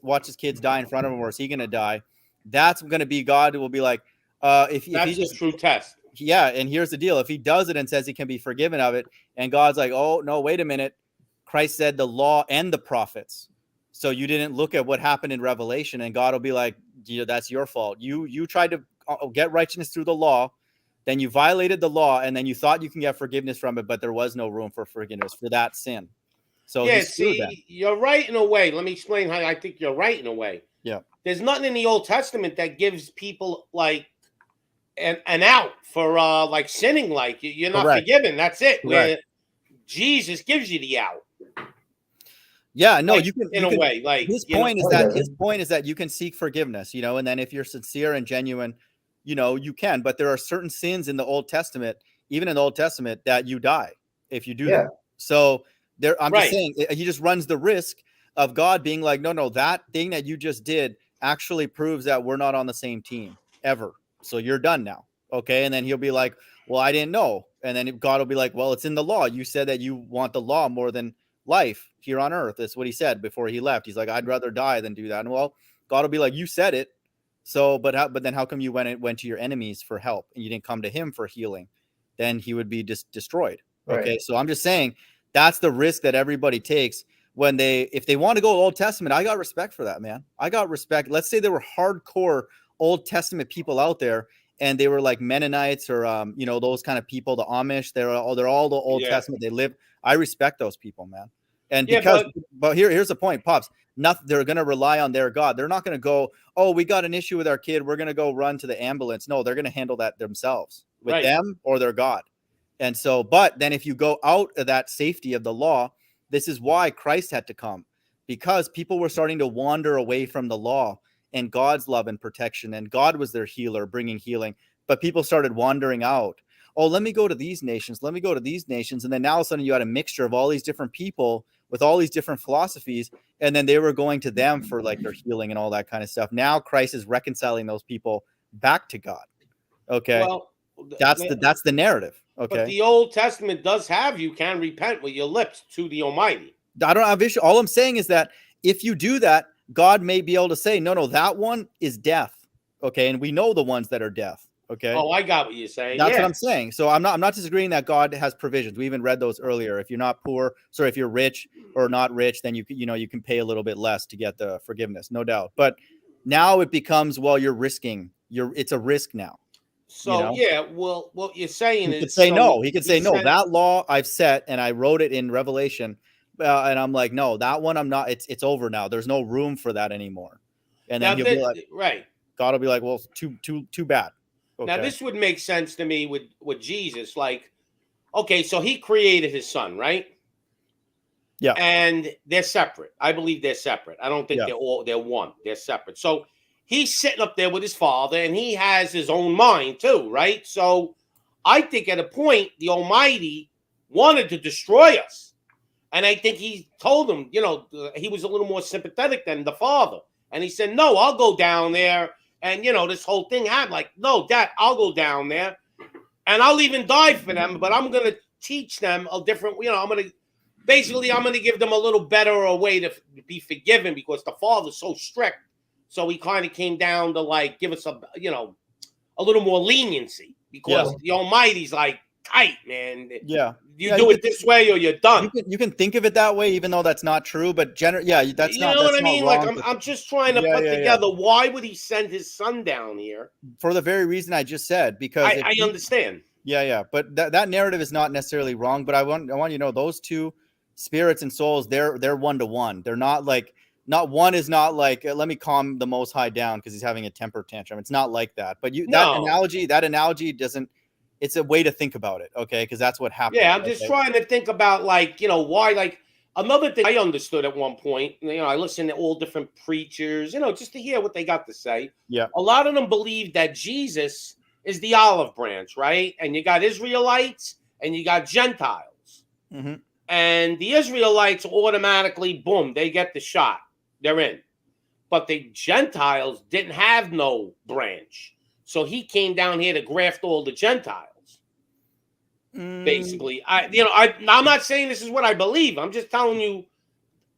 watch his kids die in front of him, or is he going to die? That's going to be God will be like, if he just true test. Yeah, and here's the deal. If he does it and says he can be forgiven of it, and God's like, oh, no, wait a minute. Christ said the law and the prophets. So you didn't look at what happened in Revelation, and God will be like, that's your fault. You tried to get righteousness through the law, then you violated the law, and then you thought you can get forgiveness from it, but there was no room for forgiveness for that sin. So yeah, see, you're right in a way. Let me explain how I think you're right in a way. Yeah. There's nothing in the Old Testament that gives people like an out for like sinning, like you're not forgiven. That's it. Where Jesus gives you the out. Yeah, no, like, you can in a way. Like his point is that you can seek forgiveness, and then if you're sincere and genuine, you can. But there are certain sins in the Old Testament, even in the Old Testament, that you die if you do them. So I'm just saying, he just runs the risk of God being like, no, that thing that you just did actually proves that we're not on the same team ever. So you're done now. Okay. And then he'll be like, well, I didn't know. And then God will be like, well, it's in the law. You said that you want the law more than life here on earth. That's what he said before he left. He's like, I'd rather die than do that. And well, God will be like, you said it. So, but then how come you went to your enemies for help and you didn't come to him for healing? Then he would be destroyed. Okay. Right. So I'm just saying that's the risk that everybody takes if they want to go Old Testament. I got respect for that, man. I got respect. Let's say there were hardcore Old Testament people out there, and they were like Mennonites or those kind of people, the Amish. They're all the Old Testament. They live. I respect those people, man. And but here's the point, Pops. They're going to rely on their God. They're not going to go, oh, we got an issue with our kid, we're going to go run to the ambulance. No, they're going to handle that themselves with them or their God. And so, but then if you go out of that safety of the law, this is why Christ had to come, because people were starting to wander away from the law and God's love and protection, and God was their healer, bringing healing. But people started wandering out. Oh, let me go to these nations. Let me go to these nations. And then now all of a sudden you had a mixture of all these different people with all these different philosophies. And then they were going to them for like their healing and all that kind of stuff. Now Christ is reconciling those people back to God. Okay. Well, that's the narrative. Okay. But the Old Testament does have you can repent with your lips to the Almighty. I don't have issue. All I'm saying is that if you do that, God may be able to say, no, that one is death. Okay. And we know the ones that are death. Okay. Oh, I got what you're saying. That's what I'm saying. So I'm not disagreeing that God has provisions. We even read those earlier. If you're not poor, if you're rich or not rich, then you can pay a little bit less to get the forgiveness, no doubt. But now it becomes, well, you're risking it's a risk now. So yeah, well, what you're saying He could is, say so no. He could say no. said- That law I've set and I wrote it in Revelation, and I'm like, no, that one I'm not. It's over now. There's no room for that anymore. And then now he'll be like, right. God will be like, well, too bad. Okay. Now this would make sense to me with Jesus. Like, okay, so he created his son, right? Yeah. And they're separate. I believe they're separate. I don't think Yeah. they're one. They're separate. So he's sitting up there with his father, and he has his own mind too, right? So I think at a point the Almighty wanted to destroy us, and I think he told him, he was a little more sympathetic than the father, and he said, "No, I'll go down there." And this whole thing happened. Like, no, Dad, I'll go down there, and I'll even die for them. But I'm gonna teach them a different. I'm gonna give them a little better way to be forgiven, because the father's so strict. So he kind of came down to like give us a little more leniency, because the Almighty's like tight, man. Yeah. You do it this way or you're done. You can think of it that way, even though that's not true. But that's you not. know That's what I not mean? wrong. Like I'm just trying to put together why would he send his son down here? For the very reason I just said, because I understand. Yeah. But that narrative is not necessarily wrong. But I want you to know those two spirits and souls, they're one to one. They're not like. Not one is not like, let me calm the Most High down because he's having a temper tantrum. It's not like that. But that analogy doesn't. It's a way to think about it, okay? Because that's what happened. Yeah, I'm just trying to think about why. Like another thing I understood at one point. I listened to all different preachers, just to hear what they got to say. Yeah, a lot of them believe that Jesus is the olive branch, right? And you got Israelites and you got Gentiles, and the Israelites automatically, boom, they get the shot. They're in. But the Gentiles didn't have no branch. So he came down here to graft all the Gentiles. Basically. I'm not saying this is what I believe. I'm just telling you,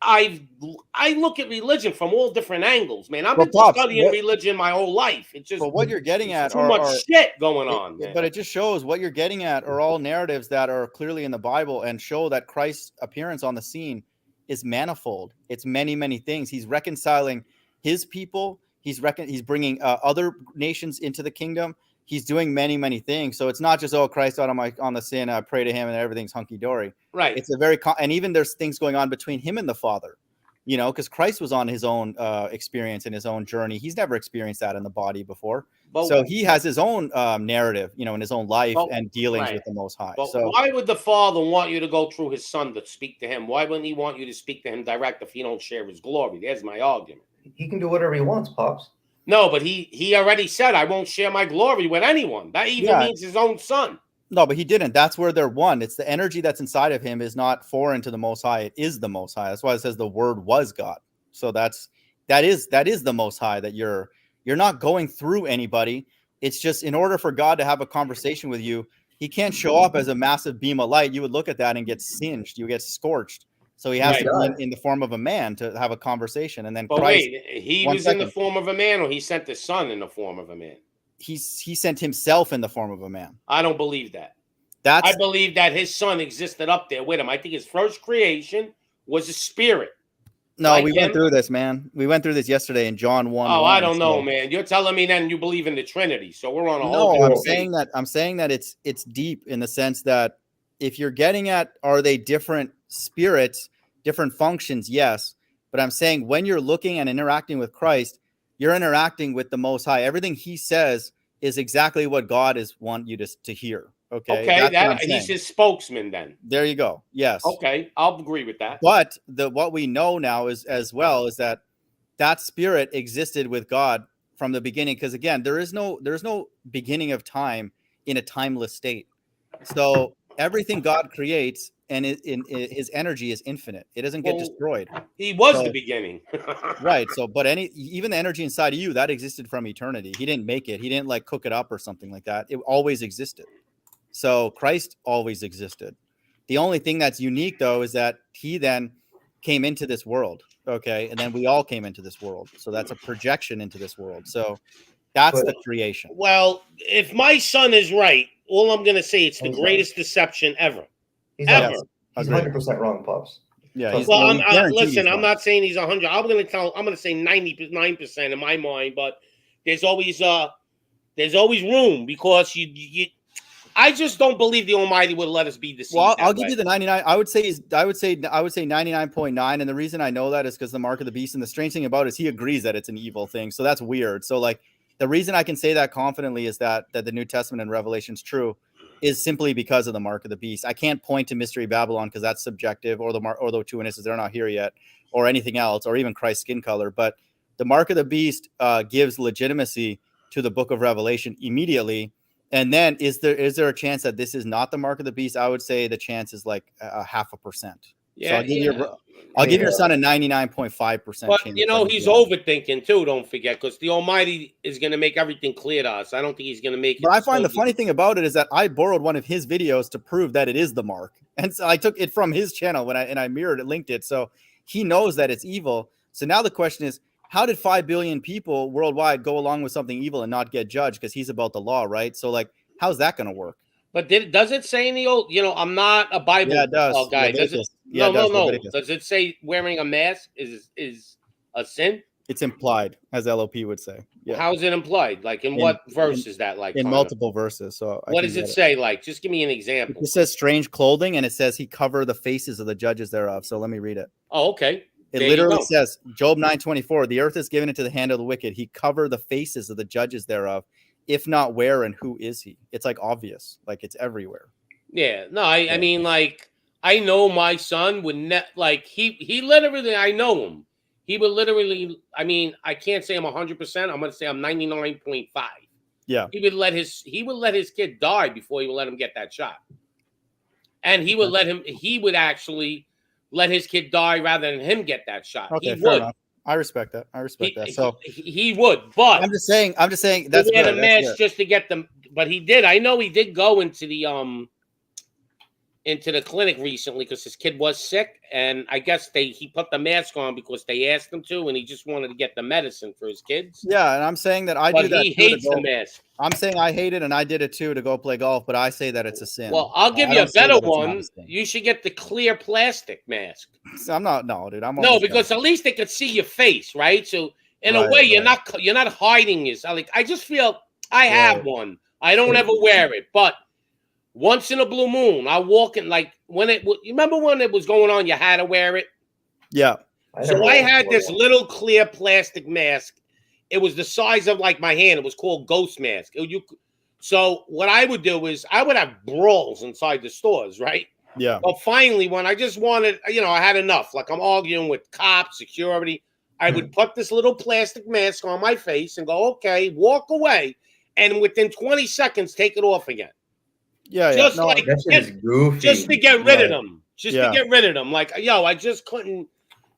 I look at religion from all different angles, man. I've been studying religion my whole life. It's just what you're getting at too much shit going on, man. But it just shows what you're getting at are all narratives that are clearly in the Bible and show that Christ's appearance on the scene is manifold. It's many, many things. He's reconciling his people. He's bringing other nations into the kingdom. He's doing many, many things. So it's not just, Christ on the sin, I pray to him and everything's hunky dory. Right. It's and even there's things going on between him and the Father, because Christ was on his own experience and his own journey. He's never experienced that in the body before. So he has his own narrative, in his own life and dealings with the Most High. But so why would the Father want you to go through his Son to speak to him? Why wouldn't he want you to speak to him direct if he don't share his glory? There's my argument. He can do whatever he wants, Pops. No, but he already said, I won't share my glory with anyone. That even means his own son. No, but he didn't. That's where they're one. It's the energy that's inside of him is not foreign to the Most High. It is the Most High. That's why it says the Word was God. So that is the Most High, that you're not going through anybody. It's just in order for God to have a conversation with you, he can't show up as a massive beam of light. You would look at that and get singed. You get scorched. So he has to be in the form of a man to have a conversation. And then Christ, he was in the form of a man, or he sent the Son in the form of a man? He sent himself in the form of a man. I don't believe that. I believe that his Son existed up there with him. I think his first creation was a spirit. No, we went through this, man. We went through this yesterday in John 1. Oh, I don't know, man. You're telling me then you believe in the Trinity. So we're on a whole different page. I'm saying that it's deep in the sense that if you're getting at, are they different spirits, different functions? Yes. But I'm saying when you're looking and interacting with Christ, you're interacting with the Most High. Everything he says is exactly what God want you to hear. Okay. He's his spokesman then. There you go. Yes. Okay. I'll agree with that. But what we know now is that spirit existed with God from the beginning. Because again, there's no beginning of time in a timeless state. So everything God creates and his energy is infinite. It doesn't get destroyed. He was the beginning. Right. So, but even the energy inside of you that existed from eternity. He didn't make it. He didn't like cook it up or something like that. It always existed. So Christ always existed. The only thing that's unique, though, is that he then came into this world. Okay. And then we all came into this world. So that's a projection into this world. So that's the creation. Well, if my son is right, all I'm going to say, it's the greatest deception ever. He's 100% wrong, Pops. Yeah. Listen, I'm not saying he's 100. I'm going to say 99% in my mind, but there's always There's always room because you I just don't believe the Almighty would let us be deceived. Well, I'll give you the 99. I would say 99.9. And the reason I know that is because the mark of the beast. And the strange thing about it is he agrees that it's an evil thing. So that's weird. So like the reason I can say that confidently is that the New Testament and Revelation is true is simply because of the mark of the beast. I can't point to Mystery Babylon because that's subjective, or the two witnesses, they're not here yet, or anything else, or even Christ's skin color. But the mark of the beast gives legitimacy to the book of Revelation immediately. And then is there a chance that this is not the mark of the beast? I would say the chance is like 0.5%. Yeah, so I'll give your son a 99.5% but chance. you know, he's overthinking too, don't forget, because the Almighty is going to make everything clear to us. I don't think he's going to make it. But I find the funny thing about it is that I borrowed one of his videos to prove that it is the mark. And so I took it from his channel when I mirrored it, linked it. So he knows that it's evil. So now the question is, how did 5 billion people worldwide go along with something evil and not get judged? Because he's about the law, right? So like, how's that going to work? But does it say in the old, you know, I'm not a Bible guy. Does it? No. Does it say wearing a mask is a sin? It's implied, as LOP would say. Yeah. How is it implied? Like in what verse is that like? In multiple verses. So what does it say? Like, just give me an example. It says strange clothing, and it says he covered the faces of the judges thereof. So let me read it. Oh, okay. It literally says, Job 9:24, the earth is given into the hand of the wicked. He covered the faces of the judges thereof. If not where and who is he? It's like obvious. Like it's everywhere. Yeah. No, I mean, like, I know my son would he literally, I know him. He would literally, I mean, I can't say I'm 100%. I'm going to say I'm 99.5. Yeah. He would let his kid die before he would let him get that shot. And he would actually let his kid die rather than him get that shot. Okay, he fair would. Enough. I respect that. So he would, but I'm just saying that's good. A mask just to get them. But he did. I know he did go into the clinic recently because his kid was sick, and I guess he put the mask on because they asked him to, and he just wanted to get the medicine for his kids. Yeah, and I'm saying that I do that. He hates the mask. I'm saying I hate it, and I did it too to go play golf, but I say that it's a sin. Well, I'll give you a better one. You should get the clear plastic mask. I'm not, no, dude. Because at least they could see your face, right? So in a way, you're not hiding yourself. Like I just feel I have one. I don't ever wear it, but once in a blue moon, I walk in you remember when it was going on, you had to wear it? Yeah. So I had this little clear plastic mask. It was the size of like my hand. It was called Ghost Mask. So what I would do is I would have brawls inside the stores, right? Yeah. But finally, when I just wanted, I had enough. Like I'm arguing with cops, security. I would put this little plastic mask on my face and go, okay, walk away. And within 20 seconds, take it off again. Yeah. Just to get rid of them. To get rid of them. Like, I just couldn't.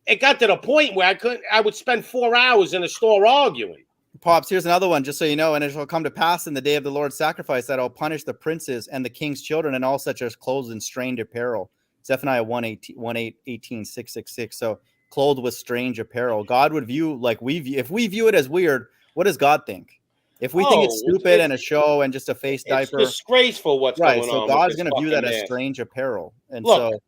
It got to the point where I would spend 4 hours in a store arguing. Pops, here's another one, just so you know. And it shall come to pass in the day of the Lord's sacrifice that I'll punish the princes and the king's children and all such as clothed in strange apparel. Zephaniah 1:18, 666. So clothed with strange apparel. God would view if we view it as weird, what does God think? If we think it's stupid and a show and just a face diaper, it's disgraceful what's going on. So God's going to view that as strange apparel. And look,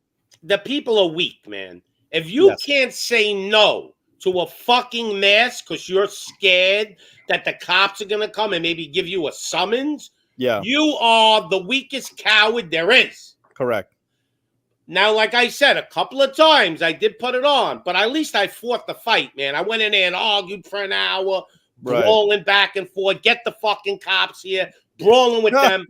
the people are weak, man. If you can't say no to a fucking mask because you're scared that the cops are going to come and maybe give you a summons, you are the weakest coward there is. Correct. Now, like I said, a couple of times I did put it on, but at least I fought the fight, man. I went in there and argued for an hour, brawling back and forth, get the fucking cops here, brawling with them.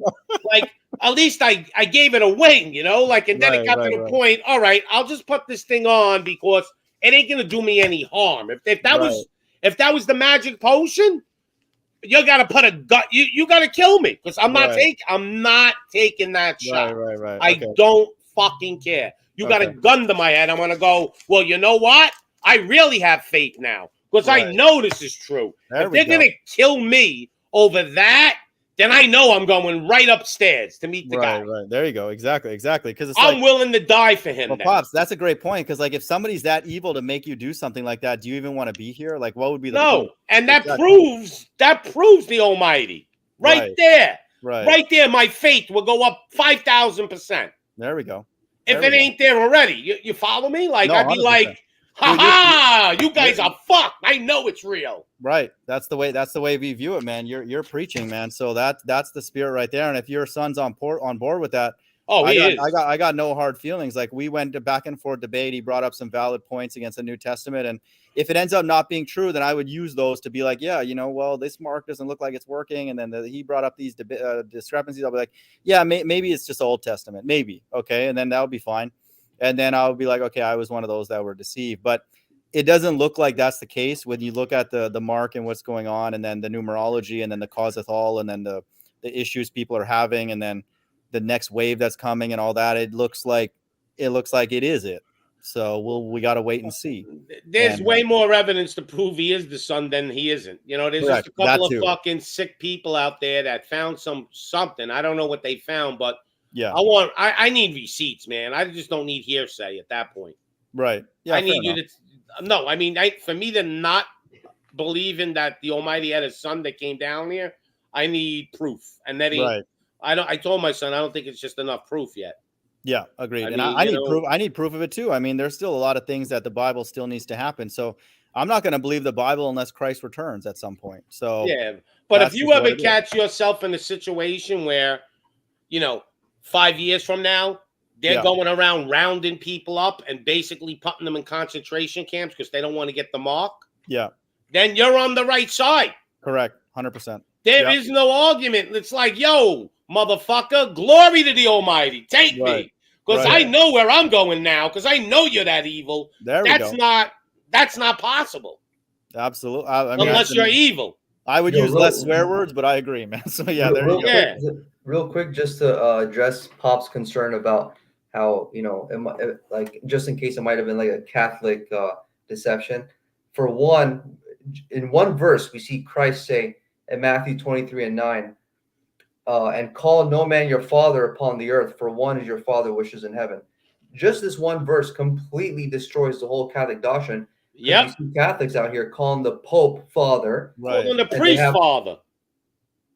Like, at least I gave it a wing, and then it got to the point, all right, I'll just put this thing on because it ain't going to do me any harm. If that was the magic potion, you got to put a gut, you got to kill me because I'm not taking that shot. Right. I don't fucking care. You got a gun to my head. I'm going to go, well, you know what? I really have faith now because I know this is true. If they're going to kill me over that, then I know I'm going right upstairs to meet the guy. Right. There you go. Exactly. Because I'm willing to die for him. Well, Pops, that's a great point. Because if somebody's that evil to make you do something like that, do you even want to be here? Like, what would be the point? And that proves the Almighty right there. Right there, my faith will go up 5,000%. There we go. If it ain't there already, you follow me? Like, I'd be 100%. Like, Ha ha! You guys are fucked. I know it's real. Right. That's the way we view it, man. You're preaching, man. So that's the spirit right there. And if your son's on board with that, Oh, he is. I got no hard feelings. Like, we went to back and forth debate. He brought up some valid points against the New Testament, and if it ends up not being true, then I would use those to be like, yeah, well, this mark doesn't look like it's working, and then he brought up these discrepancies. I'll be like, yeah, maybe it's just Old Testament, maybe, okay, and then that would be fine. And then I'll be like, okay, I was one of those that were deceived, but it doesn't look like that's the case when you look at the mark and what's going on, and then the numerology, and then the causeth all, and then the issues people are having, and then the next wave that's coming and all that. It looks like it is it. So we got to wait and see. There's way more evidence to prove he is the son than he isn't. There's Correct. just a couple of fucking sick people out there that found something. I don't know what they found, but yeah, I need receipts, man. I just don't need hearsay at that point. Right. Yeah. I need you to. No, I mean, for me to not believing that the Almighty had a son that came down here, I need proof, and that he. Right. I told my son I don't think it's just enough proof yet. Yeah, agreed. I need proof. I need proof of it too. I mean, there's still a lot of things that the Bible still needs to happen. So I'm not going to believe the Bible unless Christ returns at some point. So yeah, but if you ever catch yourself in a situation where, 5 years from now, they're going around rounding people up and basically putting them in concentration camps because they don't want to get the mark. Yeah. Then you're on the right side. Correct. 100%. There is no argument. It's like, yo, motherfucker, glory to the Almighty. Take me. Because I know where I'm going now, because I know you're that evil. That's not possible. Absolutely. Unless you're evil. I would use less swear words, but I agree, man. So yeah, there you go. Real quick, just to address Pop's concern about how, like, just in case it might have been like a Catholic deception. For one, in one verse, we see Christ say in Matthew 23:9, and call no man your father upon the earth, for one is your Father which is in heaven. Just this one verse completely destroys the whole Catholic doctrine. Yeah, you see Catholics out here calling the Pope father, calling the priest father.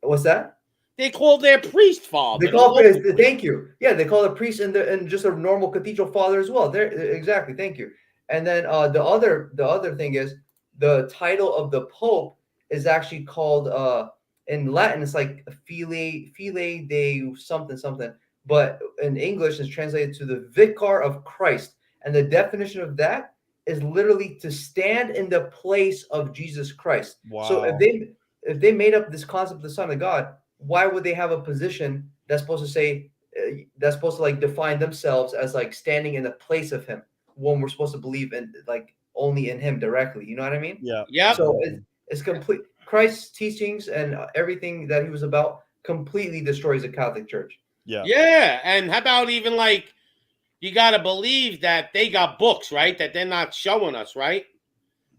What's that? They call their priest father. They call thank you. Yeah, they call the priest and just a normal cathedral father as well. There, exactly. Thank you. And then the other thing is the title of the Pope is actually called in Latin, it's like file de something, but in English it's translated to the Vicar of Christ. And the definition of that is literally to stand in the place of Jesus Christ. Wow. So if they made up this concept of the Son of God, why would they have a position that's supposed to say that's supposed to like define themselves as like standing in the place of him when we're supposed to believe in like only in him directly? You know what I mean? Yeah. Yeah. So it's complete. Christ's teachings and everything that he was about completely destroys the Catholic Church. Yeah. Yeah. And how about even like, you got to believe that they got books, right? That they're not showing us, right?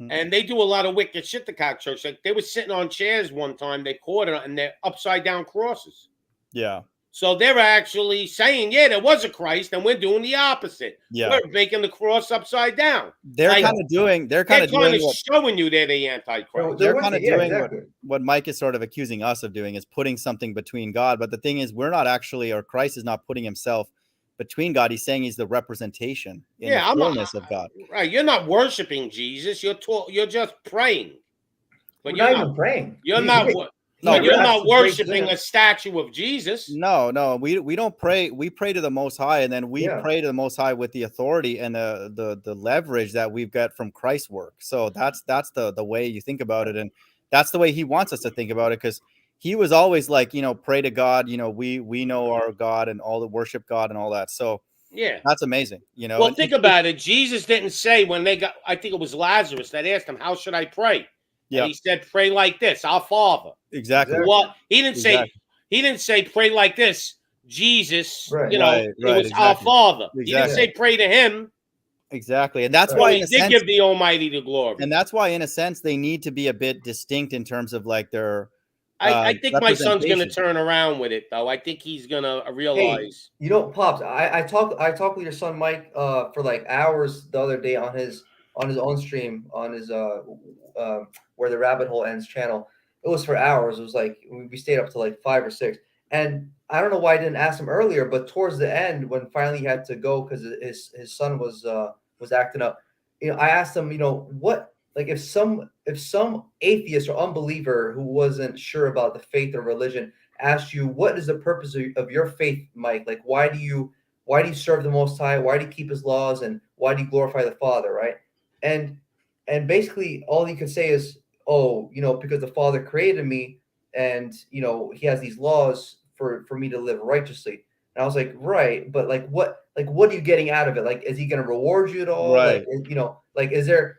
Mm-hmm. And they do a lot of wicked shit, the Catholic Church. Like they were sitting on chairs one time, they caught it, and they're upside down crosses. Yeah. So they were actually saying, yeah, there was a Christ, and we're doing the opposite. Yeah. We're making the cross upside down. They're kind of doing showing you they're the Antichrist. They're kind of doing what Mike is sort of accusing us of doing, is putting something between God. But the thing is, we're not actually, or Christ is not putting himself between God. He's saying he's the representation in the fullness of God. Right. You're not worshiping Jesus. You're just praying. But you're not even praying. You're not. No, you're not worshiping a statue of Jesus. No, we don't pray. We pray to the Most High, and then we pray to the Most High with the authority and the leverage that we've got from Christ's work. So that's the way you think about it, and that's the way He wants us to think about it, because He was always like, pray to God. We know our God and all the worship God and all that. So yeah, that's amazing. Well, think about it. Jesus didn't say when they got. I think it was Lazarus that asked him, "How should I pray?" Yeah, he said, "Pray like this, our Father." Exactly. Well, he didn't say. He didn't say pray like this, Jesus. Right. It was our Father. Exactly. He didn't say pray to Him. Exactly, and that's why He did give the Almighty the glory. And that's why, in a sense, they need to be a bit distinct in terms of like their. I think my son's going to turn around with it, though. I think he's going to realize. Hey, Pops, I talked with your son Mike for like hours the other day on his own stream on his Where the Rabbit Hole Ends channel. It was for hours. It was like we stayed up to like 5 or 6. And I don't know why I didn't ask him earlier, but towards the end, when finally he had to go because his son was acting up, I asked him, what, like, if some atheist or unbeliever who wasn't sure about the faith or religion asked you, what is the purpose of your faith, Mike? Like, why do you serve the Most High? Why do you keep His laws? And why do you glorify the Father? Right? And basically, all he could say is, oh, because the Father created me, and He has these laws for me to live righteously. And I was like, right, but what are you getting out of it? Like, is He going to reward you at all? Right. Like, is there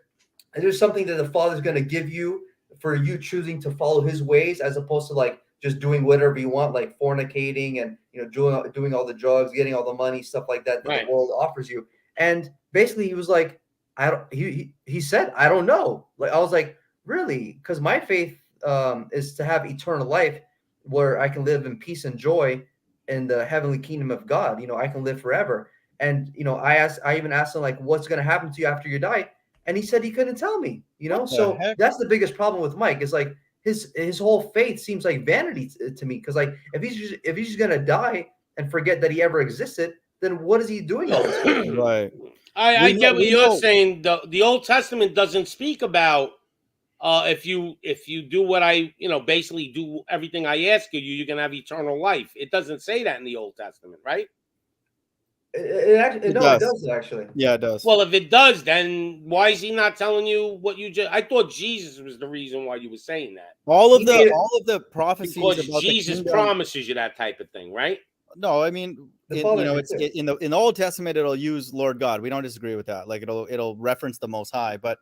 something that the Father's going to give you for you choosing to follow His ways, as opposed to like just doing whatever you want, like fornicating and doing all the drugs, getting all the money, stuff like that Right. the world offers you? And basically, he was like, I don't. He said, I don't know. Like, I was like, really? Because my faith is to have eternal life, where I can live in peace and joy in the heavenly kingdom of God. I can live forever. And I even asked him, like, what's going to happen to you after you die? And he said he couldn't tell me. So heck? that's the biggest problem with Mike, is like his whole faith seems like vanity to me. Because like if he's just going to die and forget that he ever existed, then what is he doing all this for? Right. I get what you're know. saying. The Old Testament doesn't speak about if you do what I basically do everything I ask you, you're gonna have eternal life. It doesn't say that in the Old Testament, right? It does actually. Yeah, it does. Well, if it does, then why is He not telling you what you just? I thought Jesus was the reason why you were saying that. all of the prophecies Because about Jesus the kingdom, promises you that type of thing, right? No, I mean, it's in the Old Testament it'll use Lord God. We don't disagree with that. Like it'll reference the Most High, but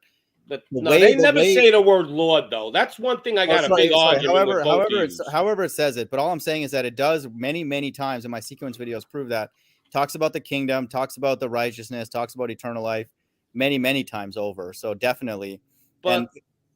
they never say the word Lord, though. That's one thing I got a big argument with both of you. However it says it, but all I'm saying is that it does many times in my sequence videos prove that. Talks about the kingdom, talks about the righteousness, talks about eternal life many times over. So definitely. But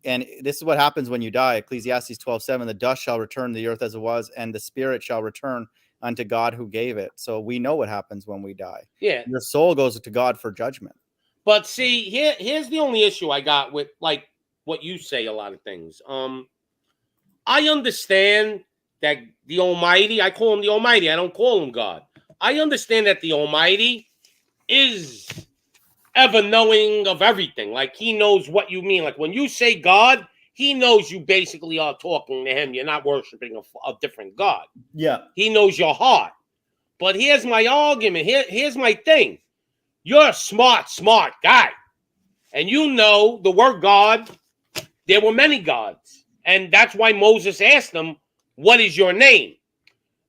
and this is what happens when you die. Ecclesiastes 12:7, the dust shall return to the earth as it was, and the spirit shall return unto God who gave it. So we know what happens when we die. yeah, your soul goes to God for judgment. But see, here's the only issue I got with like what you say a lot of things. I understand that the Almighty, I call Him the Almighty, I don't call Him God. I understand that the Almighty is ever knowing of everything. Like He knows what you mean. Like when you say God, He knows you basically are talking to Him. You're not worshiping a different God. Yeah. He knows your heart. But here's my argument. Here's my thing. You're a smart guy. And you know the word God, there were many gods. And that's why Moses asked them, what is your name?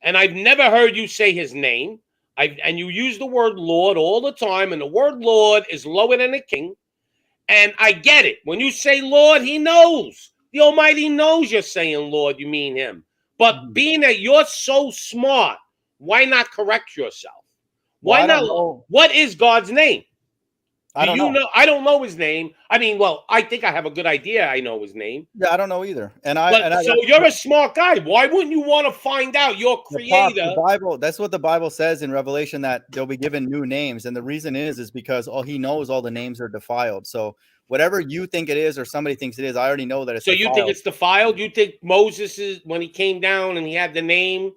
And I've never heard you say His name. And you use the word Lord all the time. And the word Lord is lower than a king. And I get it. When you say Lord, He knows. The Almighty knows you're saying Lord, you mean Him. But being that you're so smart, why not correct yourself? Why not? What is God's name? I don't know. I don't know His name. I mean, well, I think I have a good idea. I know His name. Yeah, I don't know either. So you're a smart guy. Why wouldn't you want to find out your creator? The Bible, that's what the Bible says in Revelation, that they'll be given new names. And the reason is because He knows all the names are defiled. So whatever you think it is or somebody thinks it is, I already know that it's defiled. You think it's defiled? You think Moses is, when he came down and he had the name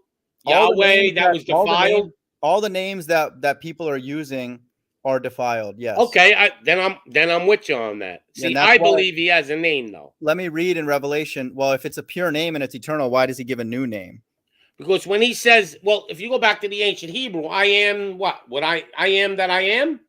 Yahweh, that was defiled? All the names that people are using are defiled. Yes. Okay. Then I'm with you on that. See, I believe He has a name, though. Let me read in Revelation. Well, if it's a pure name and it's eternal, why does He give a new name? Because when He says, well, if you go back to the ancient Hebrew, I am what? What I am that I am.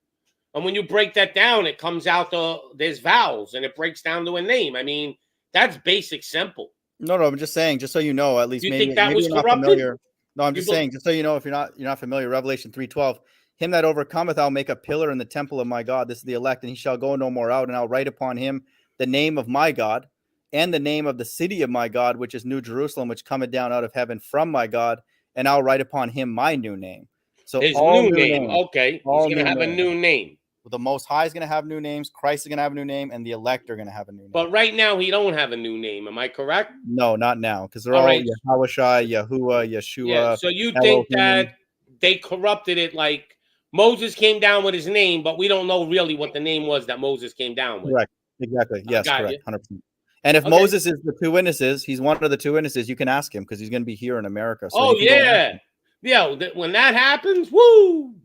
And when you break that down, it comes out there's vowels and it breaks down to a name. I mean, that's basic, simple. No, I'm just saying, just so you know, at least you maybe, think that maybe was you're not corrupted? familiar. No, I'm just saying, just so you know, if you're not familiar, Revelation 3:12, him that overcometh, I'll make a pillar in the temple of my God. This is the elect, and he shall go no more out, and I'll write upon him the name of my God and the name of the city of my God, which is New Jerusalem, which cometh down out of heaven from my God, and I'll write upon him my new name. So his all new name. Okay. He's going to have a new name. The Most High is going to have new names. Christ is going to have a new name, and the elect are going to have a new name. But right now, he don't have a new name. Am I correct? No, not now, because they're all right. Yahushua, Yahuwah, Yeshua. Yeah, so you think that they corrupted it, like Moses came down with his name, but we don't know really what the name was that Moses came down with. Correct. Exactly. Yes, correct. 100%. And if Moses is the two witnesses, he's one of the two witnesses, you can ask him because he's going to be here in America. So yeah. When that happens, woo!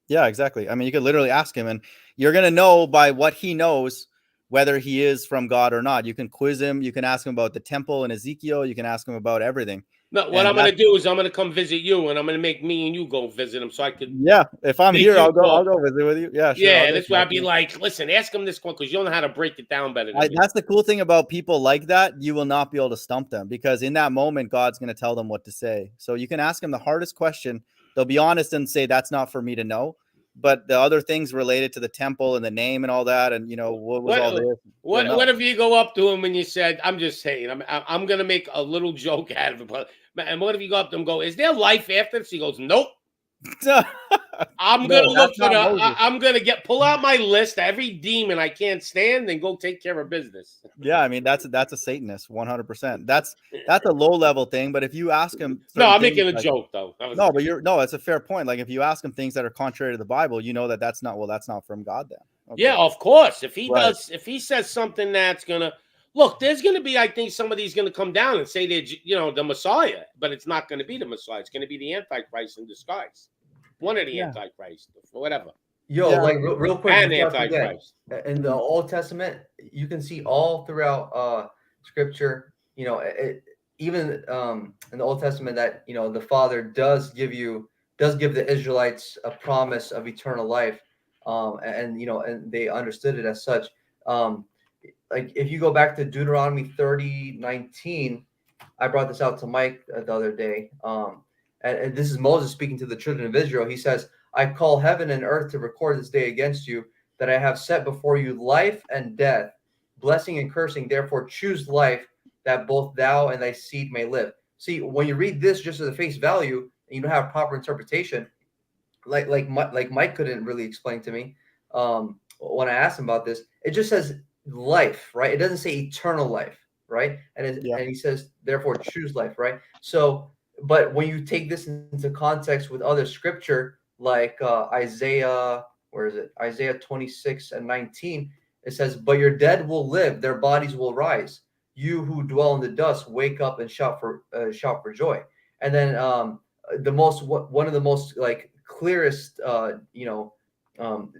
Yeah, exactly. I mean, you could literally ask him, and you're going to know by what he knows whether he is from God or not. You can quiz him. You can ask him about the temple and Ezekiel. You can ask him about everything. No, what I'm going to do is I'm going to come visit you, and I'm going to make me and you go visit him so I could. Yeah, if I'm here, I'll go visit with you. Yeah, sure. Yeah, that's why I'd be like, listen, ask him this one because you'll know how to break it down better than me. That's the cool thing about people like that. You will not be able to stump them because in that moment, God's going to tell them what to say. So you can ask them the hardest question. They'll be honest and say, that's not for me to know. But the other things related to the temple and the name and all that, and what was all this? What if you go up to him and you said, "I'm just saying, I'm gonna make a little joke out of it," but and what if you go up to him and go, "Is there life after this?" He goes, "Nope." I'm gonna look for I'm gonna pull out my list of every demon I can't stand and go take care of business. Yeah, I mean that's a Satanist, 100%. That's a low level thing. But if you ask him, no, I'm making a joke though. No, but it's a fair point. Like if you ask him things that are contrary to the Bible, you know that's not from God. Then yeah, of course. If he does, if he says something that's gonna look, there's gonna be, I think somebody's gonna come down and say they're the Messiah, but it's not gonna be the Messiah. It's gonna be the Antichrist in disguise. One of the Antichrist, or whatever. Yo, like real quick, and Antichrist. In the Old Testament, you can see all throughout Scripture. Even in the Old Testament, that the Father does give the Israelites a promise of eternal life, and they understood it as such. Like if you go back to Deuteronomy 30:19, I brought this out to Mike the other day. And this is Moses speaking to the children of Israel. He says, I call heaven and earth to record this day against you, that I have set before you life and death, blessing and cursing. Therefore, choose life, that both thou and thy seed may live. See, when you read this just as a face value, and you don't have proper interpretation, like Mike couldn't really explain to me when I asked him about this, it just says life, right? It doesn't say eternal life, right? And he says, therefore, choose life, right? So, but when you take this into context with other scripture, like Isaiah, where is it? Isaiah 26:19, it says, but your dead will live, their bodies will rise. You who dwell in the dust, wake up and shout for joy. And then one of the most like clearest,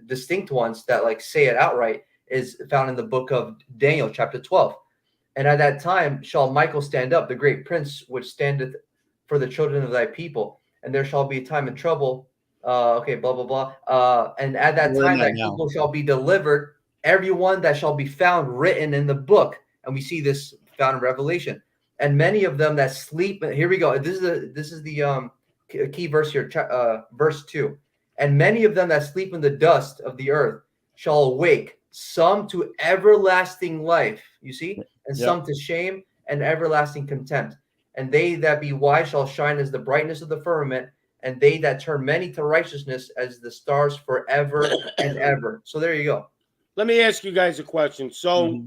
distinct ones that like say it outright is found in the book of Daniel, chapter 12. And at that time shall Michael stand up, the great prince, which standeth for the children of thy people, and there shall be a time of trouble. Blah blah blah. And at that time, thy people shall be delivered, everyone that shall be found written in the book. And we see this found in Revelation. And many of them that sleep. Here we go. This is the key verse here, verse 2. And many of them that sleep in the dust of the earth shall awake, some to everlasting life. You see, and some to shame and everlasting contempt. And they that be wise shall shine as the brightness of the firmament, and they that turn many to righteousness as the stars forever and ever. So there you go. Let me ask you guys a question. So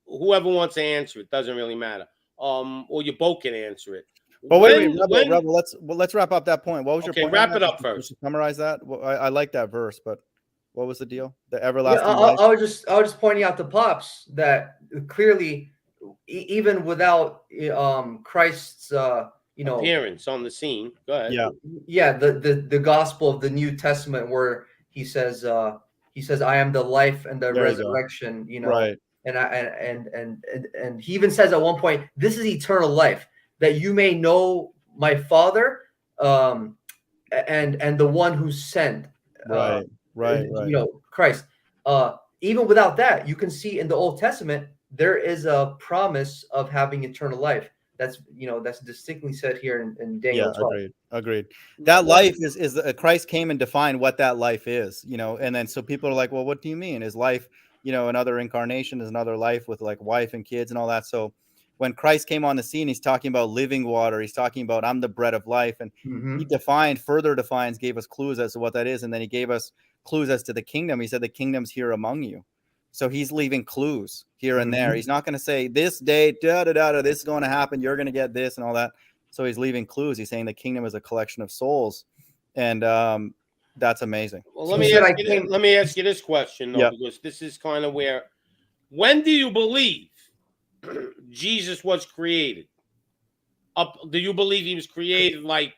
whoever wants to answer it, doesn't really matter. Or you both can answer it. But wait, Rebel, let's wrap up that point. What was your point? Wrap it up first. Summarize that. I like that verse, but what was the deal? The everlasting life? I was just pointing out to Pops that clearly, even without Christ's appearance on the scene. Go ahead. The gospel of the New Testament, where he says I am the life and the resurrection. Right. And he even says at one point, this is eternal life, that you may know my Father, and the one who sent. Right. Christ. Even without that, you can see in the Old Testament there is a promise of having eternal life. That's distinctly said here in Daniel 12. Agreed. That life is Christ came and defined what that life is, and then so people are like, well, what do you mean? Is life, another incarnation, is another life with like wife and kids and all that. So when Christ came on the scene, he's talking about living water. He's talking about I'm the bread of life, and he further defines, gave us clues as to what that is, and then he gave us clues as to the kingdom. He said the kingdom's here among you. So he's leaving clues here and there. He's not going to say this day, this is going to happen. You're going to get this and all that. So he's leaving clues. He's saying the kingdom is a collection of souls. And that's amazing. Well, let me ask you this question, though, because this is kind of where, when do you believe Jesus was created? Do you believe he was created like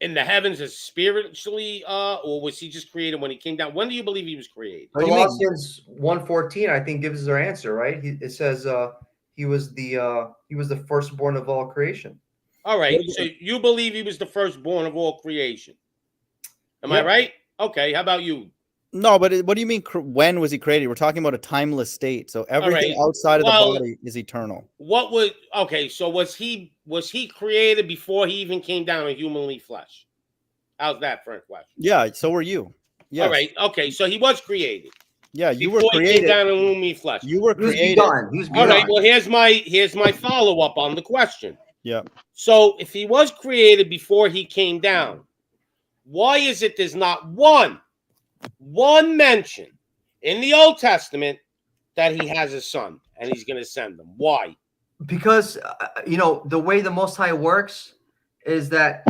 in the heavens as spiritually, or was he just created when he came down? When do you believe he was created? What do you mean? Colossians 1:14, I think, gives us our answer, right? It says he was the firstborn of all creation. All right, so you believe he was the firstborn of all creation. Am I Yep. right? Okay, how about you? No, but what do you mean? When was he created? We're talking about a timeless state. So everything outside of the body is eternal. So was he created before he even came down in humanly flesh? How's that for a question? Yeah. So were you. Yes. All right. Okay. So he was created. Yeah, you before were created. He came down in humanly flesh. You were He was created. begun. He was begun. All right. Well, here's my follow up on the question. Yeah. So if he was created before he came down, why is it there's not one mention in the Old Testament that he has a son and he's going to send them? Why? Because the way the Most High works is that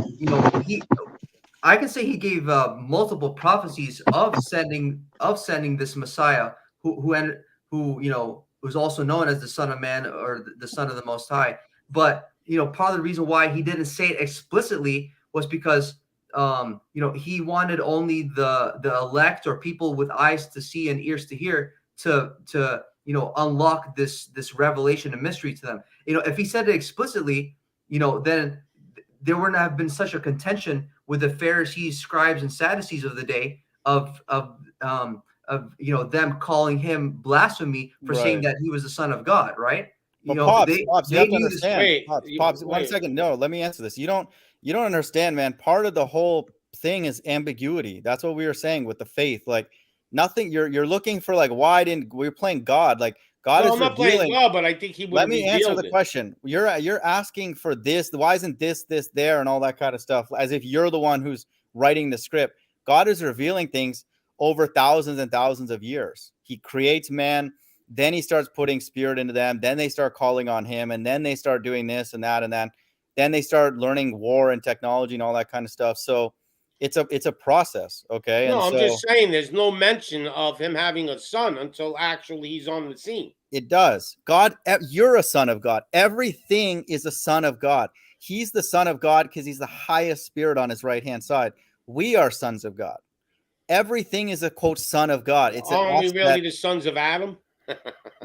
I can say he gave multiple prophecies of sending this Messiah who's also known as the Son of Man or the Son of the Most High. But part of the reason why he didn't say it explicitly was because he wanted only the elect or people with eyes to see and ears to hear to unlock this revelation and mystery to them. If he said it explicitly, then there wouldn't have been such a contention with the Pharisees, scribes, and Sadducees of the day of them calling him blasphemy for saying that he was the Son of God, right? Pops, you have to understand. Pops, wait. 1 second. No, let me answer this. You don't understand, man. Part of the whole thing is ambiguity. That's what we were saying with the faith. Like nothing. You're looking for like why didn't we're playing God? Like God is I'm not revealing. playing God, but I think he would. Let me answer the question. You're asking for this. Why isn't this there and all that kind of stuff? As if you're the one who's writing the script. God is revealing things over thousands and thousands of years. He creates man. Then he starts putting spirit into them. Then they start calling on him. And then they start doing this and that and that. Then they start learning war and technology and all that kind of stuff. So it's a process. Okay. No, and I'm just saying there's no mention of him having a son until actually he's on the scene. It does. God, you're a son of God. Everything is a son of God. He's the son of God because he's the highest spirit on his right-hand side. We are sons of God. Everything is a quote son of God. It's Aren't we really the sons of Adam?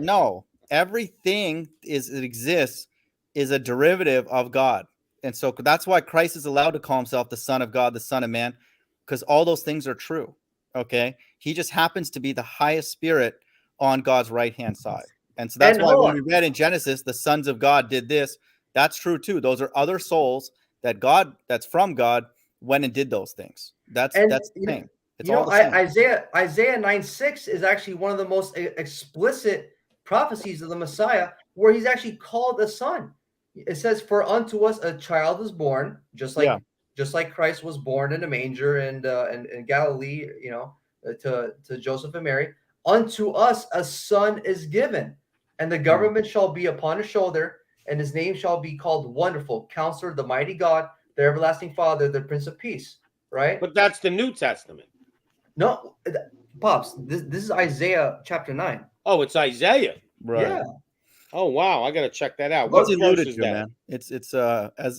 No, everything exists is a derivative of God. And so that's why Christ is allowed to call himself the Son of God, the Son of Man, because all those things are true. Okay. He just happens to be the highest spirit on God's right-hand side. And so that's why when we read in Genesis, the sons of God did this. That's true too. Those are other souls that's from God went and did those things. That's the thing. It's all the same. Isaiah 9:6 is actually one of the most explicit prophecies of the Messiah, where he's actually called a son. It says, "For unto us a child is born," just like Christ was born in a manger in Galilee, to Joseph and Mary. Unto us a son is given, and the government shall be upon his shoulder, and his name shall be called Wonderful, Counselor, the Mighty God, the Everlasting Father, the Prince of Peace. Right? But that's the New Testament. No, Pops, this is Isaiah chapter 9. Oh, it's Isaiah. Right. Yeah. Oh, wow. I got to check that out. What's What alluded verse is to, that? man? It's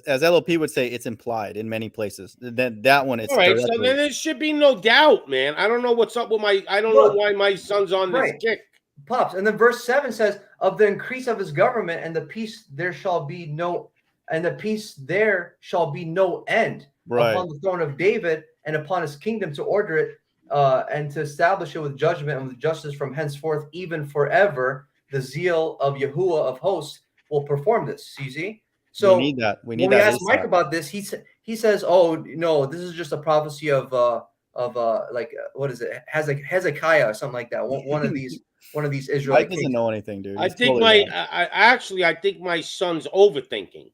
as LOP would say, it's implied in many places. That one is all right. directly. So then there should be no doubt, man. I don't know what's up with I don't know why my son's on this kick. Pops. And then verse 7 says, "Of the increase of his government and the peace there shall be no end upon the throne of David and upon his kingdom to order it and to establish it with judgment and with justice from henceforth, even forever. The zeal of Yahuwah of hosts will perform this." You see? So we need that. When we asked Mike about this, he says, "Oh no, this is just a prophecy of what is it? Hezekiah or something like that. One of these Israelite Mike doesn't know anything, dude. I think I think my son's overthinking.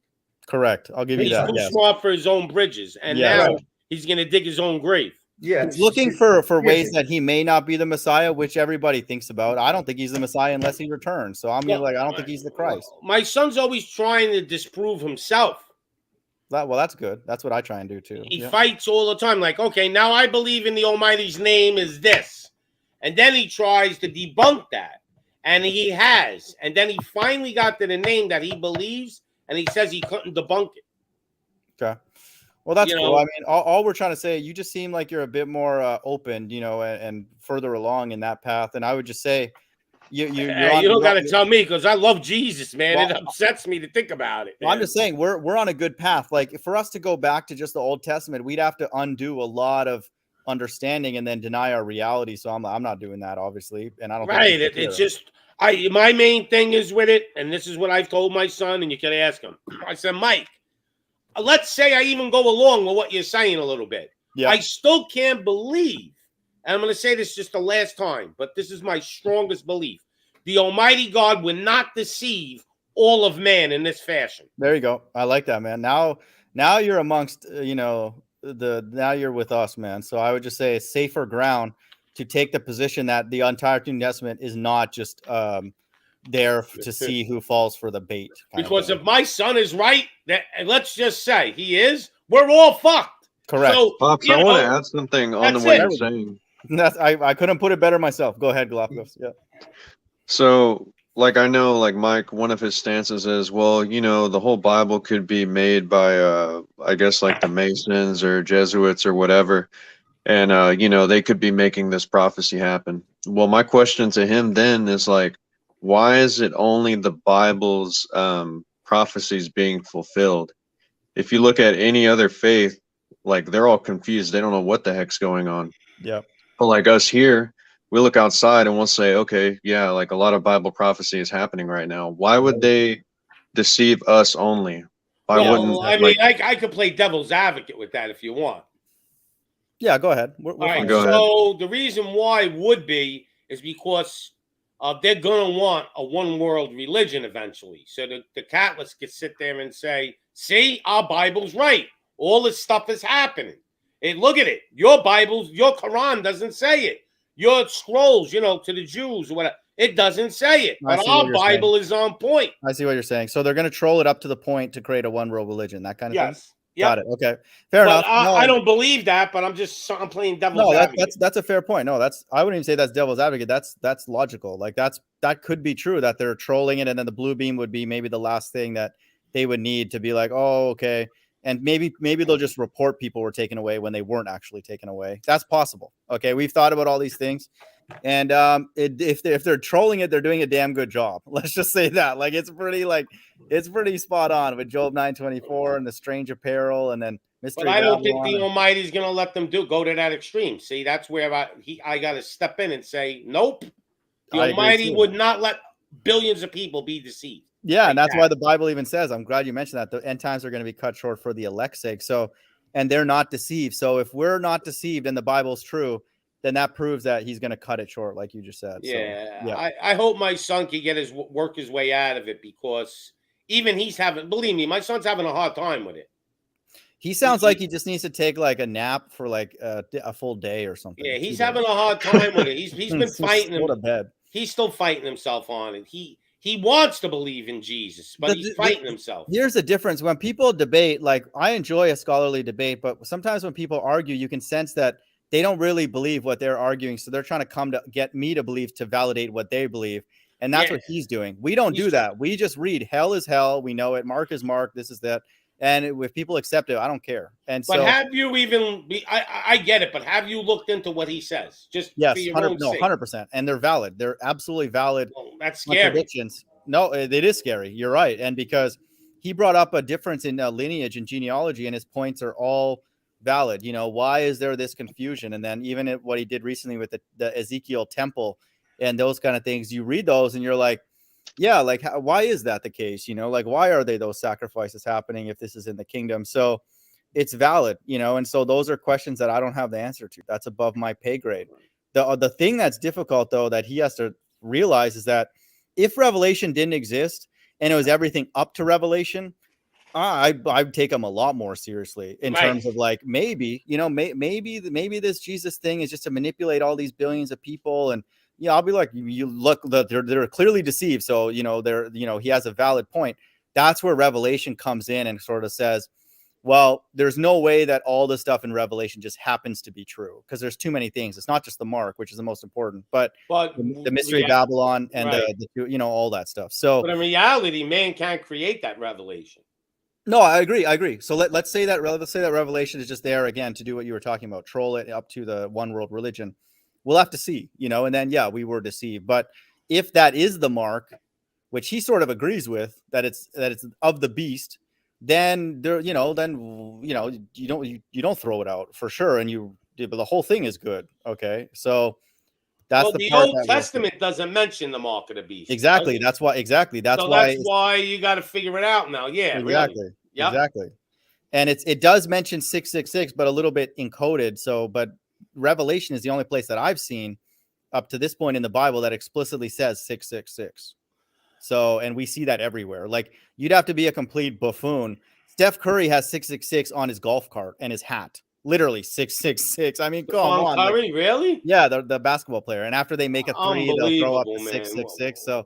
Correct. I'll give you that. He's too smart for his own bridges, and now he's going to dig his own grave. Yeah, he's looking for ways that he may not be the Messiah, which everybody thinks about. I don't think he's the Messiah unless he returns. So I don't think he's the Christ. My son's always trying to disprove himself. Well, that's good. That's what I try and do too. He fights all the time. Like, okay, now I believe in the Almighty's name is this, and then he tries to debunk that, and he has, and then he finally got to the name that he believes, and he says he couldn't debunk it. Okay. Well, that's You cool. know, I mean, all we're trying to say, you just seem like you're a bit more open, and further along in that path. And I would just say, you're hey, on. you don't got to tell me because I love Jesus, man. Well, It upsets me to think about it, Well, I'm man. just saying we're on a good path. Like for us to go back to just the Old Testament, we'd have to undo a lot of understanding and then deny our reality. So I'm not doing that, obviously, and I don't think Right. you should It's either. just my main thing is with it, and this is what I've told my son, and you can ask him. I said, Mike, let's say I even go along with what you're saying a little bit. Yeah. I still can't believe, and I'm going to say this just the last time, but this is my strongest belief. The Almighty God will not deceive all of man in this fashion. There you go. I like that, man. Now you're amongst now you're with us, man. So I would just say it's safer ground to take the position that the entire New Testament is not just there to see who falls for the bait. Because if my son is right, that let's just say he is, we're all fucked. Correct. So, Pops, I want to add something on to that's what it. you're saying. That's I couldn't put it better myself. Go ahead, Galapagos. Yeah. So, like, I know, like, Mike, one of his stances is, well, the whole Bible could be made by, I guess, like the Masons or Jesuits or whatever. And, they could be making this prophecy happen. Well, my question to him then is, like, why is it only the Bible's prophecies being fulfilled? If you look at any other faith, like, they're all confused. They don't know what the heck's going on. Yeah. But like us here, we look outside and we'll say, okay, yeah, like a lot of Bible prophecy is happening right now. Why would they deceive us only? Why wouldn't I mean, I could play devil's advocate with that if you want. Yeah, go ahead. We're All right, fine. Go ahead. so the reason why would be is because they're going to want a one world religion eventually. So the Catholics could sit there and say, see, our Bible's right. All this stuff is happening. And look at it. Your Bible, your Quran doesn't say it. Your scrolls, to the Jews or whatever, it doesn't say it. I But see what our you're Bible is on point. I see what you're saying. So they're going to troll it up to the point to create a one world religion, that kind of thing. Yes. Got it. Okay. Fair But enough. I don't believe that, but I'm playing devil's advocate. That's a fair point. No, I wouldn't even say that's devil's advocate. That's logical. Like that could be true that they're trolling it, and then the blue beam would be maybe the last thing that they would need to be like, oh, okay. And maybe they'll just report people were taken away when they weren't actually taken away. That's possible. Okay, we've thought about all these things, and if they're trolling it, they're doing a damn good job. Let's just say that. Like it's pretty spot on with Job 9:24 and the strange apparel, and then mystery. But I don't think Babylon the Almighty's going to let them go to that extreme. See, that's where I got to step in and say, nope. The I agree Almighty too. would not let billions of people be deceived. Yeah, and that's why the Bible even says, I'm glad you mentioned that, the end times are going to be cut short for the elect's sake. So, and they're not deceived. So if we're not deceived and the Bible's true, then that proves that he's going to cut it short, like you just said. Yeah, So, yeah. I hope my son can get work his way out of it, because even believe me, my son's having a hard time with it. He sounds like he just needs to take like a nap for like a full day or something. Yeah, he's having a hard time with it. He's been fighting him. Go to bed. He's still fighting himself on it. He wants to believe in Jesus, but he's fighting himself. Here's the difference. When people debate, like I enjoy a scholarly debate, but sometimes when people argue, you can sense that they don't really believe what they're arguing. So they're trying to come to get me to believe to validate what they believe. And that's what he's doing. We don't do that. We just read hell is hell. We know it. Mark is Mark. This is that. And if people accept it, I don't care. And but have you even? I get it, but have you looked into what he says? Just yes, for your own sake. 100%, and they're valid. They're absolutely valid. Well, that's scary. No, it is scary. You're right, and because he brought up a difference in lineage and genealogy, and his points are all valid. Why is there this confusion? And then even what he did recently with the Ezekiel temple and those kind of things, you read those and you're like, yeah, like why is that the case? Like why are those sacrifices happening if this is in the kingdom? So it's valid, and so those are questions that I don't have the answer to. That's above my pay grade. The thing that's difficult though that he has to realize is that if Revelation didn't exist and it was everything up to Revelation, I'd take him a lot more seriously in terms of like maybe this Jesus thing is just to manipulate all these billions of people. And I'll be like, you look, they're clearly deceived. So, he has a valid point. That's where Revelation comes in and sort of says, well, there's no way that all the stuff in Revelation just happens to be true, because there's too many things. It's not just the mark, which is the most important, but the mystery of Babylon and the all that stuff. So, but in reality, man can't create that revelation. No, I agree. I agree. So let's say that revelation is just there again to do what you were talking about, troll it up to the one world religion. We'll have to see, and then yeah, we were deceived. But if that is the mark, which he sort of agrees with, that it's of the beast, then there, you don't throw it out for sure, and but the whole thing is good. Okay, so that's the the part Old that Testament doesn't mention the mark of the beast. exactly. That's why So that's why you got to figure it out now. Yeah, exactly, really. Yep. exactly. And it does mention 666, but a little bit encoded. So, but Revelation is the only place that I've seen up to this point in the Bible that explicitly says 666. So, and we see that everywhere. Like, you'd have to be a complete buffoon. Steph Curry has 666 on his golf cart and his hat. Literally 666. I mean, come on. Curry, really? Yeah, the basketball player. And after they make a three, they'll throw up 666. So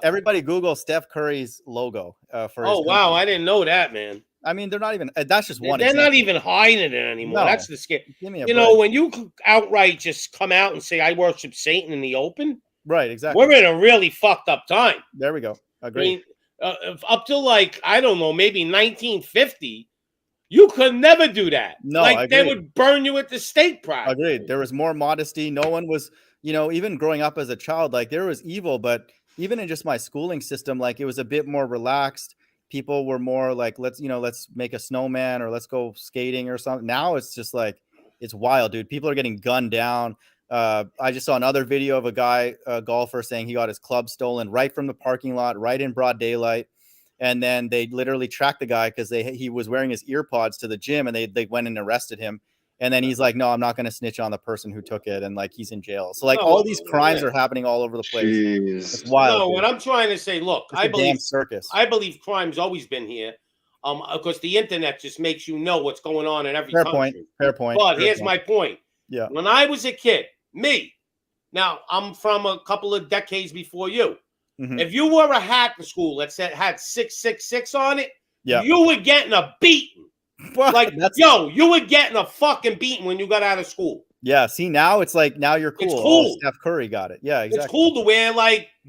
everybody Google Steph Curry's logo for his wow, I didn't know that, man. I mean, they're not even. That's just one. They're example. not even hiding it anymore. No. That's the scary. Give me a break. When you outright just come out and say I worship Satan in the open, right? Exactly. We're in a really fucked up time. There we go. Agreed. I mean, up till I don't know, maybe 1950, you could never do that. No, they would burn you at the stake. Practically. Agreed. There was more modesty. No one was, even growing up as a child, there was evil, but even in just my schooling system, it was a bit more relaxed. People were more let's make a snowman or let's go skating or something. Now it's just it's wild, dude. People are getting gunned down. I just saw another video of a golfer saying he got his club stolen right from the parking lot, right in broad daylight. And then they literally tracked the guy because he was wearing his ear pods to the gym, and they went and arrested him. And then he's like, no, I'm not going to snitch on the person who took it. And he's in jail. So all these crimes are happening all over the place. Jeez. It's wild. No, what I'm trying to say, look, I believe circus. I believe crime's always been here. Because the internet just makes you know what's going on in every country. Fair point. But here's my point. Yeah. When I was a kid, now I'm from a couple of decades before you. Mm-hmm. If you wore a hat in school that had 666 on it, you were getting a beating. You were getting a fucking beating when you got out of school. Yeah, see, now it's now you're cool. It's cool. Oh, Steph Curry got it. Yeah, exactly. It's cool to wear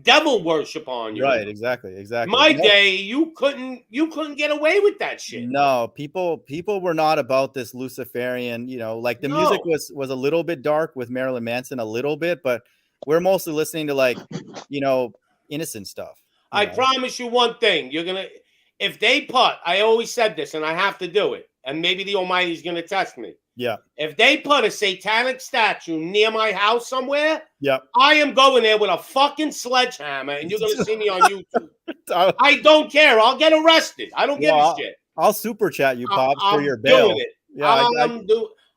devil worship on you. Right, exactly. My day, you couldn't get away with that shit. No, people were not about this Luciferian, the music was a little bit dark with Marilyn Manson, a little bit, but we're mostly listening to innocent stuff. I promise you one thing. If they put, I always said this and I have to do it, and maybe the Almighty's going to test me. Yeah. If they put a satanic statue near my house somewhere, yeah, I am going there with a fucking sledgehammer, and you're going to see me on YouTube. I don't care. I'll get arrested. I don't give a shit. I'll super chat you, Pops, for your bail. Doing it. Yeah,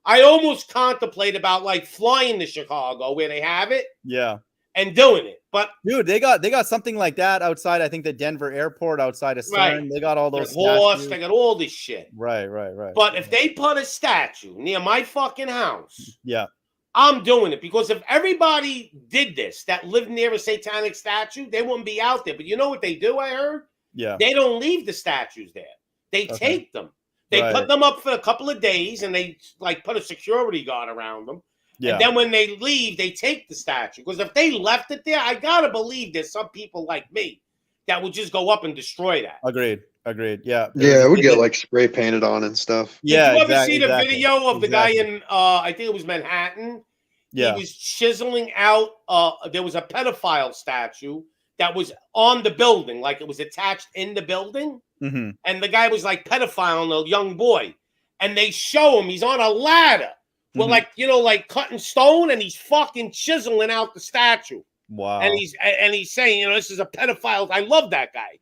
I almost contemplate about flying to Chicago where they have it. Yeah. And doing it. But dude, they got something like that outside, I think, the Denver airport, outside of CERN. Right. They got all those statues. They got all this shit. Right. But if they put a statue near my fucking house, yeah, I'm doing it. Because if everybody did this that lived near a satanic statue, they wouldn't be out there. But you know what they do, I heard? Yeah. They don't leave the statues there. They take them. They put them up for a couple of days, and they put a security guard around them. Yeah. And then when they leave, they take the statue. Because if they left it there, I got to believe there's some people like me that would just go up and destroy that. Agreed. Yeah. Yeah, it would get spray painted on and stuff. Yeah. Did you ever see the video of the guy in, I think it was Manhattan? Yeah. He was chiseling out, there was a pedophile statue that was on the building. It was attached in the building. Mm-hmm. And the guy was pedophiling a young boy. And they show him, he's on a ladder. Well, cutting stone, and he's fucking chiseling out the statue. Wow. And he's saying, this is a pedophile. I love that guy.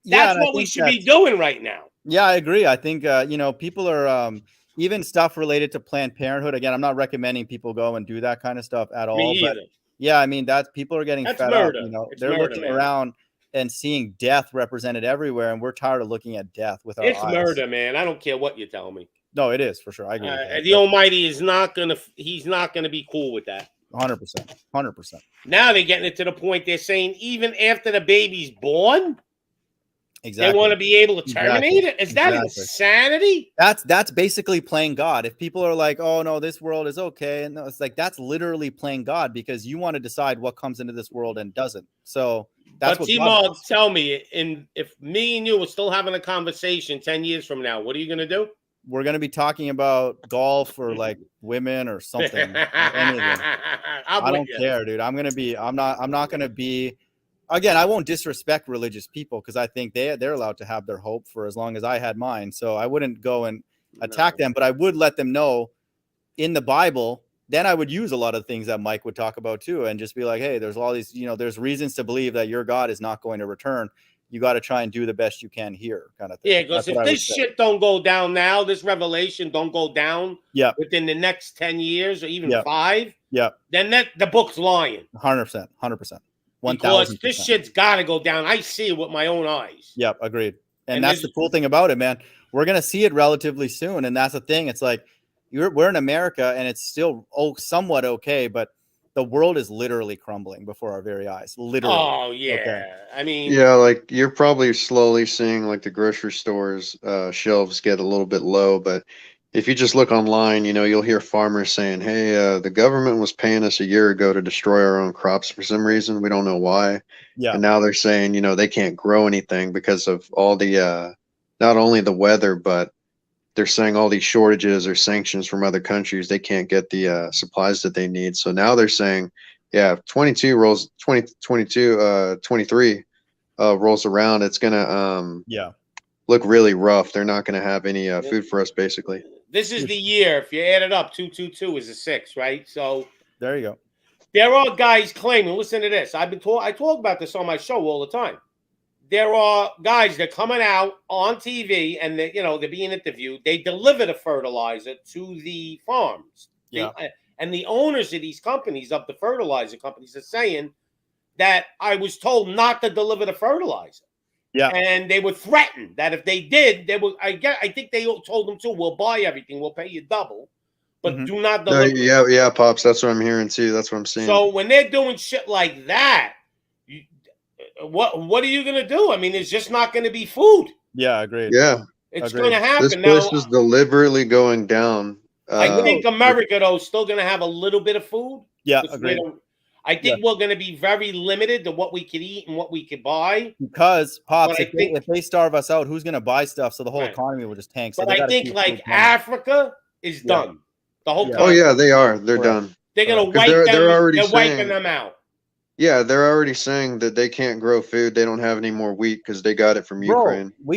That's what we should be doing right now. Yeah, I agree. I think people are even stuff related to Planned Parenthood. Again, I'm not recommending people go and do that kind of stuff at all. But yeah, I mean that people are getting fed murder. up. They're looking around and seeing death represented everywhere, and we're tired of looking at death with our eyes. It's murder, man. I don't care what you tell me. No, it is for sure. I agree. The Almighty is not gonna. He's not gonna be cool with that. 100%. Now they're getting it to the point they're saying even after the baby's born, Exactly. They want to be able to terminate it. Is that insanity? That's basically playing God. If people are like, "Oh no, this world is okay," and no, it's like that's literally playing God because you want to decide what comes into this world and doesn't. So that's what TMoG, tell me, if me and you were still having a conversation 10 years from now, what are you going to do? We're going to be talking about golf or like women or something. Anything. I don't care, dude. I'm not going to be. Again, I won't disrespect religious people because I think they're allowed to have their hope for as long as I had mine. So I wouldn't go and attack them, but I would let them know in the Bible. Then I would use a lot of things that Mike would talk about too, and just be like, hey, there's all these, there's reasons to believe that your God is not going to return. You got to try and do the best you can here, kind of thing. Yeah, because if this shit don't go down now, this revelation don't go down within the next 10 years or even 5, then the book's lying. 100%. 100%. Because this shit's got to go down. I see it with my own eyes. Yep, agreed. And that's the cool thing about it, man. We're going to see it relatively soon. And that's the thing. It's like we're in America and it's still somewhat okay, but the world is literally crumbling before our very eyes. Literally. Oh, yeah. Okay. I mean. Yeah, like you're probably slowly seeing like the grocery stores shelves get a little bit low, but if you just look online, you'll hear farmers saying, hey, the government was paying us a year ago to destroy our own crops for some reason. We don't know why. Yeah. And now they're saying, they can't grow anything because of all the, not only the weather, but they're saying all these shortages or sanctions from other countries. They can't get the supplies that they need. So now they're saying, 23 rolls around. It's going to, look really rough. They're not going to have any food for us, basically. This is the year. If you add it up, 222 is a 6, right? So there you go. There are guys claiming. Listen to this. I talk about this on my show all the time. There are guys that are coming out on TV and they're being interviewed. They deliver the fertilizer to the farms. Yeah. And the owners of these companies, of the fertilizer companies, are saying that I was told not to deliver the fertilizer. Yeah, and they were threatened that if they did, they would. I think they told them too. We'll buy everything. We'll pay you double, but do not deliver. Yeah, pops. That's what I'm hearing too. That's what I'm seeing. So when they're doing shit like that, what are you gonna do? I mean, it's just not going to be food. Yeah, agreed. Yeah, it's going to happen. This place is deliberately going down. I think America though is still going to have a little bit of food. Yeah, agreed. I think we're going to be very limited to what we could eat and what we could buy. Because, Pops, if they starve us out, who's going to buy stuff? So the whole economy will just tank. So but I think like Africa is done. The whole Oh, yeah, they are. They're done. They're going to wipe them. They're wiping them out. Yeah, they're already saying that they can't grow food. They don't have any more wheat because they got it from Ukraine. We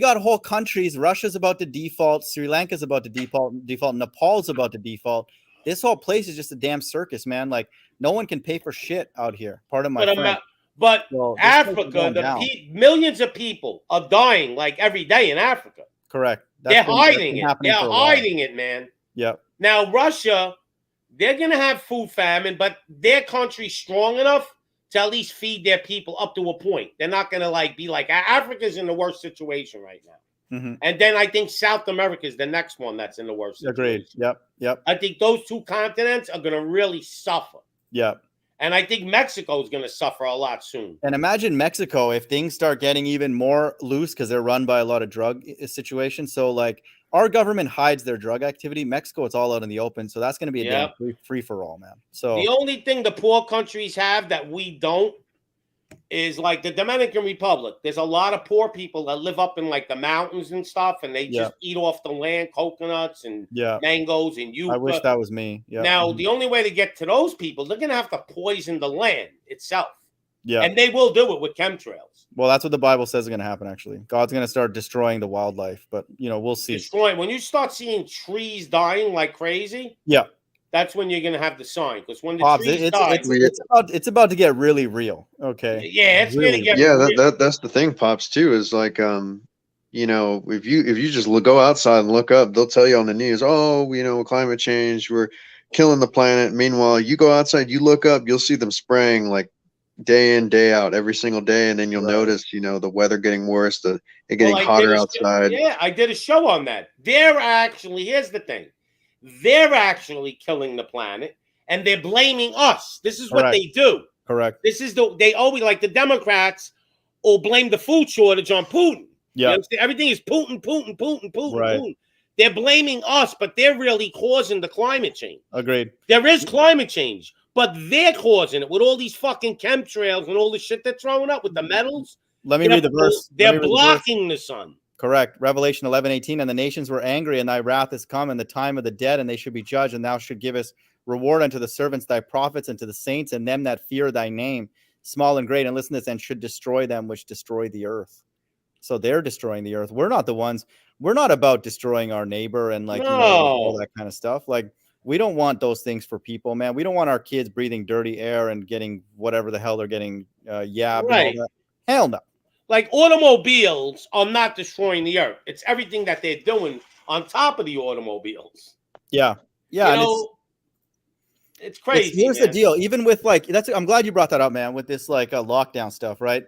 got whole countries. Russia's about to default. Sri Lanka's about to default. Nepal's about to default. This whole place is just a damn circus, man. Like, no one can pay for shit out here. Pardon my French. But Africa, millions of people are dying like every day in Africa. Correct. They're hiding it. They're hiding it, man. Yeah. Now, Russia, they're going to have food famine, but their country's strong enough to at least feed their people up to a point. They're not going to be like Africa's in the worst situation right now. Mm-hmm. And then I think South America is the next one that's in the worst situation. Agreed. Yep. I think those two continents are going to really suffer. Yep. And I think Mexico is going to suffer a lot soon. And imagine Mexico if things start getting even more loose because they're run by a lot of drug situations. So like our government hides their drug activity. Mexico, it's all out in the open. So that's going to be a damn free for all, man. So the only thing the poor countries have that we don't is like the Dominican Republic. There's a lot of poor people that live up in like the mountains and stuff, and they just eat off the land, coconuts and mangoes and yucca. I wish that was me. Yeah. Now, the only way to get to those people, they're going to have to poison the land itself. Yeah. And they will do it with chemtrails. Well, that's what the Bible says is going to happen, actually. God's going to start destroying the wildlife, but, we'll see. Destroying. When you start seeing trees dying like crazy, that's when you're going to have the sign. Because when the trees die... It's about to get really real, okay? Yeah, it's really going to get real. That's the thing, Pops, too, is like, if you just go outside and look up, they'll tell you on the news, climate change, we're killing the planet. Meanwhile, you go outside, you look up, you'll see them spraying like day in, day out, every single day, and then you'll notice, the weather getting worse, it getting hotter outside. Yeah, I did a show on that. Here's the thing. They're actually killing the planet, and they're blaming us. This is what they do. Correct. They always, like the Democrats, or blame the food shortage on Putin. Yeah. You understand? Everything is Putin, Putin, Putin, Putin, Right. Putin. They're blaming us, but they're really causing the climate change. Agreed. There is climate change, but they're causing it with all these fucking chemtrails and all the shit they're throwing up with the metals. Let me read the verse. They're blocking the sun. Correct. Revelation 11:18. And the nations were angry, and thy wrath is come, and the time of the dead, and they should be judged. And thou should give us reward unto the servants, thy prophets, and to the saints, and them that fear thy name, small and great. And listen to this, and should destroy them which destroy the earth. So they're destroying the earth. We're not the ones. We're not about destroying our neighbor and like, you know, all that kind of stuff. Like, we don't want those things for people, man. We don't want our kids breathing dirty air and getting whatever the hell they're getting yabbed Right. and all that. Hell no. Like, automobiles are not destroying the earth. It's everything that they're doing on top of the automobiles. Yeah. Yeah. You And know, it's crazy. here's the deal. Even with like, I'm glad you brought that up, man, with this like lockdown stuff, right?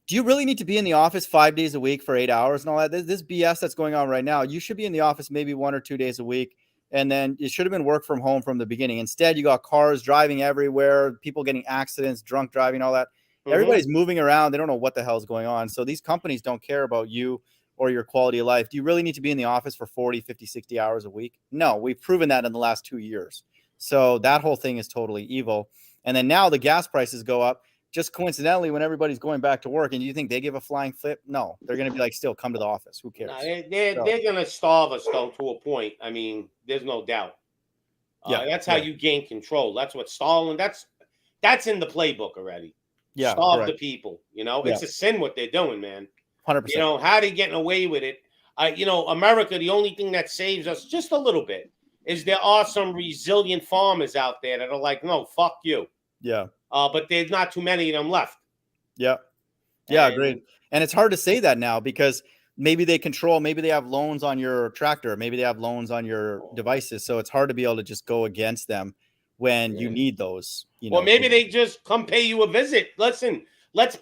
Do you really need to be in the office 5 days a week for 8 hours and all that? This BS that's going on right now, you should be in the office maybe 1 or 2 days a week. And then it should have been work from home from the beginning. Instead, you got cars driving everywhere, people getting accidents, drunk driving, all that. Everybody's moving around. They don't know what the hell is going on. So these companies don't care about you or your quality of life. Do you really need to be in the office for 40, 50, 60 hours a week? No, we've proven that in the last 2 years. So that whole thing is totally evil. And then now the gas prices go up just coincidentally when everybody's going back to work. And you think they give a flying flip? No, they're going to be like, still come to the office. Who cares? No, they're going to starve us, though, to a point. I mean, there's no doubt. That's how you gain control. That's what Stalin, that's in the playbook already. Yeah, starve the people. You know, it's a sin what they're doing, man. 100%. You know, how they getting away with it? You know, America, the only thing that saves us just a little bit is there are some resilient farmers out there that are like, no, fuck you. Yeah. But there's not too many of them left. Yeah. Yeah, agreed. And it's hard to say that now because maybe they control, maybe they have loans on your tractor, maybe they have loans on your devices. So it's hard to be able to just go against them when you need those. You know, well, maybe they just come pay you a visit. Listen, let's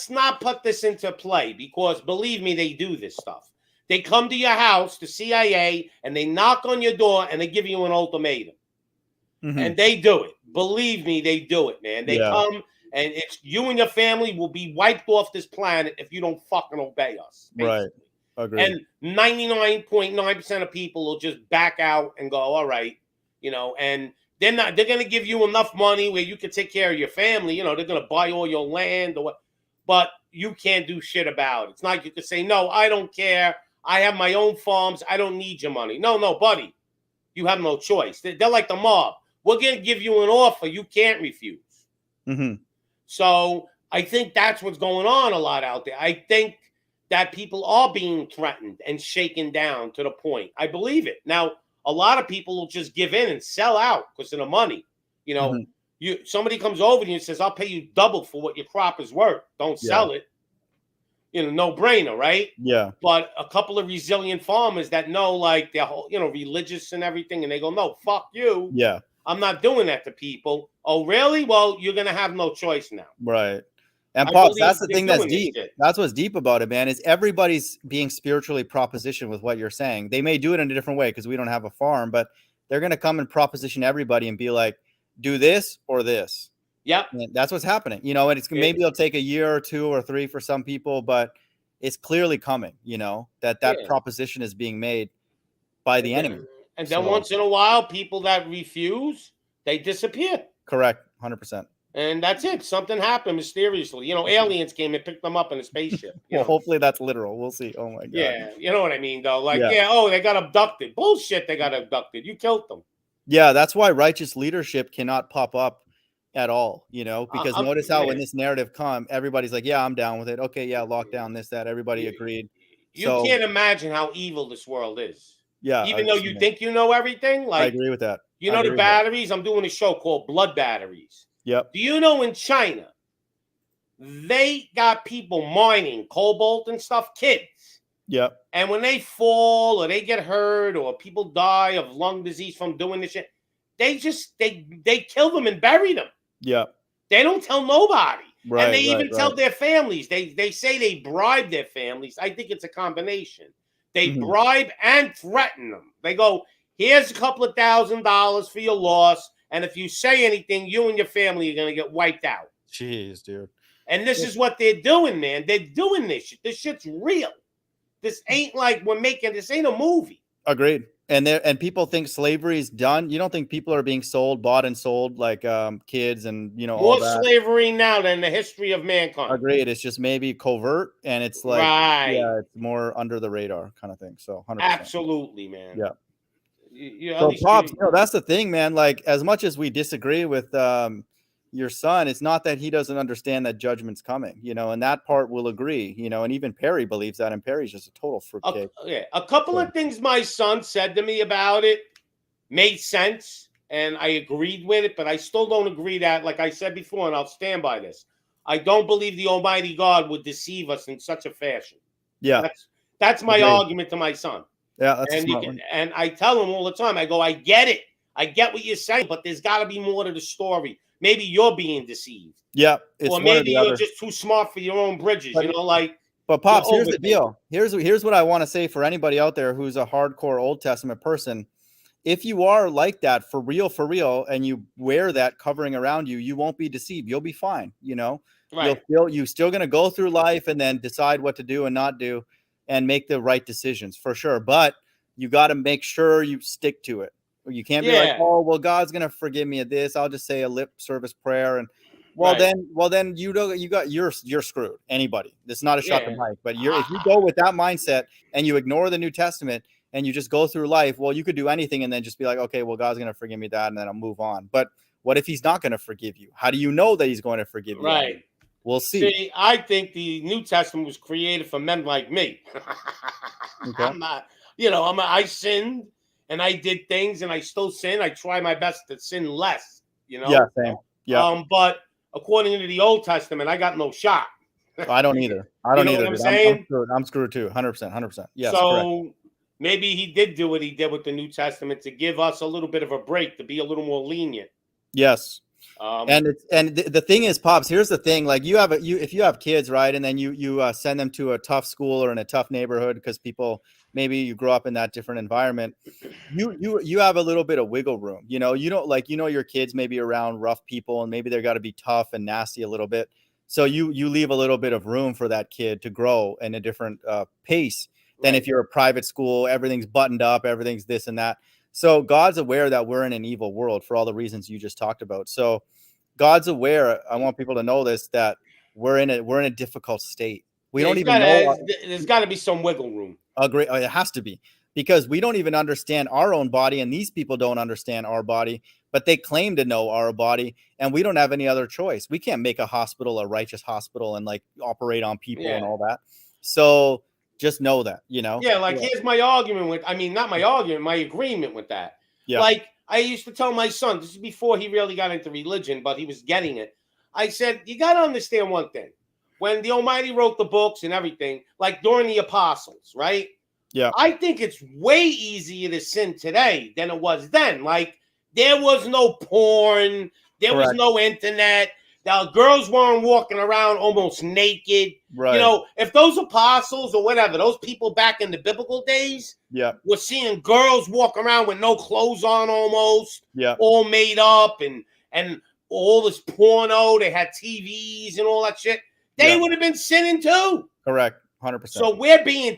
not put this into play because believe me, they do this stuff. They come to your house, the CIA, and they knock on your door and they give you an ultimatum. Mm-hmm. And they do it. Believe me, they do it, man. They come and it's you and your family will be wiped off this planet if you don't fucking obey us. Basically. Right. Agreed. And 99.9% of people will just back out and go, all right, you know, and they're going to give you enough money where you can take care of your family. You know, they're going to buy all your land or what, but you can't do shit about it. It's not like you can say, no, I don't care. I have my own farms. I don't need your money. No, buddy. You have no choice. They're like the mob. We're going to give you an offer you can't refuse. Mm-hmm. So I think that's what's going on a lot out there. I think that people are being threatened and shaken down to the point. I believe it. Now, a lot of people will just give in and sell out because of the money. You know, somebody comes over to you and says, I'll pay you double for what your crop is worth. Don't sell it. You know, no brainer, right? Yeah. But a couple of resilient farmers that know, like, they're, you know, religious and everything, and they go, no, fuck you. Yeah. I'm not doing that to people. Oh, really? Well, you're going to have no choice now. Right. And Pops, that's the thing that's deep. That's what's deep about it, man, is everybody's being spiritually propositioned with what you're saying. They may do it in a different way because we don't have a farm, but they're going to come and proposition everybody and be like, do this or this. Yep. And that's what's happening. You know, and it's maybe it'll take a year or 2 or 3 for some people, but it's clearly coming, you know, that proposition is being made by the enemy. And then once in a while, people that refuse, they disappear. Correct. 100%. And that's it. Something happened mysteriously. You know, aliens came and picked them up in a spaceship. Well, hopefully that's literal. We'll see. Oh, my God. Yeah. You know what I mean, though? Like, they got abducted. Bullshit, they got abducted. You killed them. Yeah, that's why righteous leadership cannot pop up at all, you know, because notice how when this narrative comes, everybody's like, yeah, I'm down with it. Okay, yeah, lockdown, this, that. Everybody agreed. You can't imagine how evil this world is. Yeah. Even though you think you know everything. Like, I agree with that. You know the batteries? I'm doing a show called Blood Batteries. Yep. Do you know in China, they got people mining cobalt and stuff, kids. Yep. And when they fall or they get hurt or people die of lung disease from doing this shit, they kill them and bury them. Yep. They don't tell nobody. Right, and they even tell their families. They say they bribe their families. I think it's a combination. They bribe and threaten them. They go, here's a couple of $1,000 for your loss. And if you say anything, you and your family are going to get wiped out. Jeez, dude. And this is what they're doing, man. They're doing this shit. This shit's real. This ain't like this ain't a movie. Agreed. And people think slavery is done. You don't think people are being bought and sold like kids and all More that? slavery now than the history of mankind. Agreed. It's just maybe covert, and it's like yeah, it's more under the radar kind of thing. So 100%. Absolutely, man. Yeah. So Pops, that's the thing, man. Like as much as we disagree with your son, it's not that he doesn't understand that judgment's coming, and that part we'll agree, and even Perry believes that, and Perry's just a total fruitcake. A couple of things my son said to me about it made sense, and I agreed with it, but I still don't agree that, like I said before, and I'll stand by this, I don't believe the Almighty God would deceive us in such a fashion. Yeah. That's my argument to my son. Yeah, that's and I tell him all the time, I go, I get it. I get what you're saying, but there's got to be more to the story. Maybe you're being deceived. Yeah. Or maybe you're just too smart for your own bridges, But Pops, here's the deal. Here's what I want to say for anybody out there who's a hardcore Old Testament person. If you are like that for real, and you wear that covering around you, you won't be deceived. You'll be fine. Right. You're still going to go through life and then decide what to do and not do and make the right decisions for sure. But you got to make sure you stick to it. You can't be like, oh, well, God's going to forgive me of this. I'll just say a lip service prayer. And then you're screwed. Anybody. That's not a shot to Mike. But if you go with that mindset and you ignore the New Testament and you just go through life, well, you could do anything and then just be like, okay, well, God's going to forgive me that. And then I'll move on. But what if he's not going to forgive you? How do you know that he's going to forgive you? Right. We'll see. See, I think the New Testament was created for men like me. Okay. I sinned and I did things and I still sin. I try my best to sin less, Yeah, same. Yeah. But according to the Old Testament, I got no shot. I don't either. I don't either. What I'm saying? I'm screwed too. 100%. Yes. So correct. Maybe he did do what he did with the New Testament to give us a little bit of a break, to be a little more lenient. Yes. And the thing is, Pops, here's the thing. Like if you have kids, right, and then you send them to a tough school or in a tough neighborhood because maybe you grow up in that different environment, you have a little bit of wiggle room. You don't your kids may be around rough people and maybe they're got to be tough and nasty a little bit. So you leave a little bit of room for that kid to grow in a different pace than if you're a private school, everything's buttoned up, everything's this and that. So God's aware that we're in an evil world for all the reasons you just talked about. So God's aware. I want people to know this, that we're in a difficult state. We don't even know. There's got to be some wiggle room. Agree. It has to be, because we don't even understand our own body, and these people don't understand our body, but they claim to know our body, and we don't have any other choice. We can't make a hospital a righteous hospital and like operate on people and all that. So just know that, here's my argument not my argument, my agreement with that. Yeah. Like I used to tell my son, this is before he really got into religion, but he was getting it. I said, you got to understand one thing. When the Almighty wrote the books and everything, like during the apostles, right? Yeah. I think it's way easier to sin today than it was then. Like there was no porn. There was no internet. The girls weren't walking around almost naked. Right. If those apostles or whatever, those people back in the biblical days were seeing girls walk around with no clothes on almost, all made up and all this porno, they had TVs and all that shit, they would have been sinning too. Correct. 100%. So we're being,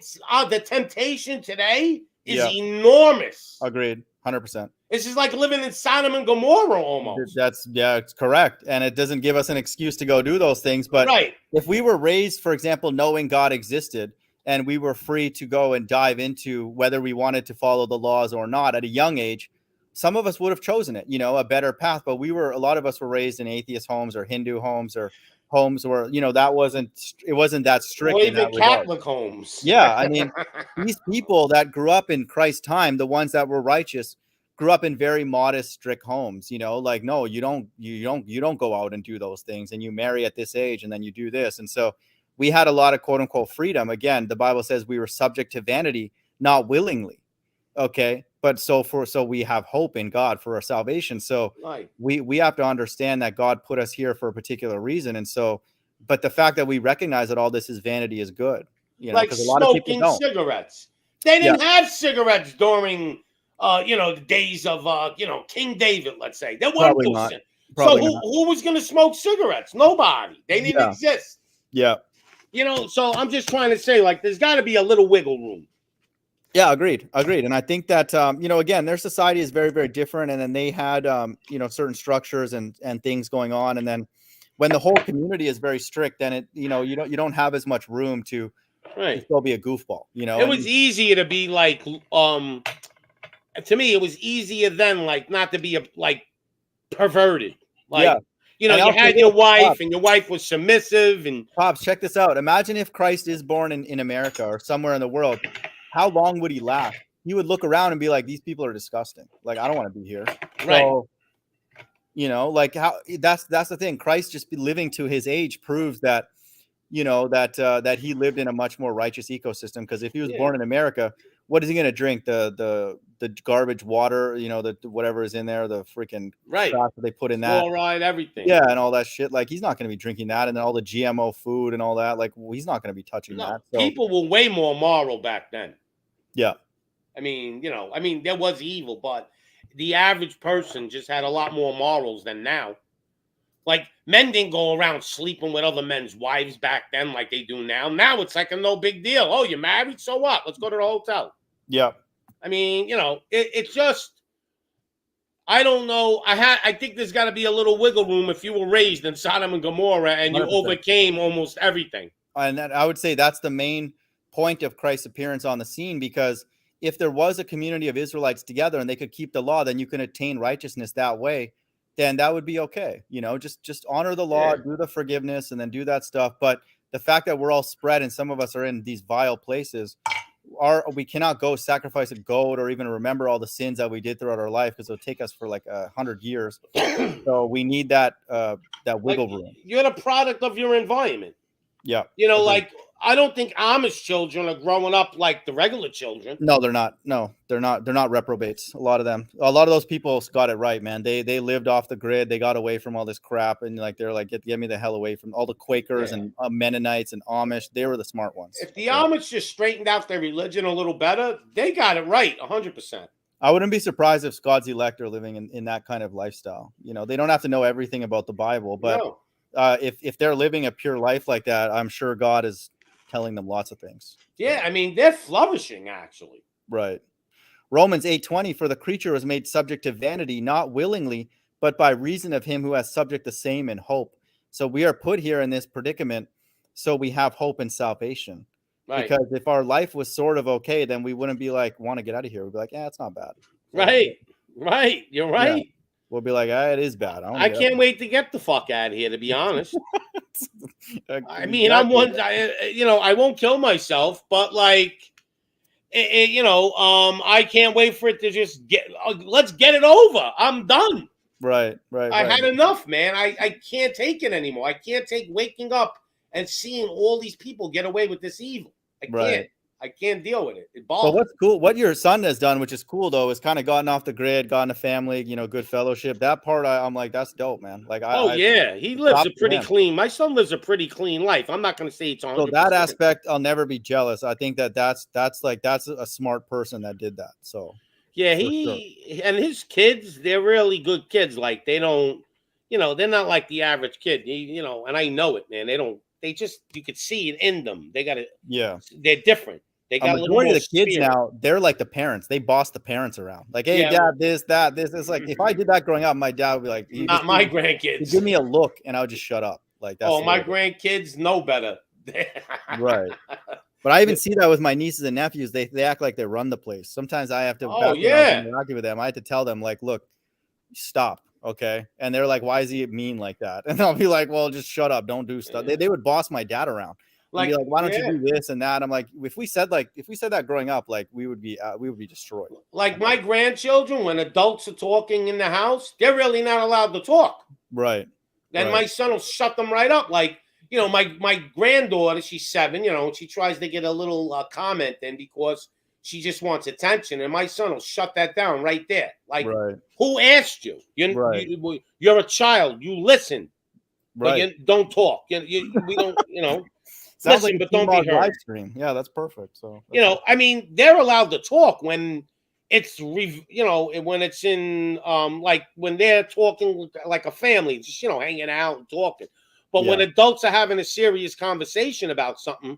the temptation today is enormous. Agreed. 100%. This is like living in Sodom and Gomorrah almost. It's correct. And it doesn't give us an excuse to go do those things. But if we were raised, for example, knowing God existed, and we were free to go and dive into whether we wanted to follow the laws or not at a young age, some of us would have chosen it, a better path. But a lot of us were raised in atheist homes or Hindu homes or homes where, it wasn't that strict. Or even Catholic homes. Yeah. I mean, these people that grew up in Christ's time, the ones that were righteous, grew up in very modest, strict homes, no, you don't go out and do those things, and you marry at this age and then you do this. And so we had a lot of quote unquote freedom. Again, the Bible says we were subject to vanity, not willingly. Okay. But so we have hope in God for our salvation. So we have to understand that God put us here for a particular reason. And so, but the fact that we recognize that all this is vanity is good, like because a lot of people don't. Cigarettes. They didn't have cigarettes during, the days of, King David, let's say. There weren't Probably so not. who was going to smoke cigarettes? Nobody. They didn't Yeah. exist. Yeah. You know, so I'm just trying to say, like, there's got to be a little wiggle room. Yeah, agreed. And I think that you know, again, their society is very, very different, and then they had you know, certain structures and things going on, and then when the whole community is very strict, then it, you know, you don't have as much room to Right. still be a goofball, you know. It was easier to be like, to me, it was easier then, like, not to be like perverted. Like, Yeah. you know, And you I'll say had your this, wife, Pops. and your wife was submissive, and Pops, check this out. Imagine if Christ is born in America or somewhere in the world. How long would he last? He would look around and be like, these people are disgusting. Like, I don't want to be here. right. So, you know, like, how that's the thing. Christ just be living to his age proves that, you know, that he lived in a much more righteous ecosystem. Because if he was Yeah. born in America, what is he going to drink? The garbage water, you know, the whatever is in there, the freaking Right. crap that they put in that. Fluoride, everything. Yeah, and all that shit. Like, he's not going to be drinking that, and then all the GMO food and all that. Like, he's not going to be touching No, that. So, people were way more moral back then. yeah, I mean, you know, there was evil, but the average person just had a lot more morals than now. Like, men didn't go around sleeping with other men's wives back then like they do now. Now it's like a no big deal. Oh, you're married? So what? Let's go to the hotel. yeah, I mean, you know, it's just, I don't know. I think there's got to be a little wiggle room if you were raised in Sodom and Gomorrah and you 100%. overcame almost everything. And that, I would say that's the main point of Christ's appearance on the scene, because if there was a community of Israelites together and they could keep the law, then you can attain righteousness that way. Then that would be okay. You know, just honor the law, Yeah. do the forgiveness, and then do that stuff. But the fact that we're all spread and some of us are in these vile places, we cannot go sacrifice a goat or even remember all the sins that we did throughout our life, because it'll take us for like 100 years. So we need that wiggle Like, room. you're the product of your environment. Yeah. You know, Agreed. like, I don't think Amish children are growing up like the regular children. No, they're not. No, they're not. They're not reprobates. A lot of them. A lot of those people got it right, man. They lived off the grid. They got away from all this crap, and like they're like, get me the hell away from all the Quakers Yeah. and Mennonites and Amish. They were the smart ones. If the Amish just straightened out their religion a little better, they got it right 100%. I wouldn't be surprised if God's elect are living in that kind of lifestyle. You know, they don't have to know everything about the Bible, but No. if they're living a pure life like that, I'm sure God is telling them lots of things. Yeah, I mean, they're flourishing, actually. Right. Romans 8:20, for the creature was made subject to vanity, not willingly, but by reason of him who has subject the same in hope. So we are put here in this predicament so we have hope in salvation. Right. Because if our life was sort of okay, then we wouldn't be like, want to get out of here. We'd be like, yeah, it's not bad. Right. Right. You're right. Yeah. We'll be like, it is bad. I can't wait to get the fuck out of here, to be honest. I mean, you know, I won't kill myself, but like, you know, I can't wait for it to just let's get it over. I'm done. Right. I had enough, man. I can't take it anymore. I can't take waking up and seeing all these people get away with this evil. I can't. Right. I can't deal with it. It bothers. But what's cool, what your son has done, which is cool though, is kind of gotten off the grid, gotten a family, you know, good fellowship. That part, I'm like, that's dope, man. Like, yeah, he lives a pretty clean. My son lives a pretty clean life. I'm not going to say it's on. So that aspect, I'll never be jealous. I think that's a smart person that did that. So yeah, and his kids, they're really good kids. Like, they don't, you know, they're not like the average kid. You know, and I know it, man. They just, you could see it in them. They got it. Yeah, they're different. They got a majority of the kids now, they're like the parents. They boss the parents around. Like, hey, dad, this. It's like, if I did that growing up, my dad would be like, not my grandkids. He'd give me a look and I would just shut up. Like, that's my grandkids know better. Right. But I even see that with my nieces and nephews. They act like they run the place. Sometimes I have to argue with them. I have to tell them, like, look, stop. Okay. And they're like, why is he mean like that? And I'll be like, well, just shut up. Don't do stuff. They would boss my dad around. Like, be like, why don't you do this and that? I'm like, if we said that growing up, like, we would be destroyed. Like, my grandchildren, when adults are talking in the house, they're really not allowed to talk. Right. And my son will shut them right up. Like, you know, my granddaughter, she's 7, you know, and she tries to get a little comment in because she just wants attention. And my son will shut that down right there. Like, who asked you? You're a child. You listen. But you don't talk. We don't, you know. Sounds listen, like but don't be heard. Live stream. Yeah, that's perfect. So you know, I mean, they're allowed to talk when it's when it's in like when they're talking like a family, just hanging out and talking. But when adults are having a serious conversation about something,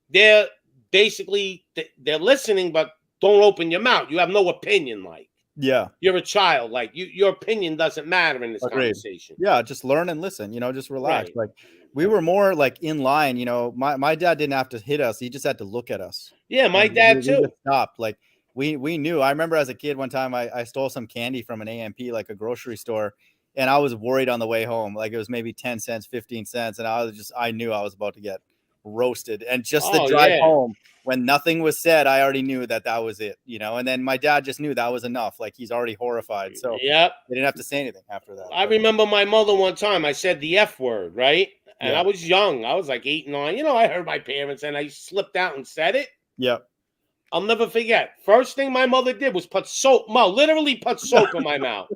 they're basically they're listening, but don't open your mouth. You have no opinion. Like you're a child. Like your opinion doesn't matter in this conversation. Yeah, just learn and listen. Just relax. Right. Like we were more like in line. My dad didn't have to hit us; he just had to look at us. Yeah, my dad too. We just stopped. Like we knew. I remember as a kid, one time I stole some candy from an AMP, like a grocery store, and I was worried on the way home. Like it was maybe 10 cents, 15 cents, and I knew I was about to get roasted. And just the drive home, when nothing was said, I already knew that was it. And then my dad just knew that was enough. Like he's already horrified, so they didn't have to say anything after that. I remember my mother one time. I said the F word, right? And I was young. I was like 8, 9. I heard my parents, and I slipped out and said it. Yep. I'll never forget. First thing my mother did was put soap. Literally put soap in my mouth,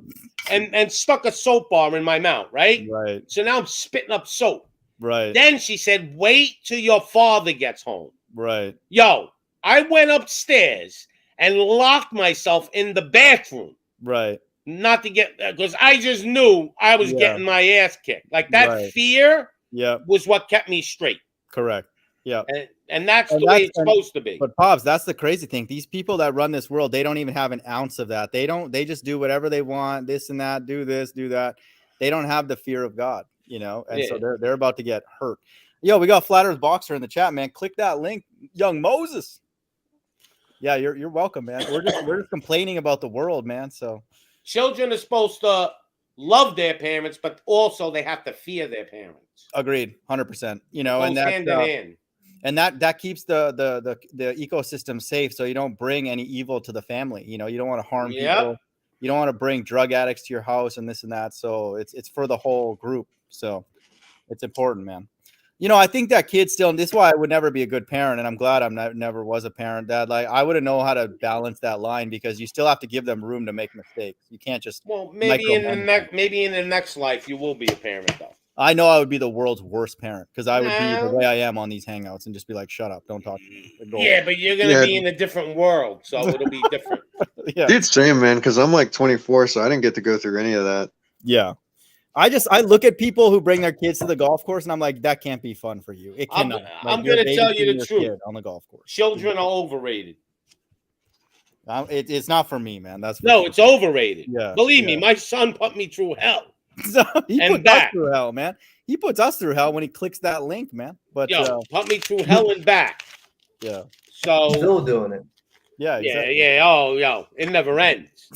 and stuck a soap bar in my mouth. Right. Right. So now I'm spitting up soap. Right. Then she said, "Wait till your father gets home." Right. Yo, I went upstairs and locked myself in the bathroom. Right. Not to get, because I just knew I was getting my ass kicked. Like that fear. Was what kept me straight. Correct. Yeah. And that's the way it's supposed to be. But Pops, that's the crazy thing. These people that run this world, they don't even have an ounce of that. They just do whatever they want, this and that, do this, do that. They don't have the fear of God, and so they're about to get hurt. Yo, we got Flat Earth Boxer in the chat, man. Click that link, young Moses. Yeah, you're welcome, man. We're just complaining about the world, man. So children are supposed to love their parents, but also they have to fear their parents. Agreed, 100%. And that's hand in hand. And that keeps the ecosystem safe, so you don't bring any evil to the family. You don't want to harm people. You don't want to bring drug addicts to your house and this and that. So it's for the whole group. So it's important, man. I think that kids still, and this is why I would never be a good parent, and I'm glad never was a parent, Dad. Like I wouldn't know how to balance that line, because you still have to give them room to make mistakes. You can't just maybe in the next life you will be a parent though. I know I would be the world's worst parent, because I would be the way I am on these hangouts and just be like, shut up, don't talk to me. Yeah, but you're going to be in a different world, so it'll be different. Dude, same, man, because I'm like 24, so I didn't get to go through any of that. Yeah. I look at people who bring their kids to the golf course, and I'm like, that can't be fun for you. It cannot. I'm going to tell you the truth. On the golf course. Children are overrated. It's not for me, man. It's overrated. Yeah. Believe me, my son put me through hell. So he puts us through hell, man. He puts us through hell when he clicks that link, man. But put me through hell and back. Yeah. So still doing it. Yeah. Exactly. Yeah. Oh, it never ends.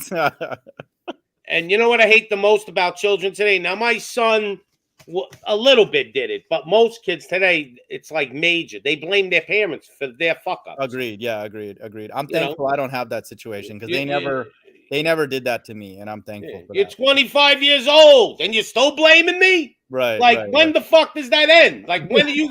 And you know what I hate the most about children today? Now, my son a little bit did it, but most kids today, it's like major. They blame their parents for their fuck ups. Agreed. Yeah. Agreed. I'm thankful I don't have that situation, because they never did that to me, and I'm thankful for that. You're 25 years old and you're still blaming me? Right. Like, when the fuck does that end? Like, when are you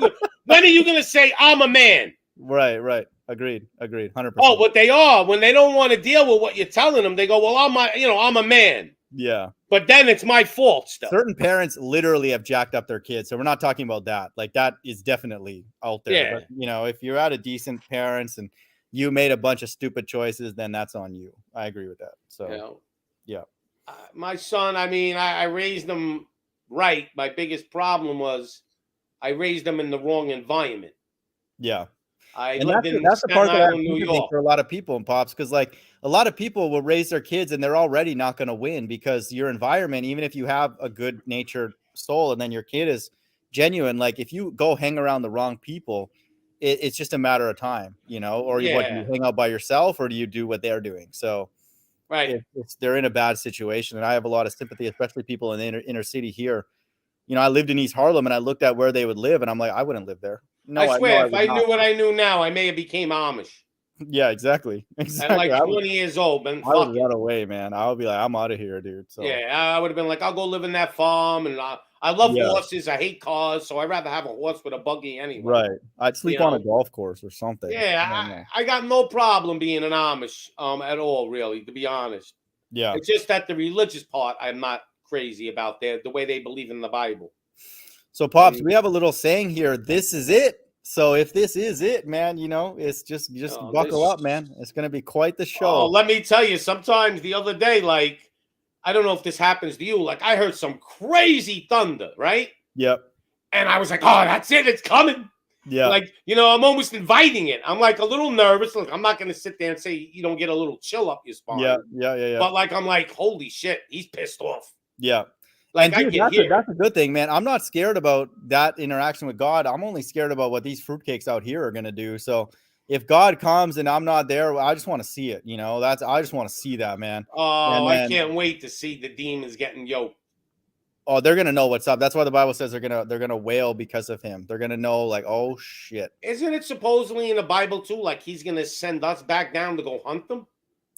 going to say I'm a man? Right. Agreed. 100%. Oh, what they are, when they don't want to deal with what you're telling them, they go, well, I'm a man. Yeah. But then it's my fault still. Certain parents literally have jacked up their kids. So we're not talking about that. Like, that is definitely out there. Yeah. But, if you're out of decent parents and you made a bunch of stupid choices, then that's on you. I agree with that. So, yeah. My son, I raised him right. My biggest problem was I raised him in the wrong environment. Yeah. That's the part that New York for a lot of people in Pops, because like a lot of people will raise their kids and they're already not going to win, because your environment, even if you have a good natured soul and then your kid is genuine, like if you go hang around the wrong people, it's just a matter of time, or you hang out by yourself, or do you do what they're doing? So right, they're in a bad situation. And I have a lot of sympathy, especially people in the inner city here. I lived in East Harlem, and I looked at where they would live, and I'm like, I wouldn't live there. No, I swear, if I knew what I knew now, I may have became Amish. Yeah, exactly. At like 20 years old, man. I would run away, man. I would be like, I'm out of here, dude. So yeah, I would have been like, I'll go live in that farm, and I love horses. I hate cars, so I'd rather have a horse with a buggy anyway. Right. I'd sleep on a golf course or something. Yeah, I got no problem being an Amish at all, really, to be honest. Yeah. It's just that the religious part I'm not crazy about, the way they believe in the Bible. So, Pops, we have a little saying here. This is it. So if this is it, man, it's just Oh, buckle this- up, man. It's gonna be quite the Oh, show. let me tell you, sometimes the other day, like, I don't know if this happens to you, like I heard some crazy thunder, right? Yep. And I was like, oh, that's it, it's coming. Yeah. Like, I'm almost inviting it. I'm like a little nervous. Look, I'm not going to sit there and say you don't get a little chill up your spine. Yeah. But like, I'm like, holy shit, he's pissed off. Yeah. Like, and dude, I can hear that's a good thing, man. I'm not scared about that interaction with God. I'm only scared about what these fruitcakes out here are gonna do. So if God comes and I'm not there, I just want to see it. I just want to see that, man. Oh, I can't wait to see the demons getting yoked. Oh, they're gonna know what's up. That's why the Bible says they're gonna wail because of him. They're gonna know, like, oh shit. Isn't it supposedly in the Bible too? Like he's gonna send us back down to go hunt them.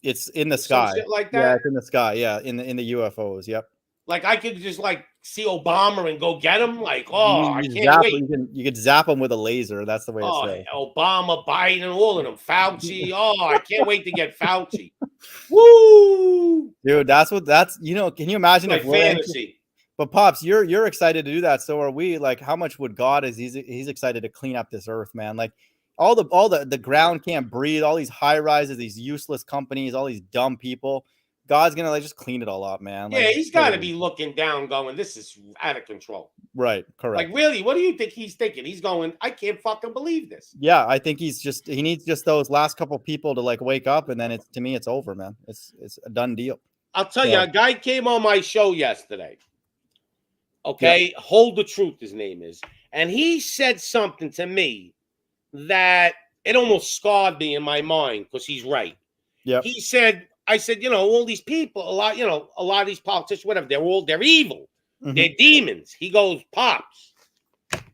It's in the Some sky, shit like that. Yeah, it's in the sky. Yeah, in the UFOs. Yep. Like I could just like see Obama and go get him. Like, oh, I can't zap, wait. You could zap them with a laser. That's the way it's said. Obama, Biden, all of them. Fauci. Oh, I can't wait to get Fauci. Woo, dude. That's. Can you imagine like if we're fantasy? But Pops, you're excited to do that. So are we. Like, how much would God is he's excited to clean up this earth, man? Like all the ground can't breathe, all these high rises, these useless companies, all these dumb people. God's gonna just clean it all up, man. Yeah, he's got to be looking down, going, "This is out of control." Right, correct. Like, really, what do you think he's thinking? He's going, "I can't fucking believe this." Yeah, I think he needs just those last couple people to like wake up, and then it's over, man. It's a done deal. I'll tell you, a guy came on my show yesterday. Okay, Hold the Truth, his name is, and he said something to me that it almost scarred me in my mind because he's right. Yeah, he said. I said, all these people, a lot of these politicians, whatever, they're evil. Mm-hmm. They're demons. He goes, Pops.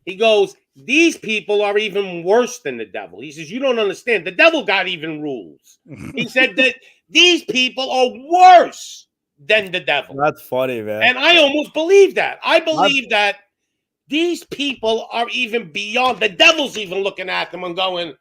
He goes, these people are even worse than the devil. He says, you don't understand. The devil got even rules. He said that these people are worse than the devil. That's funny, man. And I almost believe that. I believe that these people are even beyond. The devil's even looking at them and going,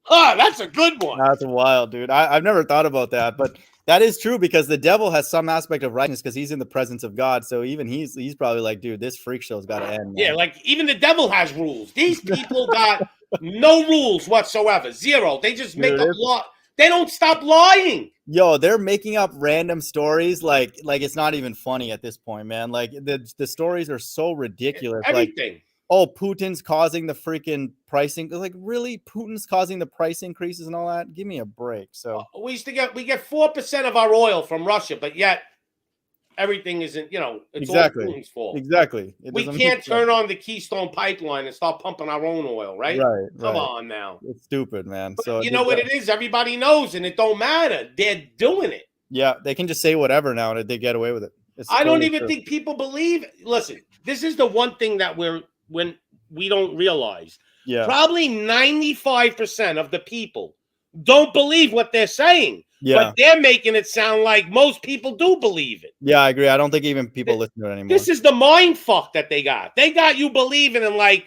that's a good one. That's wild, dude. I've never thought about that, but that is true because the devil has some aspect of righteousness because he's in the presence of God. So even he's probably like, dude, this freak show's got to end. Man. Yeah, like even the devil has rules. These people got no rules whatsoever. Zero. They just make up law. They don't stop lying. Yo, they're making up random stories like it's not even funny at this point, man. Like the stories are so ridiculous. Everything. Like, oh, Putin's causing the freaking pricing. Like, really? Putin's causing the price increases and all that? Give me a break. So we get 4% of our oil from Russia, but yet everything isn't, it's all Putin's fault. Exactly. We can't turn on the Keystone pipeline and start pumping our own oil, right? Right. Come on now. It's stupid, man. But so you know what it is? Everybody knows, and it don't matter. They're doing it. Yeah, they can just say whatever now and they get away with it. I don't even think people believe it. Listen, this is the one thing that when we don't realize. Yeah. Probably 95% of the people don't believe what they're saying. Yeah. But they're making it sound like most people do believe it. Yeah, I agree. I don't think even people listen to it anymore. This is the mind fuck that they got. They got you believing in, like,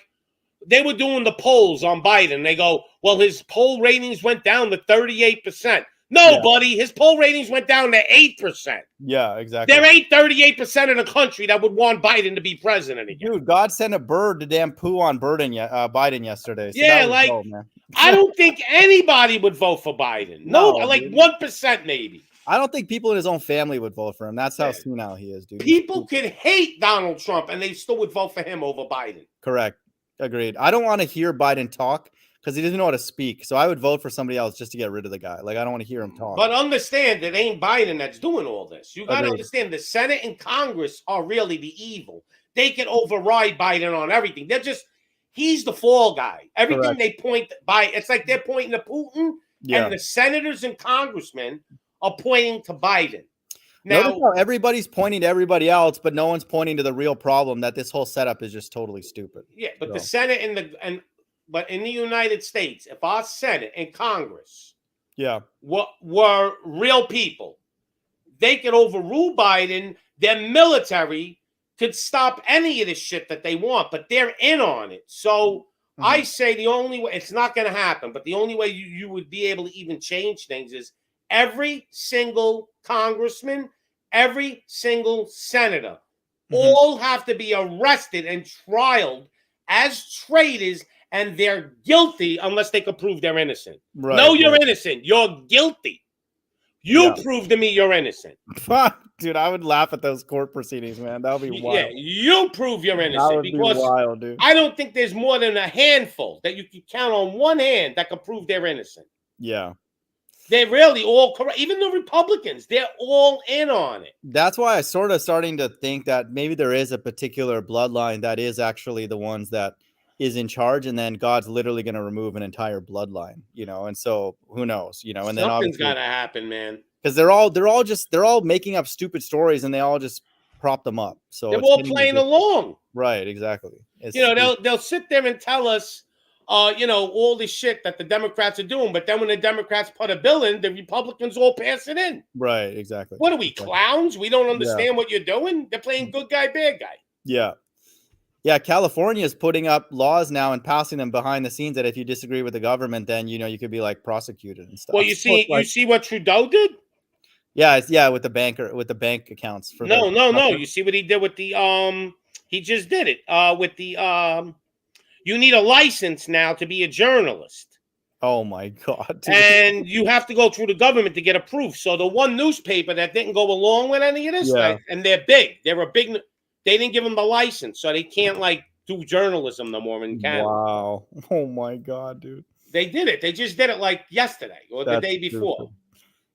they were doing the polls on Biden. They go, well, his poll ratings went down to 38%. No, buddy, his poll ratings went down to 8%. Yeah, exactly. There ain't 38% of the country that would want Biden to be president again. Dude, God sent a bird to damn poo on Biden yesterday. So yeah, like, dope, man. I don't think anybody would vote for Biden. No, like 1% maybe. I don't think people in his own family would vote for him. That's how senile he is, dude. People could hate Donald Trump, and they still would vote for him over Biden. Correct. Agreed. I don't want to hear Biden talk because he doesn't know how to speak. So I would vote for somebody else just to get rid of the guy. Like, I don't want to hear him talk. But understand, it ain't Biden that's doing all this. You got to understand, the Senate and Congress are really the evil. They can override Biden on everything. He's the fall guy. Everything they point by, it's like they're pointing to Putin, and the senators and congressmen are pointing to Biden. Now, notice how everybody's pointing to everybody else, but no one's pointing to the real problem that this whole setup is just totally stupid. Yeah, but the Senate but in the United States, if our Senate and Congress were real people, they could overrule Biden. Their military could stop any of this shit that they want, but they're in on it. So I say the only way, it's not going to happen, but the only way you would be able to even change things is every single congressman, every single senator, all have to be arrested and trialed as traitors and they're guilty unless they can prove they're innocent. Right, No, you're right. innocent. You're guilty. You prove to me you're innocent. Dude, I would laugh at those court proceedings, man. That would be wild. Yeah, you prove you're That innocent would be because wild, dude. I don't think there's more than a handful that you can count on one hand that can prove they're innocent. Yeah. They're really all correct. Even the Republicans, they're all in on it. That's why I sort of starting to think that maybe there is a particular bloodline that is actually the ones that is in charge, and then God's literally going to remove an entire bloodline, you know. And so who knows, you know, and then Something's obviously got to happen, man. because they're all making up stupid stories and they all just prop them up. So They're it's all getting playing ridiculous. along. Right, exactly. It's, You know, they'll sit there and tell us, you know, all this shit that the Democrats are doing, but then when the Democrats put a bill in, the Republicans all pass it in. right, exactly. What are we, Exactly. clowns? We don't understand what you're doing? They're playing good guy, bad guy. Yeah. Yeah, California is putting up laws now and passing them behind the scenes that if you disagree with the government, then you know you could be like prosecuted and stuff. Well, you So see, it's like- you see what Trudeau did? yeah, with the bank accounts for No. the You see what he did with the he just did it with the you need a license now to be a journalist. Oh my god. Dude. And you have to go through the government to get approved. So the one newspaper that didn't go along with any of this, Yeah. and they're big. They didn't give them the license, so they can't like do journalism no more in Canada. Wow. Oh my god, dude. They did it. They just did it like yesterday or the That's day before. stupid.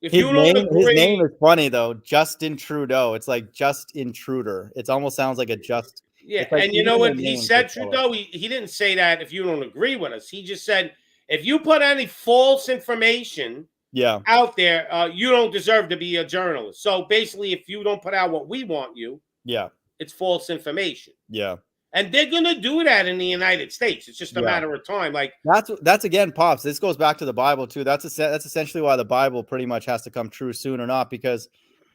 If His you don't agree, his name is funny though. Justin Trudeau. It's like Just Intruder. It almost sounds like a just. yeah, it's like and you even know their what he names said, are color. Trudeau? He didn't say that if you don't agree with us. He just said if you put any false information Yeah. out there, you don't deserve to be a journalist. So basically, if you don't put out what we want you, Yeah. it's false information. Yeah. And they're gonna do that in the United States. It's just a Yeah. matter of time. Like That's again, Pops. This goes back to the Bible too. That's essentially why the Bible pretty much has to come true soon or not, because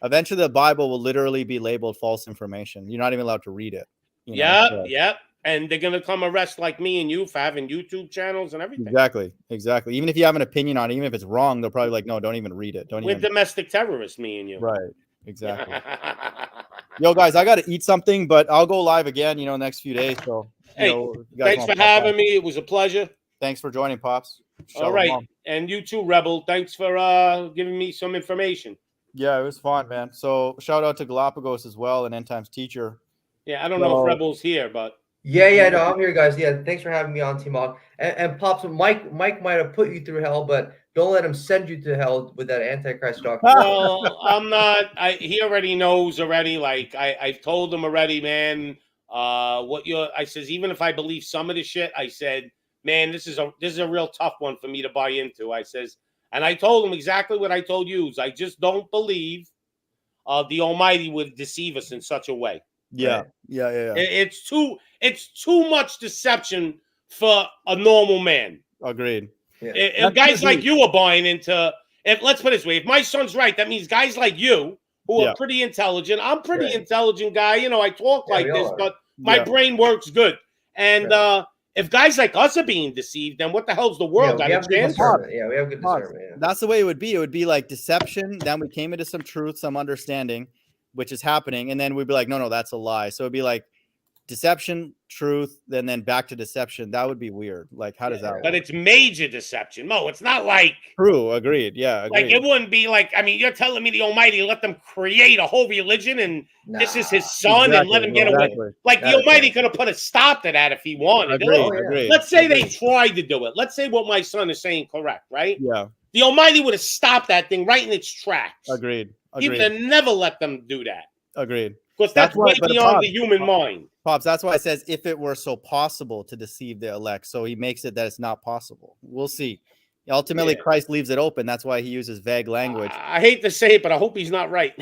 eventually the Bible will literally be labeled false information. You're not even allowed to read it. You know? Yep. And they're gonna come arrest like me and you for having YouTube channels and everything. Exactly. Even if you have an opinion on it, even if it's wrong, they'll probably like, no, don't even read it. We're domestic terrorists, me and you. Right. Exactly. Yo, guys, I got to eat something, but I'll go live again, you know, next few days. So, Hey, you guys thanks wanna for pop having by. me. It was a pleasure. Thanks for joining, Pops. All right. Shalom. And you too, Rebel. Thanks for giving me some information. Yeah, it was fun, man. So shout out to Galapagos as well, and End Times Teacher. Yeah, I don't know if Rebel's here, but Yeah, no, I'm here, guys. Yeah, thanks for having me on TMoG. And Pops, Mike might have put you through hell, but don't let him send you to hell with that Antichrist doctrine. well, I'm not. He already knows already. Like I've told him already, man. I says even if I believe some of the shit, I said, man, this is a real tough one for me to buy into. I says, and I told him exactly what I told you. I just don't believe the Almighty would deceive us in such a way. Yeah. Right. Yeah. It's too much deception for a normal man. Agreed. Yeah. If guys like you are buying into, let's put it this way, if my son's right, that means guys like you who are pretty intelligent. I'm pretty intelligent guy. You know, I talk like this, but my brain works good. And if guys like us are being deceived, then what the hell's the world got a chance? Yeah, we have good discernment. Yeah. That's the way it would be. It would be like deception. Then we came into some truth, some understanding, which is happening. And then we'd be like, no, that's a lie. So it'd be like deception, truth, then back to deception. That would be weird. Like, how does that work? But it's major deception. Mo, it's not like True. Agreed. Yeah. Agreed. like it wouldn't be like, I mean, you're telling me the Almighty let them create a whole religion and this is his son and let him get away. Like the Almighty could have put a stop to that if he wanted. Agreed. Let's say they tried to do it. Let's say what my son is saying correct, right? Yeah. The Almighty would have stopped that thing right in its tracks. Agreed. He would have never let them do that. Agreed. Because that's way beyond the human mind. Pops, that's why it says if it were so possible to deceive the elect. So he makes it that it's not possible. We'll see. Ultimately, Christ leaves it open. That's why he uses vague language. I hate to say it, but I hope he's not right.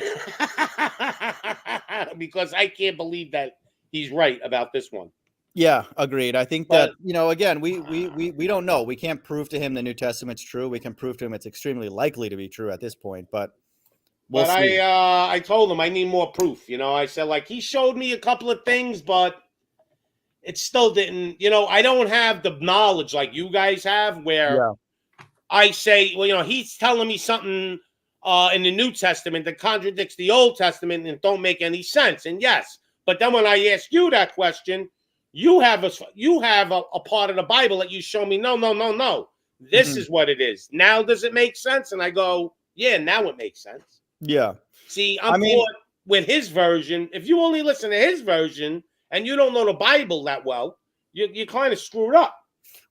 Because I can't believe that he's right about this one. Yeah, agreed. I think that, you know, again, we don't know. We can't prove to him the New Testament's true. We can prove to him it's extremely likely to be true at this point, but we'll see. I told him I need more proof. You know, I said, like, he showed me a couple of things, but it still didn't, you know, I don't have the knowledge like you guys have where I say, well, you know, he's telling me something in the New Testament that contradicts the Old Testament and don't make any sense. And yes, but then when I ask you that question, You have a part of the Bible that you show me. No. This is what it is. Now does it make sense? And I go, yeah, now it makes sense. Yeah. See, I'm caught with his version. If you only listen to his version and you don't know the Bible that well, you're kind of screwed up.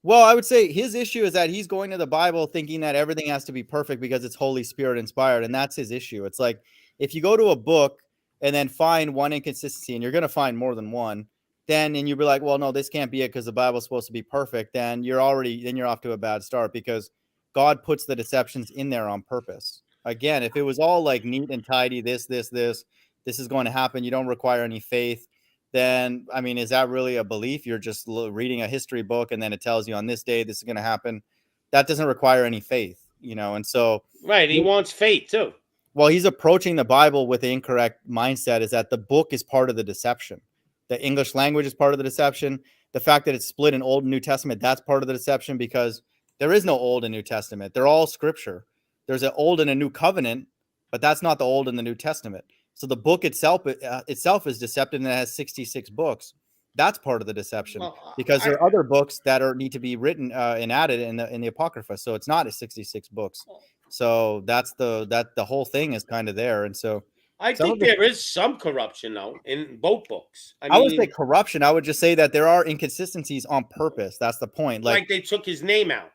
Well, I would say his issue is that he's going to the Bible thinking that everything has to be perfect because it's Holy Spirit inspired. And that's his issue. It's like, if you go to a book and then find one inconsistency, and you're going to find more than one, and you'll be like, well, no, this can't be it because the Bible's supposed to be perfect. Then you're off to a bad start, because God puts the deceptions in there on purpose. Again, if it was all like neat and tidy, this is going to happen, you don't require any faith, then, I mean, is that really a belief? You're just reading a history book and then it tells you on this day this is going to happen. That doesn't require any faith, and so right, he wants faith too. Well, he's approaching the Bible with the incorrect mindset, is that the book is part of the deception. The English language is part of the deception. The fact that it's split in Old and New Testament, that's part of the deception, because there is no Old and New Testament. They're all scripture. There's an Old and a New Covenant, but that's not the Old and the New Testament. So the book itself is deceptive, and it has 66 books. That's part of the deception, because there are other books that need to be written and added in the Apocrypha. So it's not 66 books. So that's the whole thing is kind of there. And so I think there is some corruption though in both books. I would say corruption. I would just say that there are inconsistencies on purpose. That's the point. Like they took his name out.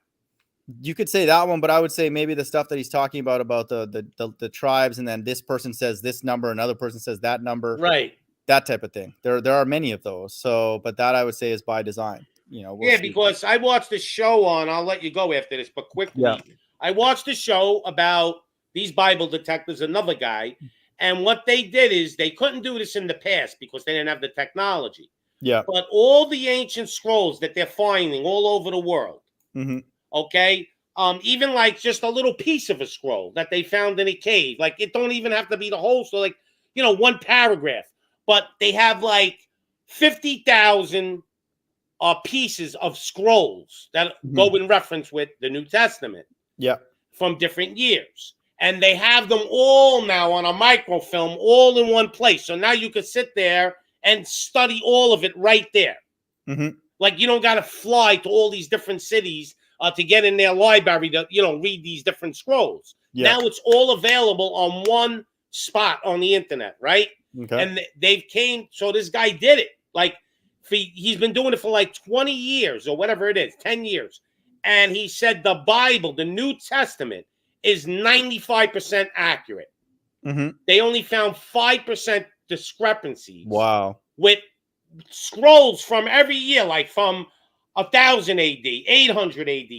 You could say that one, but I would say maybe the stuff that he's talking about the tribes, and then this person says this number, another person says that number, right? That type of thing. There are many of those. So, but that I would say is by design. We'll see. Because I watched the show on. I'll let you go after this, but quickly, I watched a show about these Bible detectives. Another guy, and what they did is they couldn't do this in the past because they didn't have the technology. Yeah. But all the ancient scrolls that they're finding all over the world. Mm-hmm. Okay. Even like just a little piece of a scroll that they found in a cave. Like it don't even have to be the whole. So like, one paragraph, but they have like 50,000 pieces of scrolls that go in reference with the New Testament. Yeah. From different years. And they have them all now on a microfilm, all in one place. So now you could sit there and study all of it right there. Mm-hmm. Like you don't got to fly to all these different cities to get in their library to, read these different scrolls. Yeah. Now it's all available on one spot on the internet, right? Okay. And so this guy did it. Like he's been doing it for like 20 years or whatever it is, 10 years. And he said the Bible, the New Testament, is 95% accurate. Mm-hmm. They only found 5% discrepancies. Wow. With scrolls from every year, like from 1000 AD, 800 AD,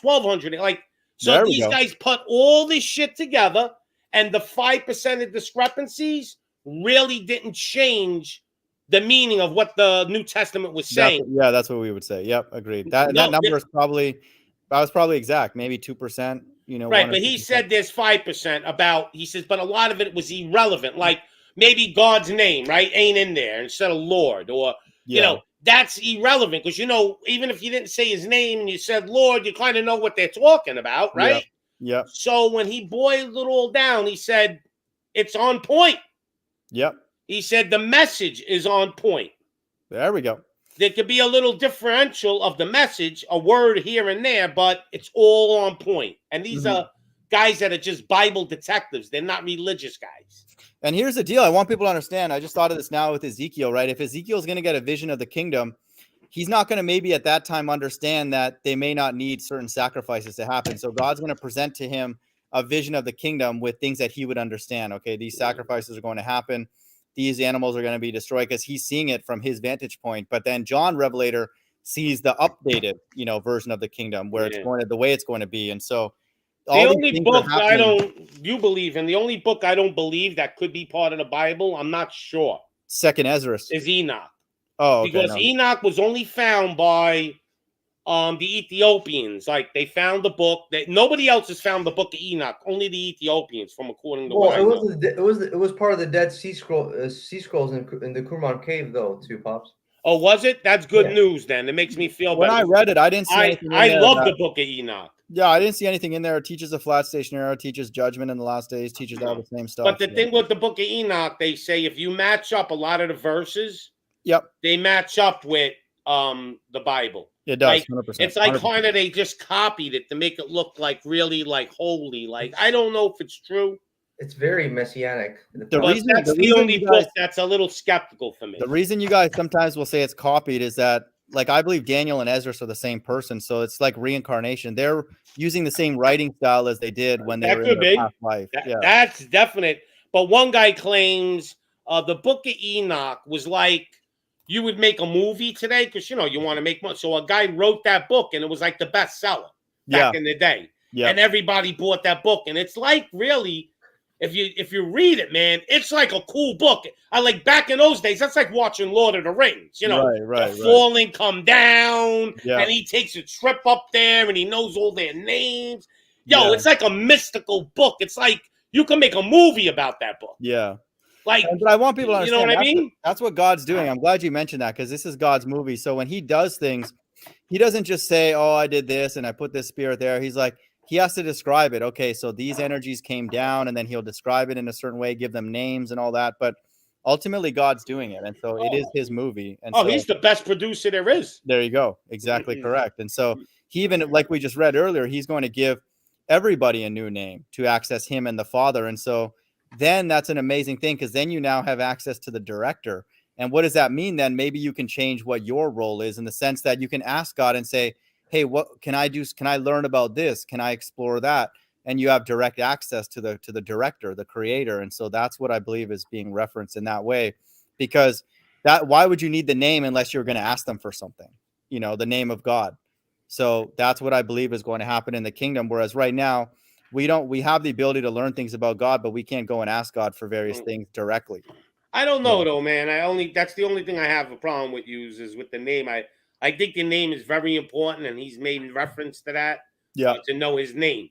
1200. Like, so these guys put all this shit together, and the 5% of discrepancies really didn't change the meaning of what the New Testament was saying. That's what we would say. Yep, agreed. That number is probably exact, maybe 2%. Right, but he said there's 5% he says, but a lot of it was irrelevant. Like maybe God's name, right, ain't in there instead of Lord, or that's irrelevant because even if you didn't say his name and you said Lord, you kind of know what they're talking about, right? Yeah. So when he boiled it all down, he said it's on point. Yep. He said the message is on point. There we go. There could be a little differential of the message, a word here and there, but it's all on point. And these are guys that are just Bible detectives. They're not religious guys. And here's the deal. I want people to understand. I just thought of this now with Ezekiel, right? If Ezekiel is going to get a vision of the kingdom, he's not going to maybe at that time understand that they may not need certain sacrifices to happen. So God's going to present to him a vision of the kingdom with things that he would understand. Okay, these sacrifices are going to happen. These animals are going to be destroyed, because he's seeing it from his vantage point. But then John Revelator sees the updated, version of the kingdom where it's going to the way it's going to be. And so the only book you believe in, the only book I don't believe that could be part of the Bible, I'm not sure. Second Ezra is Enoch. Oh, okay, because Enoch was only found by the Ethiopians. Like they found the book that nobody else has found the book of Enoch. Only the Ethiopians, from according to what I know. It was part of the Dead Sea Scrolls in the Qumran cave though too, Pops. Oh, was it? That's good news then. It makes me feel better. When I read it, I didn't see anything. I love the book of Enoch. Yeah, I didn't see anything in there. It teaches a flat station era, teaches judgment in the last days, teaches all the same stuff. But the thing with the book of Enoch, they say if you match up a lot of the verses, Yep. they match up with the Bible. It does. Like 100%. it's like 100%. kind of they just copied it to make it look like really like holy. Like I don't know if it's true. It's very messianic. The But reason- that's the the reason only you guys- book that's a little skeptical for me. The reason you guys sometimes will say it's copied is that, like, I believe Daniel and Ezra are the same person, so it's like reincarnation. They're using the same writing style as they did when they That were could in their be. past life. Yeah. That's definite. But one guy claims the Book of Enoch was like you would make a movie today because you want to make money. So a guy wrote that book and it was like the bestseller back in the day. Yeah. And everybody bought that book. And it's like really, if you read it, man, it's like a cool book. I like back in those days, that's like watching Lord of the Rings. Right. Falling, come down, Yeah. and he takes a trip up there and he knows all their names. Yo, Yeah. it's like a mystical book. It's like you can make a movie about that book. Yeah. Like, But I want people to you understand. know what I mean? That's what God's doing. I'm glad you mentioned that because this is God's movie. So when he does things, he doesn't just say, "Oh, I did this and I put this spirit there." He's like, he has to describe it. Okay, so these energies came down, and then he'll describe it in a certain way, give them names and all that. But ultimately, God's doing it, and so it is his movie. And so, he's the best producer there is. there you go. Exactly correct. And so he even, like we just read earlier, he's going to give everybody a new name to access him and the Father. And so then that's an amazing thing because then you now have access to the director. And what does that mean then? Maybe you can change what your role is in the sense that you can ask God and say, hey, what can I do? Can I learn about this? Can I explore that? And you have direct access to the director, the creator. And so that's what I believe is being referenced in that way, because why would you need the name unless you're going to ask them for something, the name of God. So that's what I believe is going to happen in the kingdom. Whereas right now we have the ability to learn things about God, but we can't go and ask God for various things directly. I don't know though, man. That's the only thing I have a problem with is with the name. I think the name is very important, and he's made reference to that. Yeah. To know his name.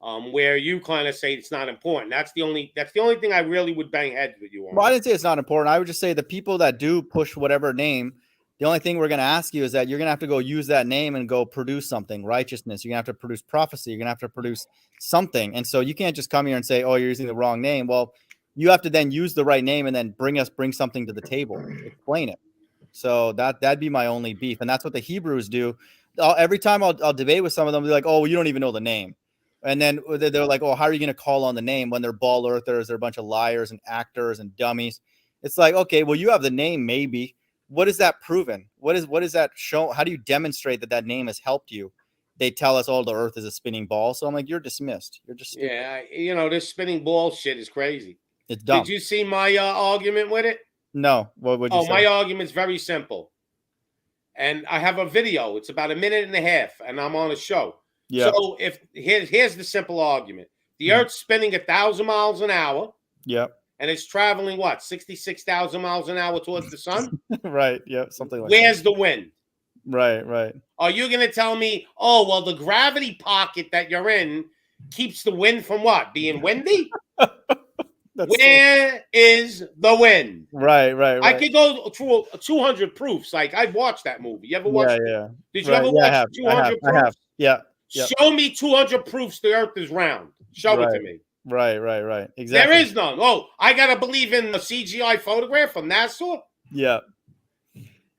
Where you kind of say it's not important. That's the only thing I really would bang heads with you on. Well, I didn't say it's not important. I would just say the people that do push whatever name, the only thing we're going to ask you is that you're going to have to go use that name and go produce something, righteousness. You're going to have to produce prophecy. You're going to have to produce something. And so you can't just come here and say, oh, you're using the wrong name. Well, you have to then use the right name and then bring something to the table, explain it. So that'd be my only beef. And that's what the Hebrews do. Every time I'll debate with some of them, they're like, oh, well, you don't even know the name. And then they're like, oh, how are you going to call on the name when they're ball earthers? They're a bunch of liars and actors and dummies. It's like, okay, well, you have the name, maybe. What is that proven? What is that show? How do you demonstrate that name has helped you? They tell us, oh, the earth is a spinning ball. So I'm like, you're dismissed. You're just stupid. Yeah, this spinning ball shit is crazy. It's dumb. Did you see my argument with it? No. What would you say? My argument's very simple. And I have a video. It's about 1.5 minutes, and I'm on a show. Yeah. So here's the simple argument. The Earth's spinning 1,000 miles an hour. Yep. And it's traveling, 66,000 miles an hour towards the sun? Right. Yeah. Something like Where's the wind? Right. Are you going to tell me, oh, well, the gravity pocket that you're in keeps the wind from what? Being windy? Where is the wind? Right. I could go through 200 proofs. Like, I've watched that movie. You ever watch it? Yeah. Did you ever watch 200 proofs? I have. Yeah. Yep. Show me 200 proofs the earth is round. Show it to me. Right. Exactly. There is none. Oh, I got to believe in the CGI photograph from NASA? Yeah.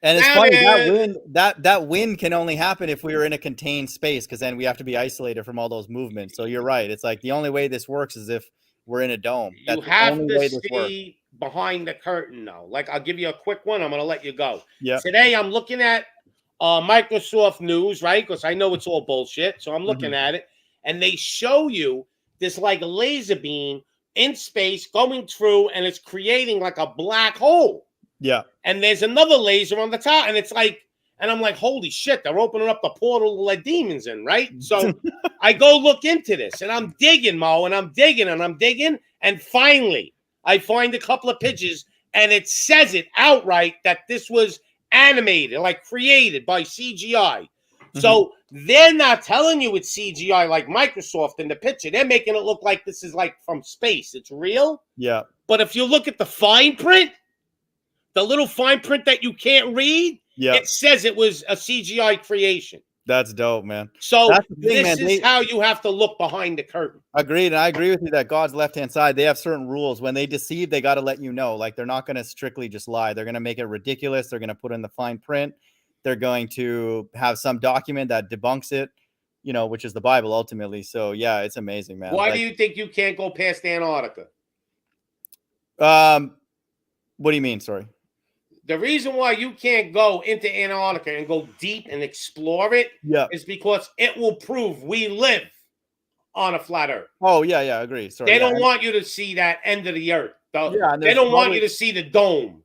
And it's funny, that wind can only happen if we were in a contained space, because then we have to be isolated from all those movements. So you're right. It's like the only way this works is if we're in a dome. You have to see behind the curtain, though. Like, I'll give you a quick one. I'm going to let you go. Yeah. Today, I'm looking at Microsoft News, right? Because I know it's all bullshit. So I'm looking at it. And they show you this, like, laser beam in space going through, and it's creating, like, a black hole. Yeah. And there's another laser on the top. And it's like, and I'm like, holy shit, they're opening up the portal to let demons in, right? So I go look into this, and I'm digging, Mo, and I'm digging, and finally I find a couple of pictures, and it says it outright that this was animated, like created by CGI. So they're not telling you it's CGI like Microsoft in the picture. They're making it look like this is like from space. It's real. Yeah. But if you look at the fine print, the little fine print that you can't read, it says it was a CGI creation. That's dope, man. So That's the thing, this man. is how you have to look behind the curtain. Agreed. And I agree with you that God's left-hand side, they have certain rules. When they deceive, they got to let you know. Like, they're not going to strictly just lie. They're going to make it ridiculous. They're going to put in the fine print. They're going to have some document that debunks it, you know, which is the Bible ultimately. So yeah, it's amazing, man. Why do you think you can't go past Antarctica? What do you mean? Sorry. The reason why you can't go into Antarctica and go deep and explore it is because it will prove we live on a flat earth. Oh, yeah, I agree. Sorry. They don't want you to see that end of the earth. They don't want probably, you to see the dome.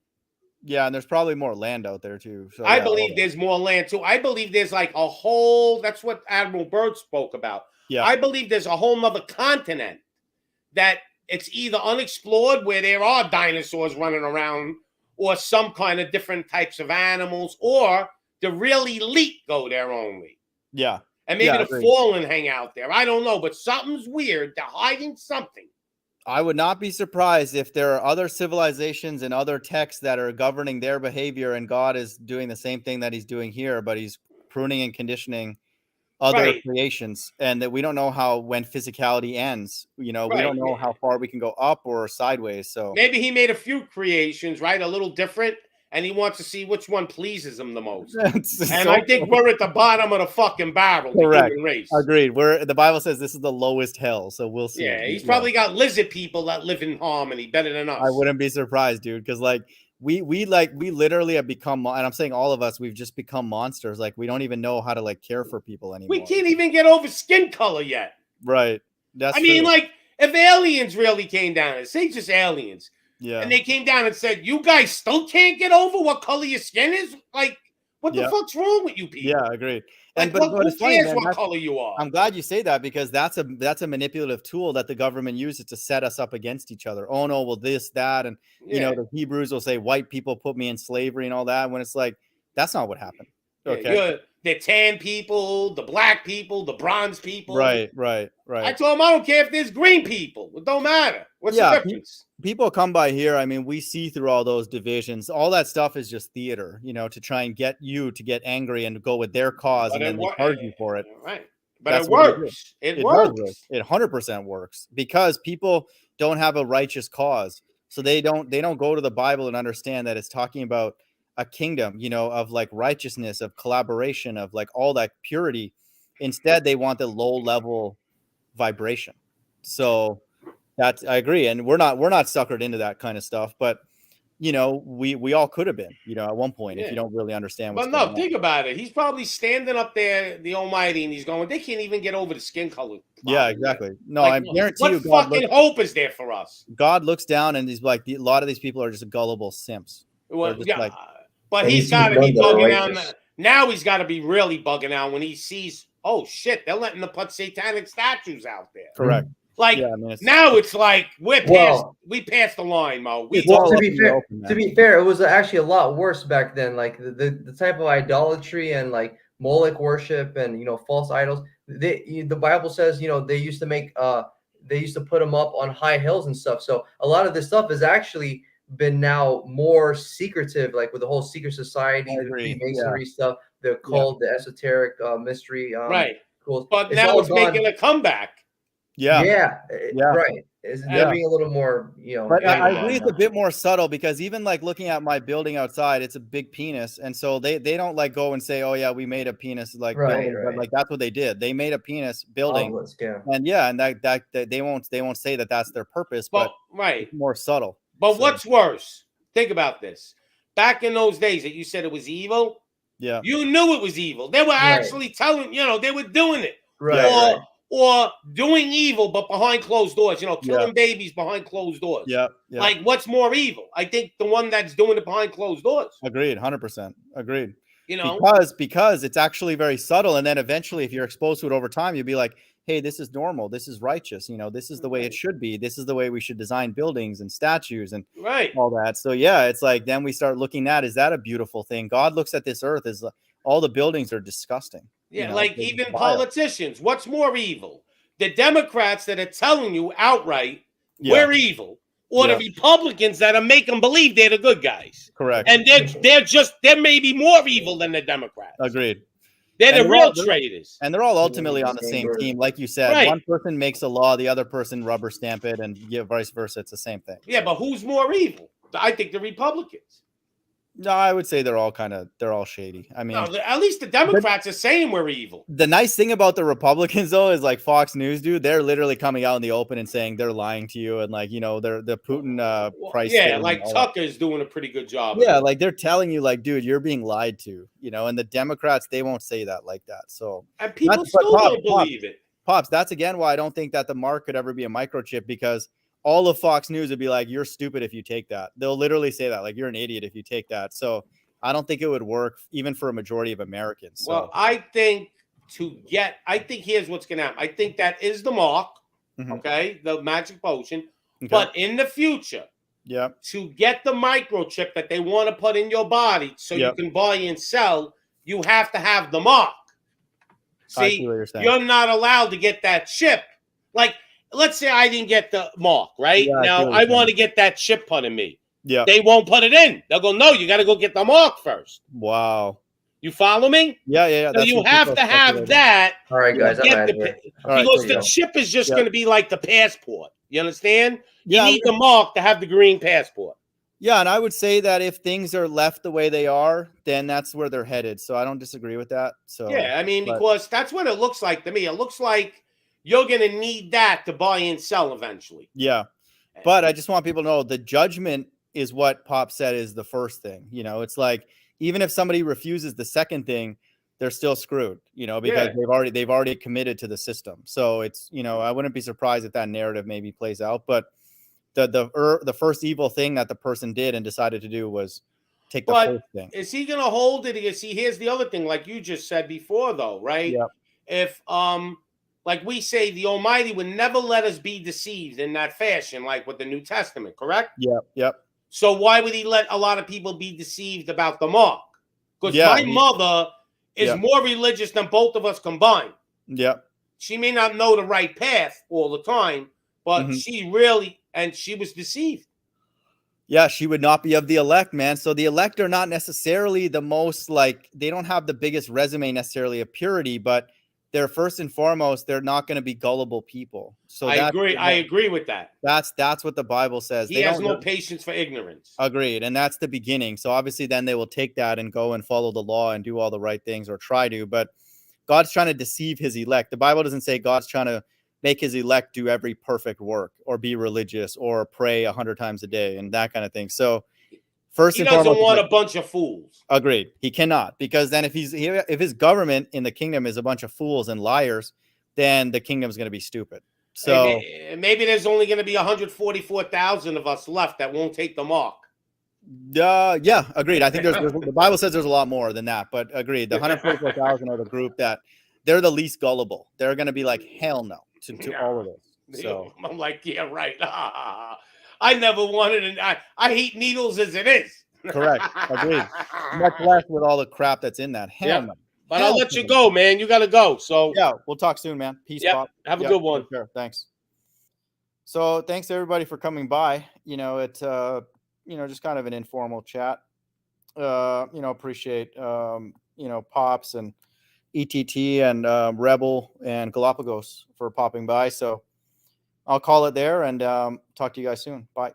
Yeah, and there's probably more land out there too. So I believe there's more land too. I believe there's like a whole, that's what Admiral Byrd spoke about. Yeah. I believe there's a whole nother continent that it's either unexplored where there are dinosaurs running around or some kind of different types of animals, or the real elite go there only. Yeah. And maybe the fallen hang out there. I don't know, but something's weird. They're hiding something. I would not be surprised if there are other civilizations and other texts that are governing their behavior, and God is doing the same thing that he's doing here, but he's pruning and conditioning other creations, and that we don't know when physicality ends. You know, we don't know how far we can go up or sideways. So maybe he made a few creations, right? A little different, and he wants to see which one pleases him the most. And I think we're at the bottom of the fucking barrel. Correct. The human race. Agreed. The Bible says this is the lowest hell, so we'll see. Yeah, he's probably got lizard people that live in harmony better than us. I wouldn't be surprised, dude, because like we literally have become, and I'm saying all of us, we've just become monsters. Like, we don't even know how to like care for people anymore. We can't even get over skin color yet. Right. I mean, like, if aliens really came down, say just aliens, and they came down and said, "You guys still can't get over what color your skin is." Like, what the fuck's wrong with you people? Yeah, agreed. Like, but who cares what color you are? I'm glad you say that, because that's a manipulative tool that the government uses to set us up against each other. Oh no, well this, that, and you know, the Hebrews will say white people put me in slavery and all that, when it's like, that's not what happened. Okay. The tan people, the black people, the bronze people. Right. I told them I don't care if there's green people. It don't matter. What's the difference? People come by here. I mean, we see through all those divisions. All that stuff is just theater, you know, to try and get you to get angry and go with their cause, and then they charge you for it. Right. But it works. It works. It 100% works, because people don't have a righteous cause. So they don't go to the Bible and understand that it's talking about a kingdom, you know, of like righteousness, of collaboration, of like all that purity. Instead, they want the low level vibration. So I agree. And we're not suckered into that kind of stuff, but you know, we all could have been, you know, at one point, if you don't really understand what's going on. Think about it. He's probably standing up there, the Almighty, and he's going, they can't even get over the skin color. Yeah, exactly. No, like, I guarantee you, what fucking hope is there for us? God looks down and he's like, a lot of these people are just gullible simps. Well, yeah, but he's got to be bugging out. Now he's got to be really bugging out when he sees, oh shit, they're letting them put satanic statues out there. Correct. Like, now it's like we passed the line, Mo. To be fair, it was actually a lot worse back then. Like the type of idolatry and like Moloch worship and, you know, false idols. The Bible says, you know, they used to put them up on high hills and stuff. So a lot of this stuff has actually been now more secretive, like with the whole secret society, the Freemasonry stuff, the cult, the esoteric mystery. Cool. But now it's making a comeback. Right. They're being a little more, you know. But I agree, it's a bit more subtle, because even like looking at my building outside, it's a big penis, and so they don't like go and say, oh yeah, we made a penis like building. But like that's what they did. They made a penis building, and that they won't say that that's their purpose, but it's more subtle. But what's worse? Think about this. Back in those days that you said it was evil, you knew it was evil. They were actually telling, you know, they were doing it. Or doing evil, but behind closed doors, you know, killing babies behind closed doors. Like, what's more evil? I think the one that's doing it behind closed doors. Agreed, 100%. Agreed. You know, because it's actually very subtle, and then eventually, if you're exposed to it over time, you'll be like, hey, this is normal, this is righteous, you know, this is the way it should be, this is the way we should design buildings and statues and all that. So it's like, then we start looking at, is that a beautiful thing? God looks at this earth as all the buildings are disgusting. You know, like even politicians, what's more evil? The Democrats that are telling you outright we're evil, or the Republicans that are making believe they're the good guys. Correct. And they're maybe more evil than the Democrats. Agreed. They're And the real they're traitors. and they're all ultimately on the same Same team. Like you said, Right. one person makes a law, the other person rubber stamp it, and vice versa. It's the same thing. Yeah, but who's more evil? I think the Republicans. No, I would say they're all shady. I mean, No, at least the Democrats are saying we're evil. the nice thing about the Republicans though is like Fox News, dude, they're literally coming out in the open and saying they're lying to you, and like, you know, they're the Putin price. Yeah, thing like and all that. Tucker's doing a pretty good job. Yeah, like they're telling you, like, dude, you're being lied to, you know, and the Democrats, they won't say that like that. So And people That's- but still Pop, don't believe it. Pops, that's again why I don't think that the mark could ever be a microchip, because all of Fox News would be like, you're stupid if you take that. They'll literally say that, like, you're an idiot if you take that. So I don't think it would work even for a majority of Americans. So. Well, I think here's what's going to happen. I think that is the mark, Mhm. okay, the magic potion. Okay. But in the future, Yeah. to get the microchip that they want to put in your body so Yep. you can buy and sell, you have to have the mark. I See, see what you're saying. you're not allowed to get that chip. Like, let's say I didn't get the mark, right? Yeah, I see Now, what I you're want to saying. get that chip put in me. Yeah. They won't put it in. They'll go, no, you got to go get the mark first. Wow. You follow me? Yeah. So you what have people to are have speculating. that. All right, guys, I'm Get out the of here. All right, because there the you go. chip is just Yeah. going to be like the passport. You understand? You Yeah, need the mark to have the green passport. Yeah, and I would say that if things are left the way they are, then that's where they're headed. So I don't disagree with that. So Yeah, I mean, but- because that's what it looks like to me. It looks like you're going to need that to buy and sell eventually. yeah. But I just want people to know the judgment is what Pop said is the first thing. You know, it's like even if somebody refuses the second thing, they're still screwed, you know, because Yeah. they've already committed to the system. So it's, you know, I wouldn't be surprised if that narrative maybe plays out. But the first evil thing that the person did and decided to do was take the But first thing. is he going to hold it? You see, here's the other thing, like you just said before, though, right? Yep. If like we say, the Almighty would never let us be deceived in that fashion, like with the New Testament, correct? Yep. So why would he let a lot of people be deceived about the mark? Because Yeah, my mother is Yeah. more religious than both of us combined. Yep. She may not know the right path all the time, but Mhm. she really, and she was deceived. Yeah, she would not be of the elect, man. So the elect are not necessarily the most, like, they don't have the biggest resume necessarily of purity, but they're first and foremost, they're not going to be gullible people. So I agree with that. That's what the Bible says. He They has don't no patience for ignorance. Agreed. And that's the beginning. So obviously then they will take that and go and follow the law and do all the right things, or try to, but God's trying to deceive his elect. The Bible doesn't say God's trying to make his elect do every perfect work or be religious or pray 100 times a day and that kind of thing. So first He and doesn't foremost, want a bunch of fools. agreed. He cannot, because then if his government in the kingdom is a bunch of fools and liars, then the kingdom's going to be stupid. So Maybe there's only going to be 144,000 of us left that won't take the mark. yeah, agreed. I think the Bible says there's a lot more than that, but agreed. The 144,000 are the group that they're the least gullible. They're going to be like, hell no to all of this. So I'm like, yeah, right. I never wanted it. I hate needles as it is. correct. Agreed. Much less with all the crap that's in that. Hell Yeah. no. But Hell I'll let no. you go, man. You got to go. So Yeah, we'll talk soon, man. Peace, Yep. Pop. Have a Yep, good one. for sure. Thanks. So thanks everybody for coming by. You know, it's just kind of an informal chat. Appreciate Pops and ETT and Rebel and Galapagos for popping by. So I'll call it there and talk to you guys soon. Bye.